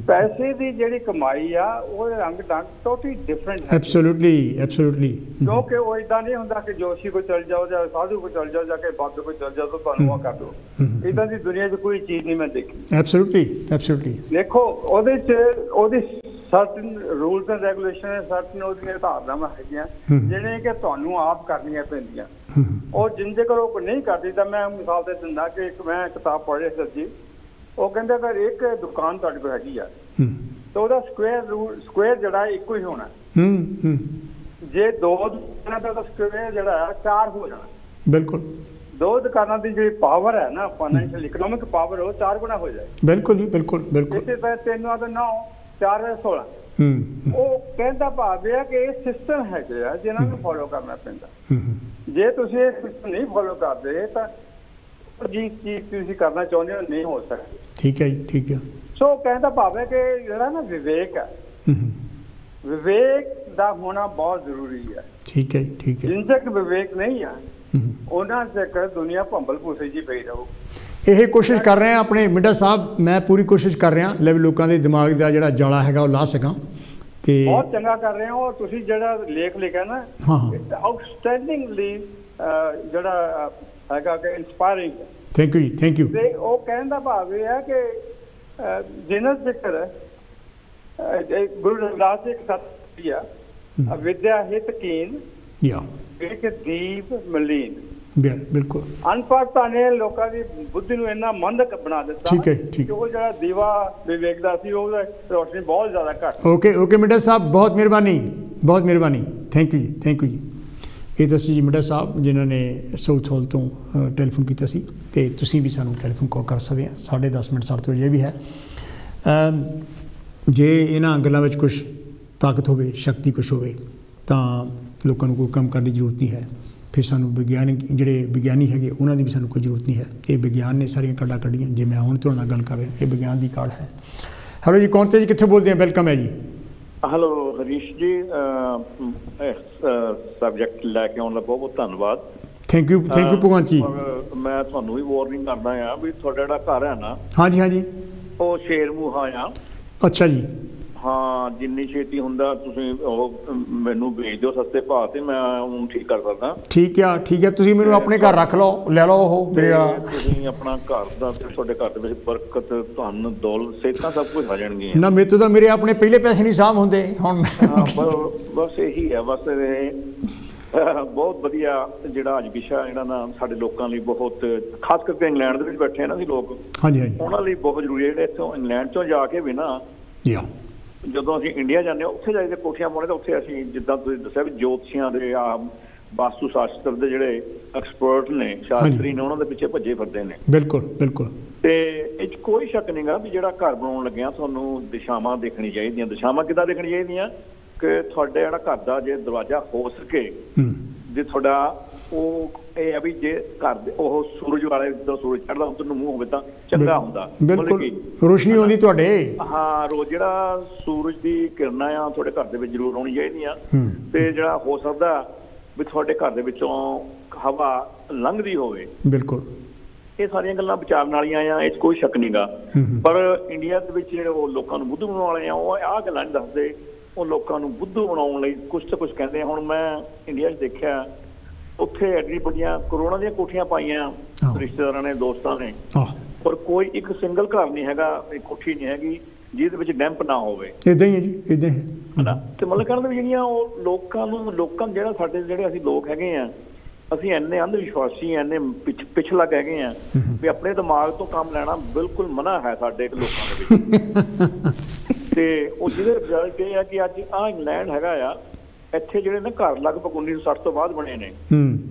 ਪੈਸੇ ਦੀ ਜਿਹੜੀ ਕਮਾਈ ਆ ਉਹਦੇ ਰੰਗ ਢੰਗ ਟੋਟਲੀ ਡਿਫਰੈਂਟ ਹੈ। Absolutely absolutely. ਕਿਉਂਕਿ ਉਹ ਏਦਾਂ ਨਹੀਂ ਹੁੰਦਾ ਕਿ ਜੋਸ਼ੀ ਕੋ ਚਲ ਜਾਓ ਜਾਂ ਸਾਧੂ ਕੋ ਚਲ ਜਾਓ ਜਾਂ ਕਿ ਬਾਬੇ ਕੋ ਚਲ ਜਾਓ ਤਾਂ ਤੁਹਾਨੂੰ ਉਹ ਕਰ ਦਿਓ। ਏਦਾਂ ਦੀ ਦੁਨੀਆ 'ਚ ਕੋਈ ਚੀਜ਼ ਨਹੀਂ ਮੈਂ ਦੇਖੀ। Absolutely absolutely. ਦੇਖੋ ਉਹਦੇ 'ਚ ਉਹਦੀ certain rules and regulation, certain ਉਹਦੀਆਂ ਧਾਰਨਾਵਾਂ ਹੈਗੀਆਂ ਜਿਹੜੀਆਂ ਕਿ ਤੁਹਾਨੂੰ ਆਪ ਕਰਨੀਆਂ ਪੈਂਦੀਆਂ। ਉਹ ਜਿੰਦੇ ਕਰੋ ਕੋਈ ਨਹੀਂ ਕਰਦੀ ਤਾਂ ਮੈਂ ਮਿਸਾਲ ਦੇ ਦਿੰਦਾ ਕਿ ਮੈਂ ਕਿਤਾਬ ਪੜ੍ਹ ਰਹੀ ਸੀ, ਉਹ ਕਹਿੰਦੇ ਅਗਰ ਇੱਕ ਦੁਕਾਨ ਤੁਹਾਡੇ ਕੋਲ ਹੈਗੀ ਆ ਤਾਂ ਉਹਦਾ ਸਕੁਅਰ ਜਿਹੜਾ ਇੱਕੋ ਹੀ ਹੋਣਾ। ਜੇ 2 ਦੁਕਾਨਾਂ ਦਾ ਸਕੁਅਰ ਜਿਹੜਾ ਆ 4 ਹੋ ਜਾਣਾ। ਬਿਲਕੁਲ। 2 ਦੁਕਾਨਾਂ ਦੀ ਜਿਹੜੀ ਪਾਵਰ ਹੈ ਨਾ, ਫਾਈਨੈਂਸ਼ੀਅਲ ਇਕਨੋਮਿਕ ਪਾਵਰ, ਉਹ 4 ਗੁਣਾ ਹੋ ਜਾਏ। ਬਿਲਕੁਲ ਜੀ, ਬਿਲਕੁਲ ਬਿਲਕੁਲ। ਇਸੇ ਤਰ੍ਹਾਂ 3 ਆ ਤਾਂ 9, 4 ਹੈ 16। ਉਹ ਕਹਿੰਦਾ ਭਾਵ ਇਹ ਕਿ ਇਹ ਸਿਸਟਮ ਹੈਗੇ ਆ ਜਿਹਨਾਂ ਨੂੰ ਫੋਲੋ ਕਰਨਾ ਪੈਂਦਾ। ਜੇ ਤੁਸੀਂ ਇਹ ਸਿਸਟਮ ਨਹੀਂ ਫੋਲੋ ਕਰਦੇ ਤਾਂ ਜੀ ਚੀਜ਼ ਤੁਸੀਂ ਕਰਨਾ ਚਾਹੁੰਦੇ ਹੋ ਨਹੀਂ ਹੋ ਸਕਦੀ। ਠੀਕ ਹੈ ਜੀ, ਠੀਕ ਹੈ। ਸੋ ਕਹਿੰਦਾ ਭਾਵ ਹੈ ਕਿ ਜਿਹੜਾ ਨਾ ਵਿਵੇਕ ਹੈ, ਵਿਵੇਕ ਦਾ ਹੋਣਾ ਬਹੁਤ ਜ਼ਰੂਰੀ ਹੈ। ਠੀਕ ਹੈ ਜੀ, ਠੀਕ ਹੈ। ਜਿੰਨਾ ਤੱਕ ਵਿਵੇਕ ਨਹੀਂ ਆ ਉਹਨਾਂ ਤੱਕ ਦੁਨੀਆ ਭੰਬਲ ਭੂਸੇ ਜੀ ਪਈ ਰਹੂ। ਇਹ ਕੋਸ਼ਿਸ਼ ਕਰ ਰਹੇ ਹਾਂ ਆਪਣੇ ਮਿੱਡਾ ਸਾਹਿਬ, ਮੈਂ ਪੂਰੀ ਕੋਸ਼ਿਸ਼ ਕਰ ਰਿਹਾ ਲੈ ਵੀ ਲੋਕਾਂ ਦੇ ਦਿਮਾਗ ਦਾ ਜਿਹੜਾ ਜਾਲਾ ਹੈਗਾ ਉਹ ਲਾ ਸਕਾਂ। ਤੇ ਬਹੁਤ ਚੰਗਾ ਕਰ ਰਹੇ ਹੋ ਤੁਸੀਂ। ਜਿਹੜਾ ਲੇਖ ਲਿਖਿਆ ਨਾ, ਆਊਟਸਟੈਂਡਿੰਗਲੀ ਜਿਹੜਾ ਹੈਗਾ ਕਿ ਇੰਸਪਾਇਰਿੰਗ। ਥੈਂਕ ਯੂ ਜੀ, ਥੈਂਕ ਯੂ। ਤੇ ਉਹ ਕਹਿਣ ਦਾ ਭਾਵ ਇਹ ਹੈ ਕਿ ਜਿਨ੍ਹਾਂ ਜ਼ਿਕਰ ਗੁਰੂ ਰਵਿਦਾਸ ਜੀ ਇੱਕ ਸਤਿ ਆ, ਵਿਦਿਆ ਹਿਤ ਕੀਨ ਇੱਕ ਦੀਪ ਮਲੀਨ। ਬਿਲਕੁਲ। ਅਨਪੜ੍ਹਤਾ ਨੇ ਲੋਕਾਂ ਦੀ ਬੁੱਧੀ ਨੂੰ ਇੰਨਾ ਮੰਦਕ ਬਣਾ ਦਿੱਤਾ। ਠੀਕ ਹੈ, ਠੀਕ। ਉਹ ਜਿਹੜਾ ਦੀਵਾ ਵਿਵੇਕ ਦਾ ਸੀ ਉਹਦਾ ਰੋਸ਼ਨੀ ਬਹੁਤ ਜ਼ਿਆਦਾ ਘੱਟ। ਓਕੇ ਓਕੇ ਮਿੱਡਾ ਸਾਹਿਬ, ਬਹੁਤ ਮਿਹਰਬਾਨੀ, ਬਹੁਤ ਮਿਹਰਬਾਨੀ। ਥੈਂਕ ਯੂ ਜੀ, ਥੈਂਕ ਯੂ ਜੀ। ਇਹ ਤਾਂ ਸੀ ਜੀ ਮਿੱਡਾ ਸਾਹਿਬ ਜਿਨ੍ਹਾਂ ਨੇ ਸਾਊਥ ਹਾਲ ਤੋਂ ਟੈਲੀਫੋਨ ਕੀਤਾ ਸੀ, ਅਤੇ ਤੁਸੀਂ ਵੀ ਸਾਨੂੰ ਟੈਲੀਫੋਨ ਕਾਲ ਕਰ ਸਕਦੇ ਆ। 10:30 ਮਿੰਟ ਸਾਡੇ ਤੋਂ ਅਜੇ ਵੀ ਹੈ। ਜੇ ਇਹਨਾਂ ਗੱਲਾਂ ਵਿੱਚ ਕੁਛ ਤਾਕਤ ਹੋਵੇ, ਸ਼ਕਤੀ ਕੁਛ ਹੋਵੇ, ਤਾਂ ਲੋਕਾਂ ਨੂੰ ਕੋਈ ਕੰਮ ਕਰਨ ਦੀ ਜ਼ਰੂਰਤ ਨਹੀਂ ਹੈ। ਫਿਰ ਸਾਨੂੰ ਵਿਗਿਆਨਿਕ ਜਿਹੜੇ ਵਿਗਿਆਨੀ ਹੈਗੇ ਉਹਨਾਂ ਦੀ ਵੀ ਸਾਨੂੰ ਕੋਈ ਜ਼ਰੂਰਤ ਨਹੀਂ ਹੈ। ਇਹ ਵਿਗਿਆਨ ਨੇ ਸਾਰੀਆਂ ਕਾਢਾਂ ਕੱਢੀਆਂ। ਜੇ ਮੈਂ ਹੁਣ ਤੁਹਾਡੇ ਨਾਲ ਗੱਲ ਕਰ ਰਿਹਾ, ਇਹ ਵਿਗਿਆਨ ਦੀ ਕਾਢ ਹੈ। ਹੈਲੋ ਜੀ, ਕੌਣ ਤੇ ਜੀ, ਕਿੱਥੋਂ ਬੋਲਦੇ ਆ? ਵੈਲਕਮ ਹੈ ਜੀ। ਹੈਲੋ ਹਰੀਸ਼ ਜੀ, ਸਬਜੈਕਟ ਲੈ ਕੇ ਆਉਣ ਦਾ ਬਹੁਤ ਬਹੁਤ ਧੰਨਵਾਦ। Thank you, thank you Bhagwant ਜੀ। ਮੈਂ ਤੁਹਾਨੂੰ ਵੀ ਵਾਰਨਿੰਗ ਕਰਦਾ ਆ ਵੀ ਤੁਹਾਡਾ ਜਿਹੜਾ ਘਰ ਹੈ ਨਾ, ਹਾਂਜੀ ਹਾਂਜੀ, ਉਹ ਸ਼ੇਰਮੂਹਾ ਆ। ਅੱਛਾ ਜੀ। ਹਾਂ, ਜਿੰਨੀ ਛੇਤੀ ਹੁੰਦਾ ਤੁਸੀਂ ਉਹ ਮੈਨੂੰ ਭੇਜ ਦਿਓ ਸਸਤੇ ਭਾਅ ਤੇ ਮੈਂ ਉਹਨੂੰ ਠੀਕ ਕਰ ਸਕਦਾ। ਠੀਕ ਆ, ਠੀਕ ਆ। ਤੁਸੀਂ ਮੈਨੂੰ ਆਪਣੇ ਘਰ ਰੱਖ ਲਓ, ਲੈ ਲਓ ਉਹ ਮੇਰੇ ਵਾਲਾ। ਤੁਸੀਂ ਆਪਣਾ ਘਰ ਦਾ, ਤੁਹਾਡੇ ਘਰ ਦੇ ਵਿੱਚ ਬਰਕਤ, ਧਨ, ਦੌਲਤ, ਸਿਹਤਾਂ ਸਭ ਕੁਝ ਆ ਜਾਣਗੀਆਂ ਨਾ। ਮੇਰੇ ਤੋਂ ਤਾਂ ਮੇਰੇ ਆਪਣੇ ਪਹਿਲੇ ਪੈਸੇ ਨਹੀਂ ਸਾਂਭ ਹੁੰਦੇ ਹੁਣ। ਬਸ ਇਹੀ ਹੈ, ਬਸ ਬਹੁਤ ਵਧੀਆ ਜਿਹੜਾ ਅੱਜ ਵਿਸ਼ਾ ਜਿਹੜਾ ਨਾ ਸਾਡੇ ਲੋਕਾਂ ਲਈ ਬਹੁਤ, ਖਾਸ ਕਰਕੇ ਇੰਗਲੈਂਡ ਦੇ ਵਿੱਚ ਬੈਠੇ ਆ ਨਾ ਅਸੀਂ ਲੋਕ, ਹਾਂਜੀ ਹਾਂਜੀ, ਉਹਨਾਂ ਲਈ ਬਹੁਤ ਜ਼ਰੂਰੀ ਹੈ। ਜਿਹੜੇ ਇੱਥੋਂ ਇੰਗਲੈਂਡ ਚੋਂ ਜਾ ਕੇ ਵੀ ਨਾ, ਜਦੋਂ ਅਸੀਂ ਇੰਡੀਆ ਜਾਂਦੇ ਹਾਂ ਉੱਥੇ ਜਾ ਕੇ ਕੋਠੀਆਂ ਪਾਉਣੇ, ਤਾਂ ਉੱਥੇ ਅਸੀਂ ਜਿੱਦਾਂ ਤੁਸੀਂ ਦੱਸਿਆ ਵੀ ਜੋਤਸ਼ੀਆਂ ਦੇ, ਵਾਸਤੂ ਸ਼ਾਸਤਰ ਦੇ ਜਿਹੜੇ ਐਕਸਪਰਟ ਨੇ, ਸ਼ਾਸਤਰੀ ਨੇ, ਉਹਨਾਂ ਦੇ ਪਿੱਛੇ ਭੱਜੇ ਫਿਰਦੇ ਨੇ। ਬਿਲਕੁਲ ਬਿਲਕੁਲ। ਤੇ ਇਹ 'ਚ ਕੋਈ ਸ਼ੱਕ ਨਹੀਂ ਗਾ ਵੀ ਜਿਹੜਾ ਘਰ ਬਣਾਉਣ ਲੱਗਿਆ ਤੁਹਾਨੂੰ ਦਿਸ਼ਾਵਾਂ ਦੇਖਣੀ ਚਾਹੀਦੀਆਂ। ਦਿਸ਼ਾਵਾਂ ਕਿੱਦਾਂ ਦੇਖਣੀਆਂ ਚਾਹੀਦੀਆਂ ਕਿ ਤੁਹਾਡੇ ਜਿਹੜਾ ਘਰ ਦਾ ਜੇ ਦਰਵਾਜ਼ਾ ਹੋ ਸਕੇ, ਜੇ ਤੁਹਾਡਾ ਉਹ ਇਹ ਆ ਵੀ ਜੇ ਘਰ ਦੇ ਉਹ ਸੂਰਜ ਵਾਲੇ ਜਦੋਂ ਸੂਰਜ ਚੜ੍ਹਦਾ ਉੱਧਰ ਨੂੰ ਮੂੰਹ ਹੋਵੇ ਤਾਂ ਚੰਗਾ ਹੁੰਦਾ। ਬਿਲਕੁਲ ਰੋਸ਼ਨੀ ਆਉਂਦੀ ਤੁਹਾਡੇ। ਹਾਂ, ਰੋਜ਼ ਜਿਹੜਾ ਸੂਰਜ ਦੀ ਕਿਰਨਾਂ ਆ ਤੁਹਾਡੇ ਘਰ ਦੇ ਵਿੱਚ ਜ਼ਰੂਰ ਆਉਣੀ ਚਾਹੀਦੀਆਂ। ਤੇ ਜਿਹੜਾ ਹੋ ਸਕਦਾ ਵੀ ਤੁਹਾਡੇ ਘਰ ਦੇ ਵਿੱਚੋਂ ਹਵਾ ਲੰਘਦੀ ਹੋਵੇ। ਬਿਲਕੁਲ, ਇਹ ਸਾਰੀਆਂ ਗੱਲਾਂ ਵਿਚਾਰਨ ਵਾਲੀਆਂ ਆ, ਇਹ 'ਚ ਕੋਈ ਸ਼ੱਕ ਨਹੀਂ ਗਾ। ਪਰ ਇੰਡੀਆ ਦੇ ਵਿੱਚ ਜਿਹੜੇ ਉਹ ਲੋਕਾਂ ਨੂੰ ਬੁੱਧੂ ਬਣਾਉਣ ਵਾਲੇ ਆ, ਉਹ ਆਹ ਗੱਲਾਂ ਨਹੀਂ ਦੱਸਦੇ। ਉਹ ਲੋਕਾਂ ਨੂੰ ਬੁੱਧੂ ਬਣਾਉਣ ਲਈ ਕੁਛ ਤਾਂ ਕੁਛ ਕਹਿੰਦੇ ਆ। ਹੁਣ ਮੈਂ ਇੰਡੀਆ 'ਚ ਦੇਖਿਆ, ਉੱਥੇ ਐਡੀ ਵੱਡੀਆਂ ਕਰੋੜਾਂ ਦੀਆਂ ਕੋਠੀਆਂ ਪਾਈਆਂ ਰਿਸ਼ਤੇਦਾਰਾਂ ਨੇ, ਦੋਸਤਾਂ ਨੇ, ਪਰ ਕੋਈ ਇੱਕ ਸਿੰਗਲ ਘਰ ਨਹੀਂ ਹੈਗਾ, ਕੋਠੀ ਨਹੀਂ ਹੈਗੀ ਜਿਹਦੇ ਵਿੱਚ ਡੈਂਪ ਨਾ ਹੋਵੇ। ਇਦਾਂ ਹੀ ਹੈ ਜੀ, ਇਦਾਂ ਹੀ ਹੈ। ਤੇ ਮਤਲਬ ਕਰਨ ਵੀ ਜਿਹੜੀਆਂ ਉਹ ਲੋਕਾਂ ਜਿਹੜਾ ਸਾਡੇ ਜਿਹੜੇ ਅਸੀਂ ਲੋਕ ਹੈਗੇ ਆ, ਅਸੀਂ ਇੰਨੇ ਅੰਧ ਵਿਸ਼ਵਾਸੀ, ਇੰਨੇ ਪਿਛਲਾ ਹੈਗੇ ਆ ਵੀ ਆਪਣੇ ਦਿਮਾਗ ਤੋਂ ਕੰਮ ਲੈਣਾ ਬਿਲਕੁਲ ਮਨਾ ਹੈ ਸਾਡੇ ਲੋਕਾਂ ਦੇ ਵਿੱਚ। ਤੇ ਉਹ ਜਿਹਦੇ ਰਿਜ਼ਲਟ ਇਹ ਆ ਕਿ ਅੱਜ ਆਹ ਇੰਗਲੈਂਡ ਹੈਗਾ ਆ, ਇੱਥੇ ਜਿਹੜੇ ਨਾ ਘਰ ਲਗਭਗ 1960 ਤੋਂ ਬਾਅਦ ਬਣੇ ਨੇ,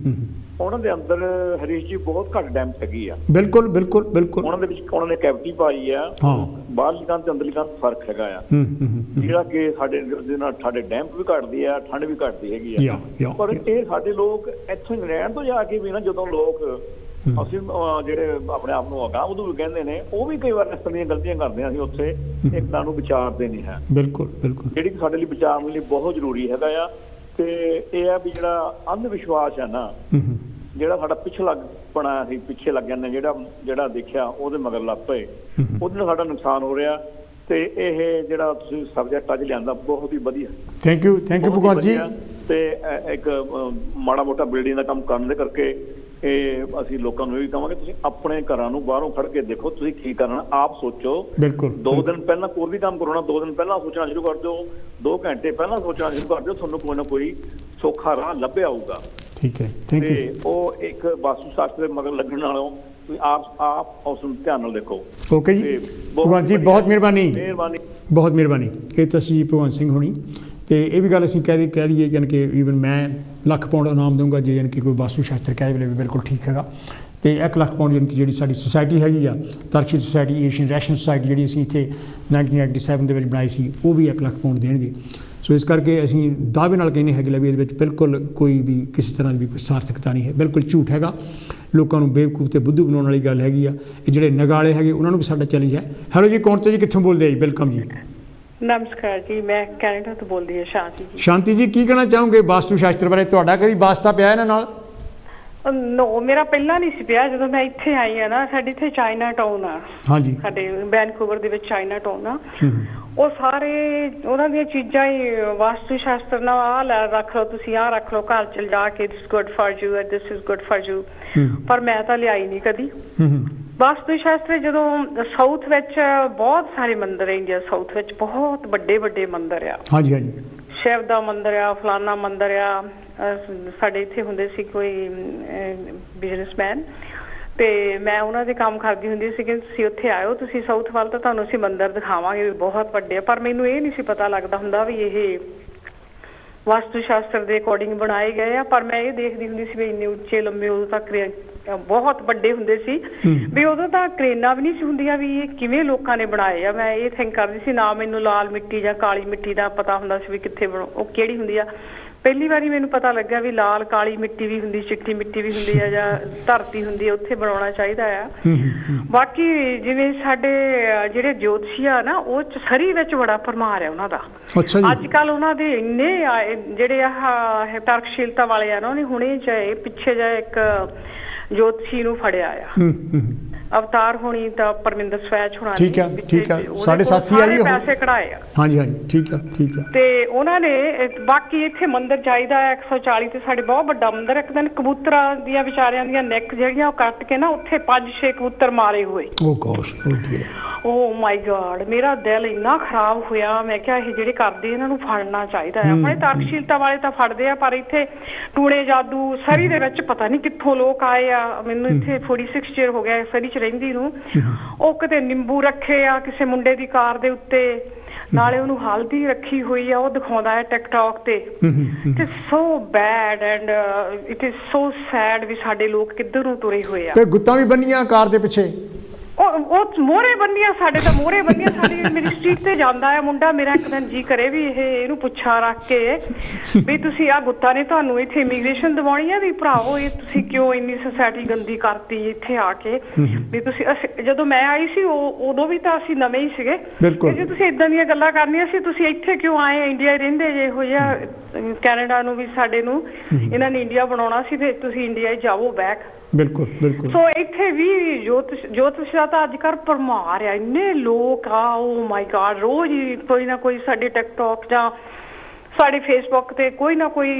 ਉਹਨਾਂ ਦੇ ਅੰਦਰ ਹਰੀਸ਼ ਜੀ ਬਹੁਤ ਘੱਟ ਡੈਂਪ ਹੈਗੀ ਆ। ਬਿਲਕੁਲ ਬਿਲਕੁਲ ਬਿਲਕੁਲ। ਉਹਨਾਂ ਦੇ ਵਿੱਚ ਉਹਨਾਂ ਨੇ ਕੈਵਿਟੀ ਪਾਈ ਆ। ਬਾਹਰਲੀ ਕੰਧ ਤੇ ਅੰਦਰਲੀ ਕੰਧ ਫਰਕ ਹੈਗਾ ਆ, ਜਿਹੜਾ ਕਿ ਸਾਡੇ ਦੇ ਨਾਲ ਸਾਡੇ ਡੈਂਪ ਵੀ ਘਟਦੀ ਆ, ਠੰਡ ਵੀ ਘਟਦੀ ਹੈਗੀ ਆ। ਪਰ ਇਹ ਸਾਡੇ ਲੋਕ ਇੱਥੋਂ ਇੰਗਲੈਂਡ ਤੋਂ ਜਾ ਕੇ ਵੀ ਨਾ, ਜਦੋਂ ਲੋਕ ਅਸੀਂ ਜਿਹੜੇ ਆਪਣੇ ਆਪ ਨੂੰ ਅਗਾਂਹ ਵਧੂ ਵੀ ਕਹਿੰਦੇ ਨੇ, ਉਹ ਵੀ ਕਈ ਵਾਰ ਇਸ ਤਰ੍ਹਾਂ ਦੀਆਂ ਗਲਤੀਆਂ ਕਰਦੇ ਆ। ਅਸੀਂ ਉੱਥੇ ਇੱਕ ਨੂੰ ਵਿਚਾਰਦੇ ਨਹੀਂ ਹੈ। ਬਿਲਕੁਲ ਬਿਲਕੁਲ, ਜਿਹੜੀ ਕਿ ਸਾਡੇ ਲਈ ਵਿਚਾਰਨ ਲਈ ਬਹੁਤ ਜ਼ਰੂਰੀ ਹੈਗਾ ਆ। ਤੇ ਇਹ ਆ ਵੀ ਜਿਹੜਾ ਅੰਧ ਵਿਸ਼ਵਾਸ ਹੈ ਨਾ, ਜਿਹੜਾ ਸਾਡਾ ਪਿਛਲਾ ਬਣਾ ਸੀ, ਪਿੱਛੇ ਲੱਗ ਜਾਂਦੇ, ਜਿਹੜਾ ਦੇਖਿਆ ਉਹਦੇ ਮਗਰ ਲੱਗ ਪਏ, ਉਹਦੇ ਨਾਲ ਸਾਡਾ ਨੁਕਸਾਨ ਹੋ ਰਿਹਾ। ਤੇ ਇਹ ਜਿਹੜਾ ਤੁਸੀਂ ਸਬਜੈਕਟ ਅੱਜ ਲਿਆਂਦਾ ਬਹੁਤ ਹੀ ਵਧੀਆ। ਥੈਂਕ ਯੂ ਭਗਵੰਤ ਜੀ। ਤੇ ਇੱਕ ਮਾੜਾ ਮੋਟਾ ਬਿਲਡਿੰਗ ਦਾ ਕੰਮ ਕਰਨ ਦੇ ਕਰਕੇ ਇਹ ਅਸੀਂ ਲੋਕਾਂ ਨੂੰ ਇਹ ਵੀ ਕਹਾਂਗੇ, ਤੁਸੀਂ ਆਪਣੇ ਘਰਾਂ ਨੂੰ ਬਾਹਰੋਂ ਖੜ ਕੇ ਦੇਖੋ, ਤੁਸੀਂ ਕੀ ਕਰਨਾ ਆਪ ਸੋਚੋ। ਬਿਲਕੁਲ, 2 ਦਿਨ ਪਹਿਲਾਂ ਕੋਈ ਵੀ ਕੰਮ ਕਰਨਾ, 2 ਦਿਨ ਪਹਿਲਾਂ ਸੋਚਣਾ ਸ਼ੁਰੂ ਕਰ ਦਿਓ, 2 ਘੰਟੇ ਪਹਿਲਾਂ ਸੋਚਣਾ ਸ਼ੁਰੂ ਕਰ ਦਿਓ, ਤੁਹਾਨੂੰ ਕੋਈ ਨਾ ਕੋਈ ਸੌਖਾ ਰਾਹ ਲੱਭਿਆ ਆਊਗਾ। ਠੀਕ ਹੈ, ਥੈਂਕ ਯੂ। ਤੇ ਉਹ ਇੱਕ ਵਾਸਤੂ ਸ਼ਾਸਤਰ ਦੇ ਮਗਰ ਲੱਗਣ ਨਾਲੋਂ ਤੁਸੀਂ ਆਪ ਉਸ ਨੂੰ ਧਿਆਨ ਨਾਲ ਦੇਖੋ। ਓਕੇ ਜੀ, ਭਗਵੰਤ ਜੀ ਬਹੁਤ ਮਿਹਰਬਾਨੀ, ਬਹੁਤ ਮਿਹਰਬਾਨੀ। ਇਹ ਤਾਂ ਸੀ ਭਗਵੰਤ ਸਿੰਘ ਹੋਣੀ। ਤੇ ਇਹ ਵੀ ਗੱਲ ਅਸੀਂ ਕਹਿ ਦਈਏ, ਯਾਨੀ ਕਿ ਈਵਨ ਮੈਂ ਲੱਖ ਪਾਉਂਡ ਇਨਾਮ ਦਊਂਗਾ ਜੇ ਯਾਨੀ ਕਿ ਕੋਈ ਵਾਸਤੂ ਸ਼ਾਸਤਰ ਕਹਿ ਵੇਲੇ ਵੀ ਬਿਲਕੁਲ ਠੀਕ ਹੈਗਾ। ਤੇ 1 ਲੱਖ ਪਾਉਂਡ ਯਾਨੀ ਕਿ ਜਿਹੜੀ ਸਾਡੀ ਸੁਸਾਇਟੀ ਹੈਗੀ ਆ, ਤਰਕਸ਼ੀਲ ਸੁਸਾਇਟੀ, ਏਸ਼ੀਅਨ ਰੈਸ਼ਨ ਸੁਸਾਇਟੀ, ਜਿਹੜੀ ਅਸੀਂ ਇੱਥੇ 1987 ਦੇ ਵਿੱਚ ਬਣਾਈ ਸੀ, ਉਹ ਵੀ 1 ਲੱਖ ਪਾਉਂਡ ਦੇਣਗੇ। ਸੋ ਇਸ ਕਰਕੇ ਅਸੀਂ ਦਾਅਵੇ ਨਾਲ ਕਹਿੰਦੇ ਹੈਗੇ ਵੀ ਇਹਦੇ ਵਿੱਚ ਬਿਲਕੁਲ ਕੋਈ ਵੀ ਕਿਸੇ ਤਰ੍ਹਾਂ ਦੀ ਵੀ ਕੋਈ ਸਾਰਥਕਤਾ ਨਹੀਂ ਹੈ, ਬਿਲਕੁਲ ਝੂਠ ਹੈਗਾ। ਲੋਕਾਂ ਨੂੰ ਬੇਵਕੂਫ ਤੇ ਬੁੱਧੂ ਬਣਾਉਣ ਵਾਲੀ ਗੱਲ ਹੈਗੀ ਆ। ਇਹ ਜਿਹੜੇ ਨਗਾਲੇ ਹੈਗੇ ਉਹਨਾਂ ਨੂੰ ਵੀ ਸਾਡਾ ਚੈਲੰਜ ਹੈ। ਹੈਲੋ ਜੀ, ਕੌਣ ਤੋਂ ਜੀ, ਕਿੱਥੋਂ ਬੋਲਦੇ ਆ ਜੀ? ਵੈਲਕਮ ਜੀ। ਨਮਸਕਾਰ ਜੀ, ਮੈਂ ਕੈਨੇਡਾ ਤੋਂ ਬੋਲਦੀ ਹਾਂ, ਸ਼ਾਂਤੀ ਜੀ। ਸ਼ਾਂਤੀ ਜੀ, ਕੀ ਕਹਿਣਾ ਚਾਹੋਗੇ ਵਾਸਤੂ ਸ਼ਾਸਤਰ ਬਾਰੇ? ਤੁਹਾਡਾ ਕਦੀ ਵਾਸਤਾ ਪਿਆ ਇਹਨਾਂ ਨਾਲ? ਨੋ, ਮੇਰਾ ਪਹਿਲਾਂ ਨਹੀਂ ਸੀ ਪਿਆ। ਜਦੋਂ ਮੈਂ ਇੱਥੇ ਆਈ ਆ ਨਾ, ਸਾਡੇ ਇੱਥੇ ਚਾਈਨਾ ਟਾਊਨ ਆ। ਹਾਂਜੀ, ਸਾਡੇ ਵੈਨਕੂਵਰ ਦੇ ਵਿੱਚ ਚਾਈਨਾ ਟਾਊਨ ਆ। ਉਹ ਸਾਰੇ ਉਹਨਾਂ ਦੀਆਂ ਚੀਜ਼ਾਂ ਹੀ ਵਾਸਤੂ ਸ਼ਾਸਤਰ ਨਾਲ ਆਹ ਰੱਖ ਲਓ, ਤੁਸੀਂ ਆਹ ਰੱਖ ਲਓ, ਘਰ ਚ ਜਾ ਕੇ this good for you, this is good for you. ਪਰ ਮੈਂ ਤਾਂ ਲਿਆਈ ਨਹੀਂ ਕਦੀ ਵਾਸਤੂ ਸ਼ਾਸਤਰ। ਜਦੋਂ ਸਾਊਥ ਵਿੱਚ ਬਹੁਤ ਸਾਰੇ ਮੰਦਿਰ ਹੈ, ਇੰਡੀਆ ਸਾਊਥ ਵਿੱਚ ਬਹੁਤ ਵੱਡੇ ਵੱਡੇ ਮੰਦਿਰ ਆ। ਹਾਂਜੀ ਹਾਂਜੀ, ਸ਼ਿਵ ਦਾ ਮੰਦਿਰ ਆ, ਫਲਾਨਾ ਮੰਦਿਰ ਆ। ਸਾਡੇ ਇੱਥੇ ਹੁੰਦੇ ਸੀ ਕੋਈ ਬਿਜ਼ਨਸਮੈਨ, ਤੇ ਮੈਂ ਉਹਨਾਂ ਦੇ ਕੰਮ ਕਰਦੀ ਹੁੰਦੀ ਸੀ ਕਿ ਤੁਸੀਂ ਉੱਥੇ ਆਇਓ, ਤੁਸੀਂ ਸਾਊਥ ਵੱਲ, ਤਾਂ ਤੁਹਾਨੂੰ ਅਸੀਂ ਮੰਦਿਰ ਦਿਖਾਵਾਂਗੇ ਵੀ ਬਹੁਤ ਵੱਡੇ ਆ। ਪਰ ਮੈਨੂੰ ਇਹ ਨਹੀਂ ਸੀ ਪਤਾ ਲੱਗਦਾ ਹੁੰਦਾ ਵੀ ਇਹ ਵਾਸਤੂ ਸ਼ਾਸਤਰ ਦੇ ਅਕੋਰਡਿੰਗ ਬਣਾਏ ਗਏ ਆ। ਪਰ ਮੈਂ ਇਹ ਦੇਖਦੀ ਹੁੰਦੀ ਸੀ ਵੀ ਇੰਨੇ ਉੱਚੇ ਲੰਮੇ, ਉਦੋਂ ਤੱਕ ਬਹੁਤ ਵੱਡੇ ਹੁੰਦੇ ਸੀ ਵੀ, ਉਦੋਂ ਤਾਂ ਕਰੇਨਾਂ ਵੀ ਨਹੀਂ ਸੀ ਹੁੰਦੀਆਂ ਵੀ ਇਹ ਕਿਵੇਂ ਲੋਕਾਂ ਨੇ ਬਣਾਏ ਆ। ਮੈਂ ਇਹ ਥਿੰਕ ਕਰਦੀ ਸੀ, ਨਾ ਮੈਨੂੰ ਲਾਲ ਮਿੱਟੀ ਜਾਂ ਕਾਲੀ ਮਿੱਟੀ ਦਾ ਪਤਾ ਹੁੰਦਾ ਸੀ ਵੀ ਕਿੱਥੇ ਉਹ ਕਿਹੜੀ ਹੁੰਦੀ ਆ। ਪਹਿਲੀ ਵਾਰੀ ਮੈਨੂੰ ਪਤਾ ਲੱਗਾ ਵੀ ਲਾਲ ਕਾਲੀ ਮਿੱਟੀ ਵੀ ਹੁੰਦੀ, ਚਿੱਟੀ ਮਿੱਟੀ ਵੀ ਹੁੰਦੀ ਆ, ਜਾਂ ਧਰਤੀ ਹੁੰਦੀ ਆ, ਉੱਥੇ ਬਣਾਉਣਾ ਚਾਹੀਦਾ ਆ। ਬਾਕੀ ਜਿਵੇਂ ਸਾਡੇ ਜਿਹੜੇ ਜੋਤਸ਼ੀ ਆ ਨਾ, ਉਹ ਚ ਸਰੀ ਵਿੱਚ ਬੜਾ ਭਰਮਾਰ ਆ ਉਹਨਾਂ ਦਾ। ਅੱਜ ਕੱਲ ਉਹਨਾਂ ਦੇ ਇੰਨੇ ਜਿਹੜੇ ਆਹ ਤਰਕਸ਼ੀਲਤਾ ਵਾਲੇ ਆ ਨਾ, ਉਹਨੇ ਹੁਣੇ ਚਾਹੇ ਪਿੱਛੇ ਜਾ ਇੱਕ ਜੋਤਸ਼ੀ ਨੂੰ ਫੜਿਆ ਆ, ਅਵਤਾਰ ਹੋਣੀ ਤਾਂ ਪਰਮਿੰਦਰ ਸਵੈਚ ਹੋਣਾ। ਠੀਕ ਹੈ, ਠੀਕ ਹੈ, ਸਾਡੇ ਸਾਥੀ ਆ ਜੀ, ਪੈਸੇ ਕਢਾਏ ਆ। ਹਾਂਜੀ ਹਾਂਜੀ, ਠੀਕ ਹੈ, ਠੀਕ ਹੈ। ਤੇ ਉਹਨਾਂ ਨੇ ਬਾਕੀ ਇੱਥੇ ਮੰਦਿਰ ਚਾਹੀਦਾ 140 ਤੇ ਸਾਡੇ ਬਹੁਤ ਵੱਡਾ ਮੰਦਿਰ। ਇੱਕ ਦਿਨ ਕਬੂਤਰਾਂ ਦੀਆਂ ਵਿਚਾਰਿਆਂ ਦੀਆਂ ਨੈਕ ਜਿਹੜੀਆਂ ਉਹ ਕੱਟ ਕੇ ਨਾ, ਉੱਥੇ 5-6 ਕਬੂਤਰ ਮਾਰੇ ਹੋਏ। ਓ ਮਾਈ ਗॉड, ਮੇਰਾ ਦਿਲ ਇੰਨਾ ਖਰਾਬ ਹੋਇਆ। ਮੈਂ ਕਿਹਾ ਇਹ ਜਿਹੜੇ ਕਰਦੇ ਇਹਨਾਂ ਨੂੰ ਫੜਨਾ ਚਾਹੀਦਾ ਆ। ਆਪਣੇ ਤਰਕਸ਼ੀਲਤਾ ਵਾਲੇ ਤਾਂ ਫੜਦੇ ਆ, ਪਰ ਇੱਥੇ ਟੂਣੇ ਜਾਦੂ ਸਰੀ ਦੇ ਵਿੱਚ ਪਤਾ ਨਹੀਂ ਕਿੱਥੋਂ ਲੋਕ ਆਏ ਆ। ਮੈਨੂੰ ਇੱਥੇ 46 ਚਿਰ ਹੋ ਗਿਆ ਸਰੀ ਚ ਰਹਿੰਦੀ ਨੂੰ। ਉਹ ਕਿਤੇ ਨਿੰਬੂ ਰੱਖੇ ਆ ਕਿਸੇ ਮੁੰਡੇ ਦੀ ਕਾਰ ਦੇ ਉੱਤੇ, ਨਾਲੇ ਉਹਨੂੰ ਹਲਦੀ ਰੱਖੀ ਹੋਈ ਆ, ਉਹ ਦਿਖਾਉਂਦਾ ਹੈ ਟਿਕਟੌਕ ਤੇ। ਤੇ so bad and it is so sad ਵੀ ਸਾਡੇ ਲੋਕ ਕਿੱਧਰ ਨੂੰ ਤੁਰੇ ਹੋਏ ਆ। ਤੇ ਗੁੱਤਾਂ ਵੀ ਬੰਨੀਆਂ ਕਾਰ ਦੇ ਪਿੱਛੇ। ਉਹ ਮੋਹਰੇ ਬੰਦੀਆਂ ਸਾਡੇ ਤਾਂ ਮੋਹਰੇ ਬੰਦੀਆਂ ਸਾਡੀ ਮੇਰੀ ਸਟਰੀਟ ਤੇ ਜਾਂਦਾ ਹੈ ਮੁੰਡਾ ਮੇਰਾ। ਇੱਕ ਦਿਨ ਜੀ ਕਰੇ ਵੀ ਇਹਨੂੰ ਪੁੱਛਾਂ ਰੱਖ ਕੇ ਵੀ ਤੁਸੀਂ ਆ ਗੁੱਤਾ ਨੇ ਤੁਹਾਨੂੰ ਇੱਥੇ ਇਮੀਗ੍ਰੇਸ਼ਨ ਦਿਵਾਉਣੀ ਆ ਵੀ ਭਰਾਵੋ ਇਹ ਤੁਸੀਂ ਕਿਉਂ ਇੰਨੀ ਸੋਸਾਇਟੀ ਗੰਦੀ ਕਰਤੀ ਇੱਥੇ ਆ ਕੇ ਵੀ ਤੁਸੀਂ। ਜਦੋਂ ਮੈਂ ਆਈ ਸੀ ਉਦੋਂ ਵੀ ਤਾਂ ਅਸੀਂ ਨਵੇਂ ਹੀ ਸੀਗੇ। ਜੇ ਤੁਸੀਂ ਇਦਾਂ ਦੀਆਂ ਗੱਲਾਂ ਕਰਨੀਆਂ ਸੀ ਤੁਸੀਂ ਇੱਥੇ ਕਿਉਂ ਆਏ? ਇੰਡੀਆ ਰਹਿੰਦੇ ਜੇ ਇਹੋ ਜਿਹਾ ਕੈਨੇਡਾ ਨੂੰ ਵੀ ਸਾਡੇ ਨੂੰ ਇਹਨਾਂ ਨੇ ਇੰਡੀਆ ਬਣਾਉਣਾ ਸੀ ਤੇ ਤੁਸੀਂ ਇੰਡੀਆ ਹੀ ਜਾਵੋ ਬੈਕ। ਬਿਲਕੁਲ ਬਿਲਕੁਲ। ਸੋ ਇੱਥੇ ਵੀ ਜੋਤਿਸ਼ ਦਾ ਤਾਂ ਅੱਜ ਕੱਲ੍ਹ ਭਰਮਾਰ ਆ, ਇੰਨੇ ਲੋਕ ਆ, ਓ ਮਾਈ ਗਾਡ। ਰੋਜ਼ ਹੀ ਕੋਈ ਨਾ ਕੋਈ ਸਾਡੇ ਟਿਕਟੋਕ ਜਾਂ ਸਾਡੇ ਫੇਸਬੁੱਕ ਤੇ ਕੋਈ ਨਾ ਕੋਈ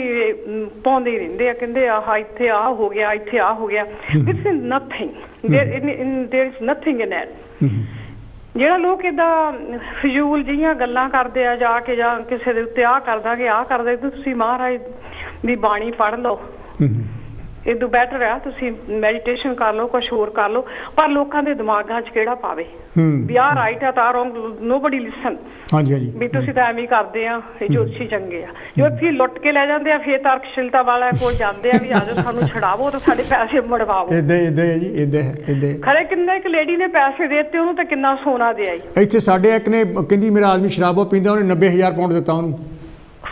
ਪਾਉਂਦੇ ਹੀ ਰਹਿੰਦੇ ਆ, ਕਹਿੰਦੇ ਆਹ ਇੱਥੇ ਆਹ ਹੋ ਗਿਆ, ਇੱਥੇ ਆਹ ਹੋ ਗਿਆ। This is nothing, there is nothing in it. ਜਿਹੜਾ ਲੋਕ ਏਦਾਂ ਫਜ਼ੂਲ ਜਿਹੀਆਂ ਗੱਲਾਂ ਕਰਦੇ ਆ ਜਾ ਕੇ ਜਾਂ ਕਿਸੇ ਦੇ ਉੱਤੇ ਆਹ ਕਰ ਦਾਂਗੇ ਆਹ ਕਰ ਦੇ, ਤੁਸੀਂ ਮਹਾਰਾਜ ਦੀ ਬਾਣੀ ਪੜ੍ਹ ਲਓ। ਇਦੋਂ ਬੈਟਰ ਆ ਤੁਸੀਂ ਮੈਡੀਟੇਸ਼ਨ ਕਰ ਲਓ, ਕੁਛ ਹੋਰ ਕਰ ਲਓ, ਪਰ ਲੋਕਾਂ ਦੇ ਦਿਮਾਗਾਂ 'ਚ ਕਿਹੜਾ ਪਾਵੇ ਵੀ ਆਹ ਰਾਈਟ ਆ ਤਾਂ ਰੋਂਗ। ਨੋਬਡੀ ਲਿਸਨ। ਹਾਂਜੀ ਹਾਂਜੀ। ਵੀ ਤੁਸੀਂ ਤਾਂ ਐਵੇਂ ਕਰਦੇ ਆ, ਇਹ ਜੋਤਸ਼ੀ ਚੰਗੇ ਆ। ਜੋ ਫਿਰ ਲੁੱਟ ਕੇ ਲੈ ਜਾਂਦੇ ਆ, ਫਿਰ ਤਰਕਸ਼ੀਲਤਾ ਵਾਲਿਆਂ ਕੋਲ ਜਾਂਦੇ ਆ ਵੀ ਆ ਜਾਓ ਸਾਨੂੰ ਛਡਾਵੋ ਤੇ ਸਾਡੇ ਪੈਸੇ ਮੜਵਾਵੋ। ਏਦਾਂ ਜੀ, ਏਦਾਂ ਖਰੇ ਕਿੰਨੇ ਇੱਕ ਲੇਡੀ ਨੇ ਪੈਸੇ ਦੇ ਦਿੱਤੇ ਉਹਨੂੰ ਤਾਂ ਕਿੰਨਾ ਸੋਨਾ ਦੇ ਆਈ। ਇੱਥੇ ਸਾਡੇ ਇੱਕ ਨੇ ਕਹਿੰਦੀ ਮੇਰਾ ਆਦਮੀ ਸ਼ਰਾਬ ਪੀਂਦਾ, ਉਹਨੇ 90,000 ਪਾਉਂਡ ਦਿੱਤਾ ਉਹਨੂੰ।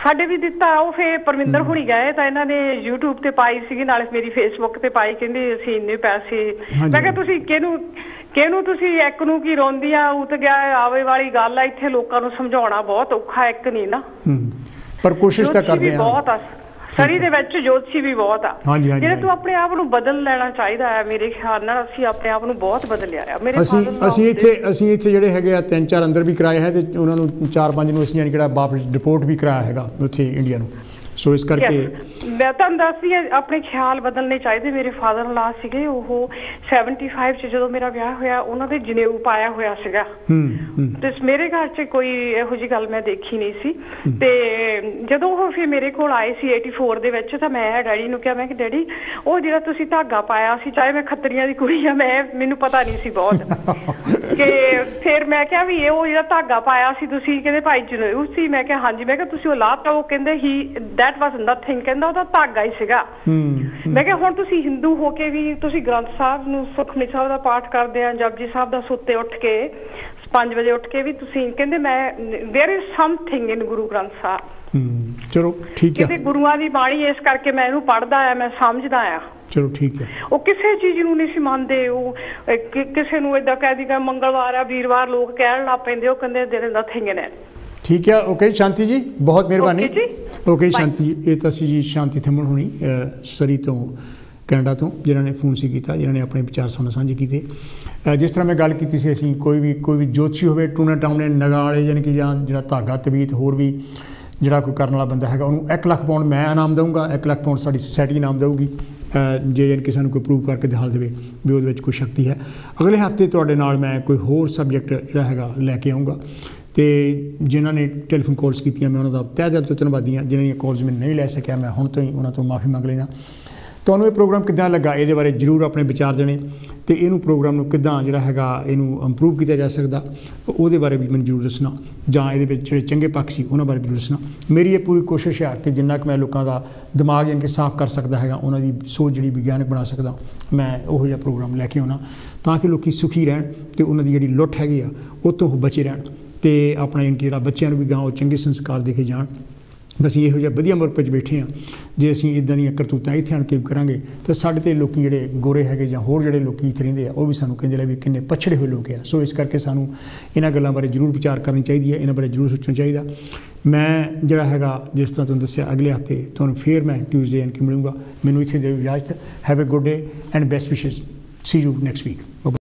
ਸਾਡੇ ਵੀ ਦਿੱਤਾ। ਉਹ ਫਿਰ ਪਰਮਿੰਦਰ ਹੁਣੀ ਗਏ ਤਾਂ ਇਹਨਾਂ ਨੇ YouTube ਤੇ ਪਾਈ ਸੀਗੀ, ਨਾਲੇ ਮੇਰੀ ਫੇਸਬੁੱਕ ਤੇ ਪਾਈ, ਕਹਿੰਦੇ ਅਸੀਂ ਇੰਨੇ ਪੈਸੇ। ਮੈਂ ਕਿਹਾ ਤੁਸੀਂ ਕਿਹਨੂੰ ਤੁਸੀਂ ਇੱਕ ਨੂੰ ਕੀ ਰੋਂਦੀ ਆ ਉਤ ਗਿਆ ਆਵੇ ਵਾਲੀ ਗੱਲ ਆ। ਇੱਥੇ ਲੋਕਾਂ ਨੂੰ ਸਮਝਾਉਣਾ ਬਹੁਤ ਔਖਾ, ਇੱਕ ਨਹੀਂ ਨਾ, ਪਰ ਕੋਸ਼ਿਸ਼ ਤਾਂ ਕਰਦੇ ਆ ਬਹੁਤ ਆ। ਸਰੀ ਦੇ ਵਿੱਚ ਜੋਤਸ਼ੀ ਵੀ ਬਹੁਤ ਆ। ਜਿਹੜੇ ਤੂੰ ਆਪਣੇ ਆਪ ਨੂੰ ਬਦਲ ਲੈਣਾ ਚਾਹੀਦਾ ਹੈ। ਮੇਰੇ ਖਿਆਲ ਨਾਲ ਅਸੀਂ ਆਪਣੇ ਆਪ ਨੂੰ ਬਹੁਤ ਬਦਲਿਆ ਆ। ਅਸੀਂ ਇੱਥੇ ਜਿਹੜੇ ਹੈਗੇ ਆ 3-4 ਅੰਦਰ ਵੀ ਕਰਾਏ ਹੈ ਤੇ ਉਹਨਾਂ ਨੂੰ 4-5 ਨੂੰ ਅਸੀਂ ਜਿਹੜਾ ਵਾਪਸ ਡਿਪੋਰਟ ਵੀ ਕਰਾਇਆ ਹੈਗਾ ਉੱਥੇ ਇੰਡੀਆ ਨੂੰ। ਸੋ ਇਸ ਕਰਕੇ ਮੈਂ ਤੁਹਾਨੂੰ ਦੱਸਦੀ ਹਾਂ ਆਪਣੇ ਖਿਆਲ ਬਦਲਣੇ ਚਾਹੀਦੇ। ਮੇਰੇ ਫਾਦਰ ਲਾ ਸੀਗੇ, ਉਹ 75 'ਚ ਜਦੋਂ ਮੇਰਾ ਵਿਆਹ ਹੋਇਆ ਉਹਨਾਂ ਦੇ ਜਨੇਊ ਪਾਇਆ ਹੋਇਆ ਸੀਗਾ ਤੇ ਮੇਰੇ ਘਰ 'ਚ ਕੋਈ ਇਹੋ ਜਿਹੀ ਗੱਲ ਮੈਂ ਦੇਖੀ ਨਹੀਂ ਸੀ। ਤੇ ਜਦੋਂ ਉਹ ਫਿਰ ਮੇਰੇ ਕੋਲ ਆਏ ਸੀ 84 ਦੇ ਵਿੱਚ ਤਾਂ ਮੈਂ ਡੈਡੀ ਨੂੰ ਕਿਹਾ, ਮੈਂ ਕਿ ਡੈਡੀ ਉਹ ਜਿਹੜਾ ਤੁਸੀਂ ਧਾਗਾ ਪਾਇਆ ਸੀ, ਚਾਹੇ ਮੈਂ ਖੱਤਰੀਆਂ ਦੀ ਕੁੜੀ ਆ, ਮੈਨੂੰ ਪਤਾ ਨਹੀਂ ਸੀ ਬਹੁਤ ਕਿ ਫਿਰ ਮੈਂ ਕਿਹਾ ਵੀ ਉਹ ਜਿਹੜਾ ਧਾਗਾ ਪਾਇਆ ਸੀ ਤੁਸੀਂ, ਕਹਿੰਦੇ ਭਾਈ ਜਨੇਊ ਸੀ। ਮੈਂ ਕਿਹਾ ਹਾਂਜੀ। ਮੈਂ ਕਿਹਾ ਤੁਸੀਂ ਉਹ ਲਾਤਾ? ਉਹ ਕਹਿੰਦੇ ਹੀ that was nothing, ਕਹਿੰਦਾ ਉਹਦਾ ਧਾਗਾ ਹੀ ਸੀਗਾ। ਮੈਂ ਕਿਹਾ ਹੁਣ ਤੁਸੀਂ ਹਿੰਦੂ ਹੋ ਕੇ ਵੀ ਤੁਸੀਂ ਗ੍ਰੰਥ ਸਾਹਿਬ ਨੂੰ ਸੁਖਮਨੀ ਸਾਹਿਬ ਦਾ ਪਾਠ ਕਰਦੇ ਆ, ਜਪਜੀ ਸਾਹਿਬ ਦਾ ਸੁੱਤੇ ਉੱਠ ਕੇ 5 ਵਜੇ ਉੱਠ ਕੇ ਵੀ ਤੁਸੀਂ ਕਹਿੰਦੇ ਮੈਂ there is something in Guru Granth Sahib. ਚਲੋ ਠੀਕ ਹੈ। ਗੁਰੂਆਂ ਦੀ ਬਾਣੀ ਇਸ ਕਰਕੇ ਮੈਂ ਇਹਨੂੰ ਪੜ੍ਹਦਾ ਆ, ਮੈਂ ਸਮਝਦਾ ਆ। ਚਲੋ ਠੀਕ ਹੈ। ਉਹ ਕਿਸੇ ਚੀਜ਼ ਨੂੰ ਨਹੀਂ ਸੀ ਮੰਨਦੇ। ਉਹ ਕਿਸੇ ਨੂੰ ਏਦਾਂ ਕਹਿ ਦੀ ਮੰਗਲਵਾਰ ਆ ਵੀਰਵਾਰ ਲੋਕ ਕਹਿਣ ਲੱਗ ਪੈਂਦੇ, ਉਹ ਕਹਿੰਦੇ there is nothing in it। ਠੀਕ ਹੈ। ਓਕੇ ਸ਼ਾਂਤੀ ਜੀ, ਬਹੁਤ ਮਿਹਰਬਾਨੀ। ਓਕੇ ਸ਼ਾਂਤੀ ਜੀ, ਇਹ ਤਾਂ ਸੀ ਜੀ ਸ਼ਾਂਤੀ ਥੰਮਣ ਹੋਣੀ ਸਰੀ ਤੋਂ ਕੈਨੇਡਾ ਤੋਂ, ਜਿਨ੍ਹਾਂ ਨੇ ਫੋਨ ਸੀ ਕੀਤਾ, ਜਿਨ੍ਹਾਂ ਨੇ ਆਪਣੇ ਵਿਚਾਰ ਸਾਨੂੰ ਸਾਂਝੇ ਕੀਤੇ। ਜਿਸ ਤਰ੍ਹਾਂ ਮੈਂ ਗੱਲ ਕੀਤੀ ਸੀ, ਅਸੀਂ ਕੋਈ ਵੀ ਜੋਤਸ਼ੀ ਹੋਵੇ, ਟੂਣਾ ਟਾਉਣੇ ਨਗਾਂ ਵਾਲੇ ਯਾਨੀ ਕਿ ਜਾਂ ਜਿਹੜਾ ਧਾਗਾ ਤਵੀਤ ਹੋਰ ਵੀ ਜਿਹੜਾ ਕੋਈ ਕਰਨ ਵਾਲਾ ਬੰਦਾ ਹੈਗਾ, ਉਹਨੂੰ 1 ਲੱਖ ਪਾਉਂਡ ਮੈਂ ਇਨਾਮ ਦਊਂਗਾ, 1 ਲੱਖ ਪਾਉਂਡ ਸਾਡੀ ਸੋਸਾਇਟੀ ਇਨਾਮ ਦੇਊਗੀ ਜੇ ਯਾਨੀ ਕਿ ਸਾਨੂੰ ਕੋਈ ਪ੍ਰੂਵ ਕਰਕੇ ਦਿਖਾ ਦੇਵੇ ਵੀ ਉਹਦੇ ਵਿੱਚ ਕੋਈ ਸ਼ਕਤੀ ਹੈ। ਅਗਲੇ ਹਫ਼ਤੇ ਤੁਹਾਡੇ ਨਾਲ ਮੈਂ ਕੋਈ ਹੋਰ ਸਬਜੈਕਟ ਜਿਹੜਾ ਹੈਗਾ ਲੈ ਕੇ ਆਊਂਗਾ। ਅਤੇ ਜਿਨ੍ਹਾਂ ਨੇ ਟੈਲੀਫੋਨ ਕਾਲਸ ਕੀਤੀਆਂ ਮੈਂ ਉਹਨਾਂ ਦਾ ਤਹਿ ਦਿਲ ਤੋਂ ਧੰਨਵਾਦੀ ਹਾਂ। ਜਿਨ੍ਹਾਂ ਦੀਆਂ ਕਾਲਸ ਮੈਂ ਨਹੀਂ ਲੈ ਸਕਿਆ ਮੈਂ ਹੁਣ ਤੋਂ ਹੀ ਉਹਨਾਂ ਤੋਂ ਮਾਫੀ ਮੰਗ ਲੈਣਾ। ਤੁਹਾਨੂੰ ਇਹ ਪ੍ਰੋਗਰਾਮ ਕਿੱਦਾਂ ਲੱਗਾ ਇਹਦੇ ਬਾਰੇ ਜ਼ਰੂਰ ਆਪਣੇ ਵਿਚਾਰ ਦੇਣੇ, ਅਤੇ ਇਹਨੂੰ ਪ੍ਰੋਗਰਾਮ ਨੂੰ ਕਿੱਦਾਂ ਜਿਹੜਾ ਹੈਗਾ ਇਹਨੂੰ ਇੰਪਰੂਵ ਕੀਤਾ ਜਾ ਸਕਦਾ ਉਹਦੇ ਬਾਰੇ ਵੀ ਮੈਨੂੰ ਜ਼ਰੂਰ ਦੱਸਣਾ, ਜਾਂ ਇਹਦੇ ਵਿੱਚ ਜਿਹੜੇ ਚੰਗੇ ਪੱਖ ਸੀ ਉਹਨਾਂ ਬਾਰੇ ਜ਼ਰੂਰ ਦੱਸਣਾ। ਮੇਰੀ ਇਹ ਪੂਰੀ ਕੋਸ਼ਿਸ਼ ਹੈ ਕਿ ਜਿੰਨਾ ਕੁ ਮੈਂ ਲੋਕਾਂ ਦਾ ਦਿਮਾਗ ਯਾਨੀ ਕਿ ਸਾਫ਼ ਕਰ ਸਕਦਾ ਹੈਗਾ, ਉਹਨਾਂ ਦੀ ਸੋਚ ਜਿਹੜੀ ਵਿਗਿਆਨਕ ਬਣਾ ਸਕਦਾ, ਮੈਂ ਉਹੋ ਜਿਹਾ ਪ੍ਰੋਗਰਾਮ ਲੈ ਕੇ ਆਉਣਾ ਤਾਂ ਕਿ ਲੋਕ ਸੁਖੀ ਰਹਿਣ ਅਤੇ ਉਹਨਾਂ ਦੀ ਜਿਹੜੀ ਲੁੱਟ ਹੈਗੀ ਆ ਉਹ ਤੋਂ ਬਚੇ ਰਹਿਣ, ਅਤੇ ਆਪਣਾ ਜਿਹੜਾ ਬੱਚਿਆਂ ਨੂੰ ਵੀ ਗਾਂ ਉਹ ਚੰਗੇ ਸੰਸਕਾਰ ਦੇ ਕੇ ਜਾਣ। ਅਸੀਂ ਇਹੋ ਜਿਹਾ ਵਧੀਆ ਮੁਲਕ ਵਿੱਚ ਬੈਠੇ ਹਾਂ, ਜੇ ਅਸੀਂ ਇੱਦਾਂ ਦੀਆਂ ਕਰਤੂਤਾਂ ਇੱਥੇ ਆਣ ਕੇ ਕਰਾਂਗੇ ਤਾਂ ਸਾਡੇ 'ਤੇ ਲੋਕ ਜਿਹੜੇ ਗੋਰੇ ਹੈਗੇ ਜਾਂ ਹੋਰ ਜਿਹੜੇ ਲੋਕ ਇੱਥੇ ਰਹਿੰਦੇ ਆ ਉਹ ਵੀ ਸਾਨੂੰ ਕਹਿੰਦੇ ਲੈ ਵੀ ਕਿੰਨੇ ਪਛੜੇ ਹੋਏ ਲੋਕ ਆ। ਸੋ ਇਸ ਕਰਕੇ ਸਾਨੂੰ ਇਹਨਾਂ ਗੱਲਾਂ ਬਾਰੇ ਜ਼ਰੂਰ ਵਿਚਾਰ ਕਰਨੀ ਚਾਹੀਦੀ ਹੈ, ਇਹਨਾਂ ਬਾਰੇ ਜ਼ਰੂਰ ਸੋਚਣਾ ਚਾਹੀਦਾ। ਮੈਂ ਜਿਹੜਾ ਹੈਗਾ ਜਿਸ ਤਰ੍ਹਾਂ ਤੁਹਾਨੂੰ ਦੱਸਿਆ ਅਗਲੇ ਹਫ਼ਤੇ ਤੁਹਾਨੂੰ ਫਿਰ ਮੈਂ ਟਿਊਜ਼ਡੇ ਆਣ ਕੇ ਮਿਲੂੰਗਾ। ਮੈਨੂੰ ਇੱਥੇ ਦਿਓ ਇਜਾਜ਼ਤ। Have a good day and best wishes. See you next week.